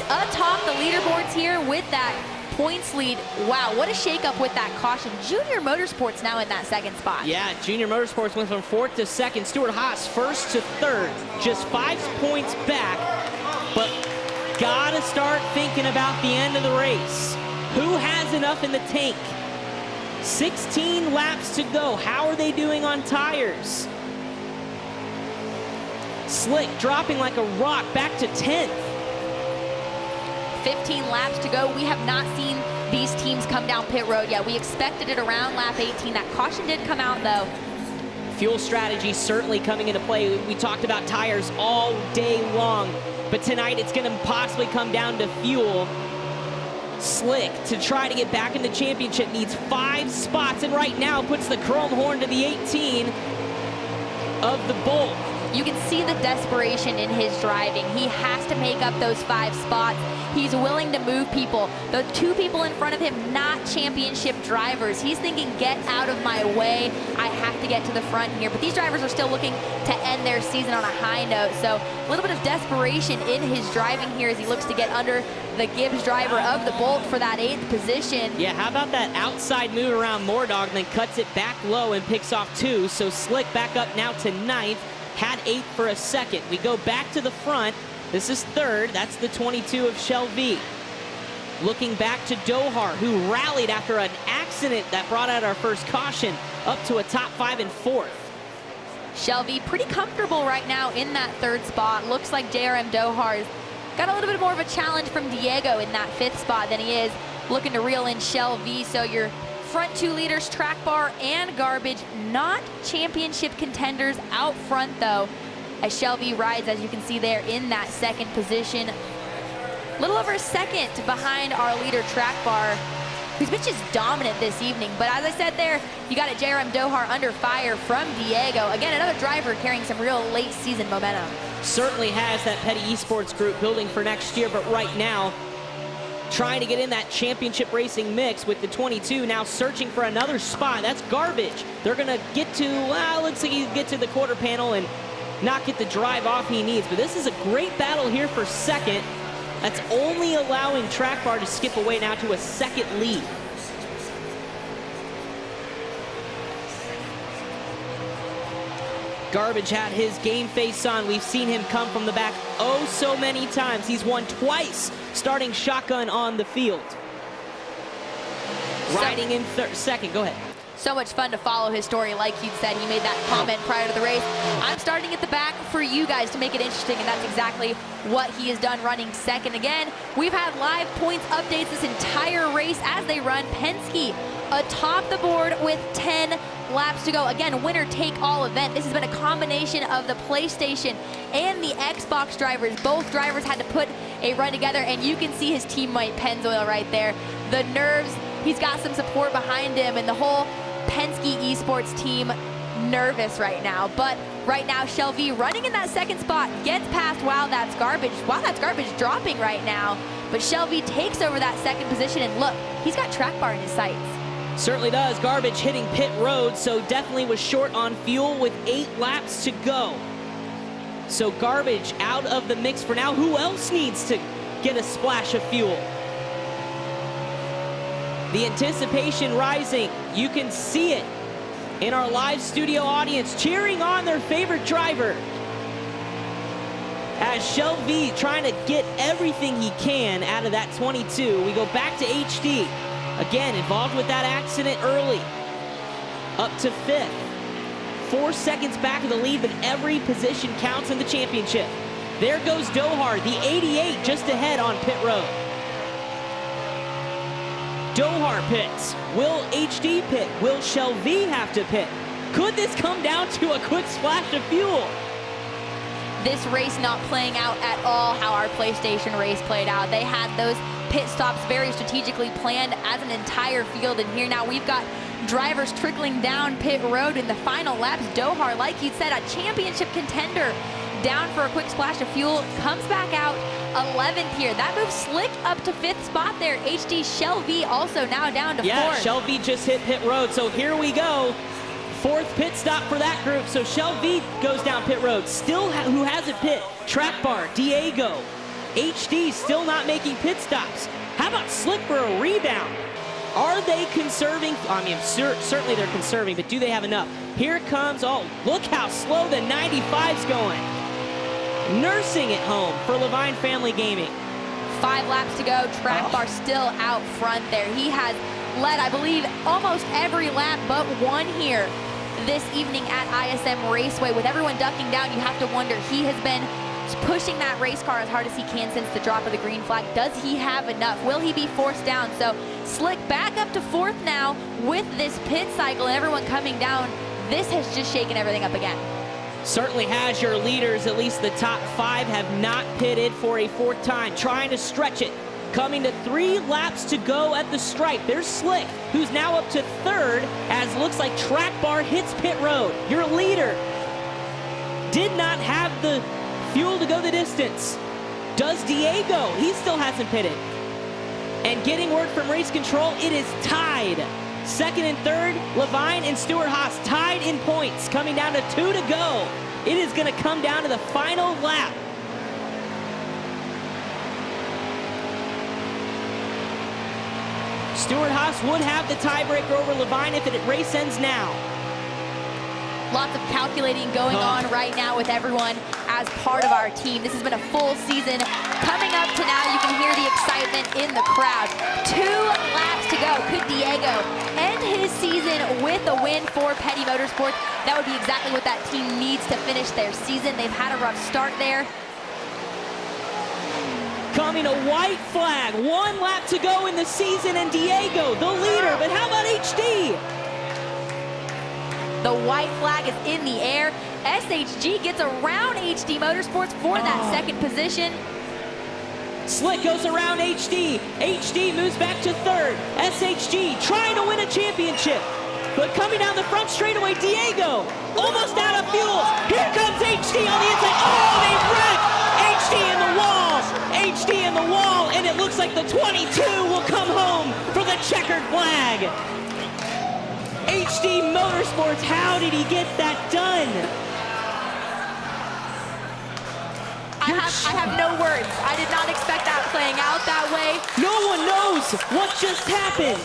atop the leaderboards here with that points lead. Wow, what a shakeup with that caution. Junior Motorsports now in that second spot. Yeah, Junior Motorsports went from fourth to second. Stewart-Haas first to third, just 5 points back, but gotta start thinking about the end of the race. Who has enough in the tank? 16 laps to go. How are they doing on tires? Slick dropping like a rock back to 10th. 15 laps to go. We have not seen these teams come down pit road yet. We expected it around lap 18. That caution did come out though. Fuel strategy certainly coming into play. We talked about tires all day long, but tonight it's going to possibly come down to fuel. Slick, to try to get back in the championship, needs 5 spots, and right now puts the chrome horn to the 18 of the Bolt. You can see the desperation in his driving. He has to make up those 5 spots. He's willing to move people. The 2 people in front of him, not championship drivers. He's thinking, get out of my way. I have to get to the front here. But these drivers are still looking to end their season on a high note. So a little bit of desperation in his driving here as he looks to get under the Gibbs driver of the Bolt for that 8th position. Yeah, how about that outside move around Mordog, and then cuts it back low and picks off 2. So Slick back up now to 9th. Had 8th for a second. We go back to the front. This is 3rd. That's the 22 of Shell V. Looking back to Dohar, who rallied after an accident that brought out our first caution, up to a top 5 and 4th. Shell V pretty comfortable right now in that 3rd spot. Looks like JRM Dohar's got a little bit more of a challenge from Diego in that 5th spot than he is looking to reel in Shell V. So your front 2 leaders, Track Bar and Garbage, not championship contenders out front though, as Shell V rides, as you can see there, in that 2nd position. A little over a second behind our leader, Track Bar, who's been just dominant this evening. But as I said there, you got a JRM Dohar under fire from Diego. Again, another driver carrying some real late season momentum. Certainly has that Petty Esports group building for next year, but right now, trying to get in that championship racing mix with the 22, now searching for another spot. That's Garbage. They're going to get to, looks like he can get to the quarter panel and not get the drive off he needs. But this is a great battle here for second. That's only allowing Track Bar to skip away now to a second lead. Garbage had his game face on. We've seen him come from the back oh so many times. He's won twice starting shotgun on the field. Riding in second, go ahead. So much fun to follow his story. Like you said, he made that comment prior to the race. I'm starting at the back for you guys to make it interesting, and that's exactly what he has done running second again. We've had live points updates this entire race as they run. Penske atop the board with 10 laps to go. Again, winner take all event. This has been a combination of the PlayStation and the Xbox drivers. Both drivers had to put a run together, and you can see his teammate Pennzoil right there. The nerves, he's got some support behind him, and the whole Penske Esports team nervous right now. But right now, Shelby running in that second spot, gets past Wow That's Garbage. Wow That's Garbage dropping right now, but Shelby takes over that second position, and look, he's got Track Bar in his sights. Certainly does. Garbage hitting pit road, so definitely was short on fuel with 8 laps to go. So Garbage out of the mix for now. Who else needs to get a splash of fuel? The anticipation rising. You can see it in our live studio audience cheering on their favorite driver. As Shelby trying to get everything he can out of that 22. We go back to HD. Again, involved with that accident early. Up to 5th. 4 seconds back of the lead, but every position counts in the championship. There goes Dohar, the 88 just ahead on pit road. Dohar pits. Will HD pit? Will Shelby have to pit? Could this come down to a quick splash of fuel? This race not playing out at all how our PlayStation race played out. They had those pit stops very strategically planned as an entire field, and here now we've got drivers trickling down pit road in the final laps. Dohar, like you said, a championship contender, down for a quick splash of fuel, comes back out 11th here. That moves Slick up to 5th spot there. HD Shelby also now down to 4th. Yeah, Shelby just hit pit road, so here we go. 4th pit stop for that group. So Shelby goes down pit road. Still, who hasn't pit? Track Bar, Diego. HD still not making pit stops. How about Slick for a rebound? Are they conserving? I mean, certainly they're conserving, but do they have enough? Here comes, oh, look how slow the 95's going. Nursing it home for Levine Family Gaming. 5 laps to go. Track Bar still out front there. He has led, I believe, almost every lap but one here this evening at ISM Raceway. With everyone ducking down, you have to wonder, he has been pushing that race car as hard as he can since the drop of the green flag. Does he have enough? Will he be forced down? So Slick back up to 4th now with this pit cycle and everyone coming down. This has just shaken everything up again. Certainly has. Your leaders, at least the top 5, have not pitted for a 4th time, trying to stretch it. Coming to 3 laps to go at the stripe. There's Slick, who's now up to 3rd, as looks like Track Bar hits pit road. Your leader did not have the fuel to go the distance. Does Diego? He still hasn't pitted. And getting word from race control, it is tied. 2nd and 3rd, Levine and Stewart-Haas tied in points, coming down to 2 to go. It is going to come down to the final lap. Stewart-Haas would have the tiebreaker over Levine if it race ends now. Lots of calculating going on right now with everyone as part of our team. This has been a full season. Coming up to now, you can hear the excitement in the crowd. 2 laps to go. Could Diego end his season with a win for Petty Motorsports? That would be exactly what that team needs to finish their season. They've had a rough start there. Coming a white flag. 1 lap to go in the season, and Diego, the leader. But how about HD? The white flag is in the air. SHG gets around HD Motorsports for that 2nd position. Slick goes around HD. HD moves back to 3rd. SHG trying to win a championship. But coming down the front straightaway, Diego almost out of fuel. Here comes HD on the inside. Oh, they wrecked HD in the wall. HD in the wall, and it looks like the The 22 will come home for the checkered flag. HD Motorsports, how did he get that done? I have no words. I did not expect that playing out that way. No one knows what just happened.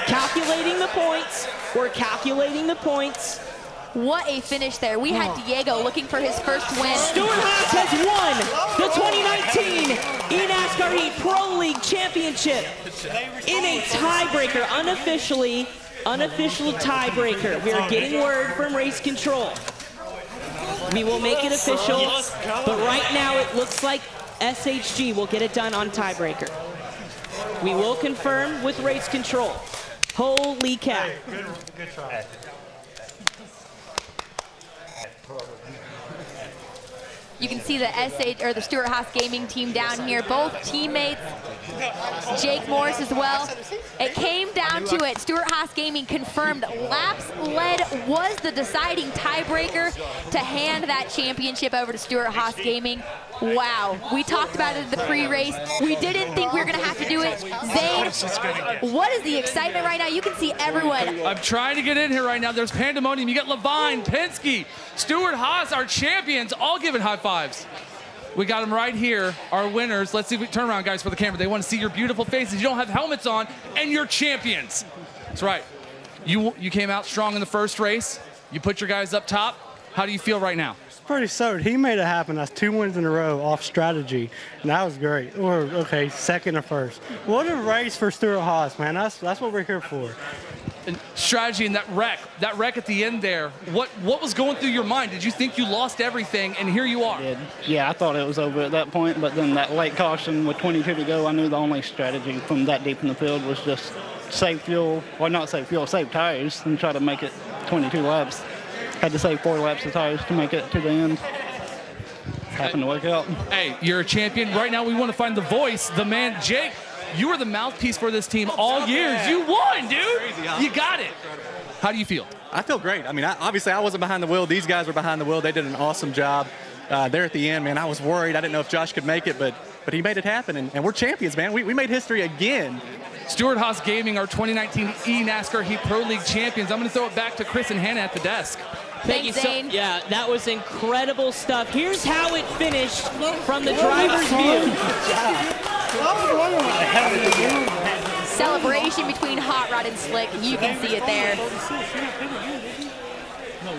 Calculating the points. We're calculating the points. What a finish there. We had Diego looking for his first win. Stewart-Haas has won the 2019 eNASCAR Heat Pro League Championship in a tiebreaker, unofficial tiebreaker. We are getting word from Race Control. We will make it official, but right now it looks like SHG will get it done on tiebreaker. We will confirm with Race Control. Holy cow. Good try. You can see the the Stewart-Haas Gaming team down here. Both teammates, Jake Morris as well. It came down to it. Stewart-Haas Gaming confirmed laps led was the deciding tiebreaker to hand that championship over to Stewart-Haas Gaming. Wow, we talked about it at the pre-race. We didn't think we were gonna have to do it. Zane, what is the excitement right now? You can see everyone. I'm trying to get in here right now. There's pandemonium. You got Levine, Penske, Stewart-Haas, our champions, all giving high fives. We got them right here, our winners. Let's see if we turn around, guys, for the camera. They want to see your beautiful faces. You don't have helmets on, and you're champions. That's right. You came out strong in the first race. You put your guys up top. How do you feel right now? Pretty stoked. He made it happen. That's 2 wins in a row off strategy, and that was great. Or okay, second or first. What a race for Stewart-Haas, man. That's what we're here for. And strategy and that wreck at the end there. What was going through your mind? Did you think you lost everything, and here you are? Yeah, I thought it was over at that point, but then that late caution with 22 to go, I knew the only strategy from that deep in the field was just save fuel, or not save fuel, save tires, and try to make it 22 laps. Had to save 4 laps of tires to make it to the end. Happened to work out. Hey, you're a champion. Right now we want to find the voice, the man, Jake. You were the mouthpiece for this team all years. You won, dude. You got it. How do you feel? I feel great. I mean, obviously I wasn't behind the wheel. These guys were behind the wheel. They did an awesome job. There at the end, man, I was worried. I didn't know if Josh could make it, but he made it happen, and we're champions, man. We made history again. Stewart-Haas Gaming, our 2019 eNASCAR Heat Pro League champions. I'm going to throw it back to Chris and Hannah at the desk. Thank you so much. Yeah, that was incredible stuff. Here's how it finished from the driver's view. Celebration between Hot Rod and Slick. You can see it there.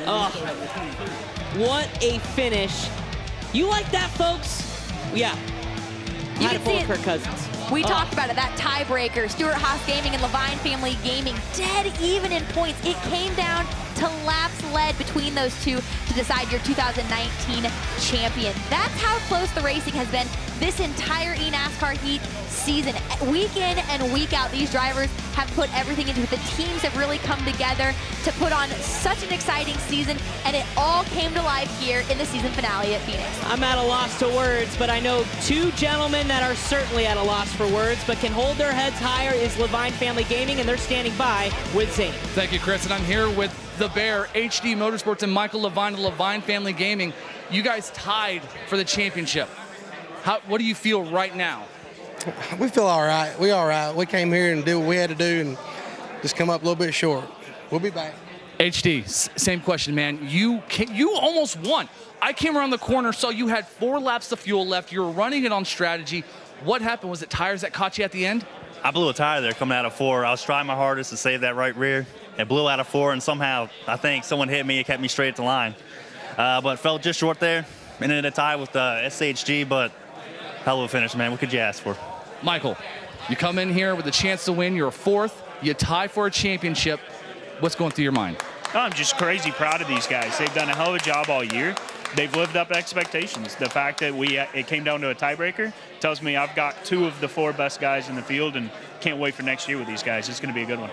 Oh, what a finish. You like that, folks? Yeah. You can see it. Kirk Cousins. We talked about it, that tiebreaker. Stewart-Haas Gaming and Levine Family Gaming, dead even in points. It came down to laps led between those two to decide your 2019 champion. That's how close the racing has been this entire eNASCAR Heat season. Week in and week out, these drivers have put everything into it. The teams have really come together to put on such an exciting season, and it all came to life here in the season finale at Phoenix. I'm at a loss to words, but I know 2 gentlemen that are certainly at a loss for words, but can hold their heads higher is Levine Family Gaming, and they're standing by with Zane. Thank you, Chris, and I'm here with the Bear, HD Motorsports, and Michael Levine of Levine Family Gaming. You guys tied for the championship. What do you feel right now? We feel all right. We all right. We came here and did what we had to do and just come up a little bit short. We'll be back. HD, same question, man. You almost won. I came around the corner, saw you had 4 laps of fuel left. You were running it on strategy. What happened? Was it tires that caught you at the end? I blew a tire there coming out of 4. I was trying my hardest to save that right rear. It blew out of 4, and somehow I think someone hit me and kept me straight at the line. But fell just short there. And then a tie with SHG, but hell of a finish, man. What could you ask for? Michael, you come in here with a chance to win. You're 4th. You tie for a championship. What's going through your mind? Oh, I'm just crazy proud of these guys. They've done a hell of a job all year. They've lived up to expectations. The fact that it came down to a tiebreaker tells me I've got 2 of the 4 best guys in the field, and can't wait for next year with these guys. It's going to be a good one.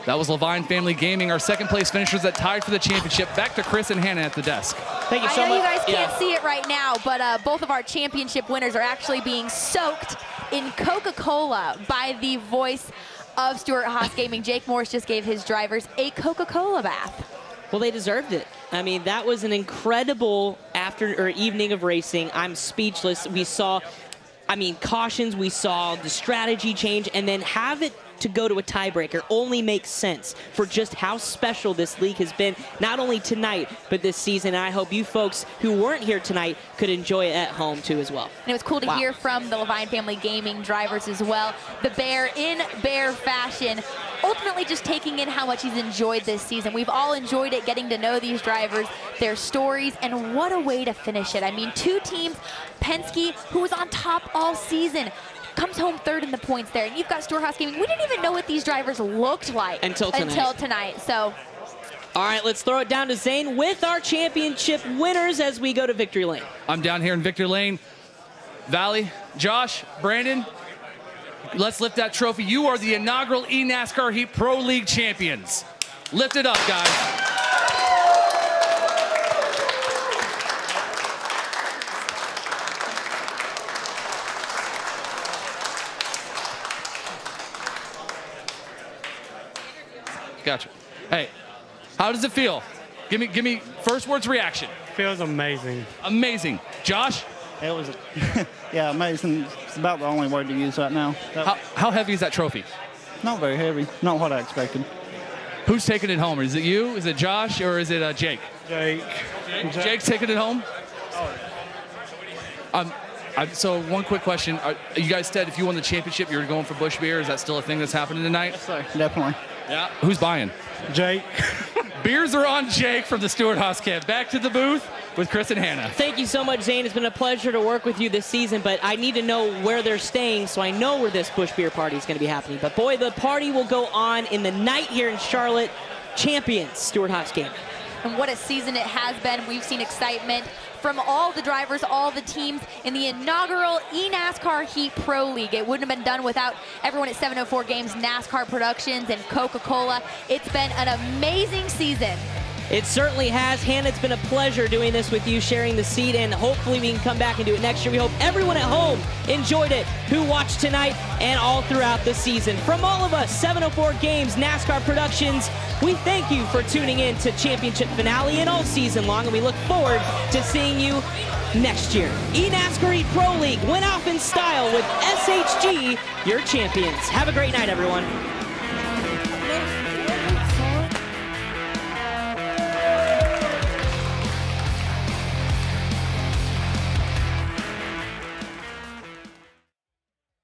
That was Levine Family Gaming, our 2nd place finishers that tied for the championship. Back to Chris and Hannah at the desk. Thank you so much. I know you guys can't see it right now, but both of our championship winners are actually being soaked in Coca-Cola by the voice of Stewart-Haas Gaming. Jake Morris just gave his drivers a Coca-Cola bath. Well, they deserved it. I mean, that was an incredible evening of racing. I'm speechless. We saw, I mean, cautions, we saw the strategy change, and then have it to go to a tiebreaker only makes sense for just how special this league has been, not only tonight, but this season. And I hope you folks who weren't here tonight could enjoy it at home, too, as well. And it was cool to hear from the Levine Family Gaming drivers as well. The Bear, in Bear fashion, ultimately just taking in how much he's enjoyed this season. We've all enjoyed it, getting to know these drivers, their stories, and what a way to finish it. I mean, two teams, Penske, who was on top all season, comes home third in the points there. And you've got Stewart-Haas Gaming. We didn't even know what these drivers looked like until tonight. So, all right, let's throw it down to Zane with our championship winners as we go to Victory Lane. I'm down here in Victory Lane. Valley, Josh, Brandon, let's lift that trophy. You are the inaugural eNASCAR Heat Pro League champions. Lift it up, guys. Gotcha. Hey, how does it feel? Give me first words reaction. Feels amazing. Amazing. Josh? It was, yeah, amazing. It's about the only word to use right now. How heavy is that trophy? Not very heavy. Not what I expected. Who's taking it home? Is it you? Is it Josh? Or is it Jake? Jake. Jake's taking it home? So one quick question. You guys said if you won the championship, you were going for Busch Beer. Is that still a thing that's happening tonight? Yes, sir. Definitely. Yeah. Who's buying? Jake. Beers are on Jake from the Stewart-Haas camp. Back to the booth with Chris and Hannah. Thank you so much, Zane. It's been a pleasure to work with you this season, but I need to know where they're staying so I know where this Busch Beer party is going to be happening. But boy, the party will go on in the night here in Charlotte. Champions, Stewart-Haas Gaming. And what a season it has been. We've seen excitement from all the drivers, all the teams in the inaugural eNASCAR Heat Pro League. It wouldn't have been done without everyone at 704 Games, NASCAR Productions, and Coca-Cola. It's been an amazing season. It certainly has. Hannah, it's been a pleasure doing this with you, sharing the seat, and hopefully we can come back and do it next year. We hope everyone at home enjoyed it, who watched tonight and all throughout the season. From all of us, 704 Games, NASCAR Productions, we thank you for tuning in to Championship Finale and all season long, and we look forward to seeing you next year. eNASCAR Heat Pro League went off in style with SHG, your champions. Have a great night, everyone.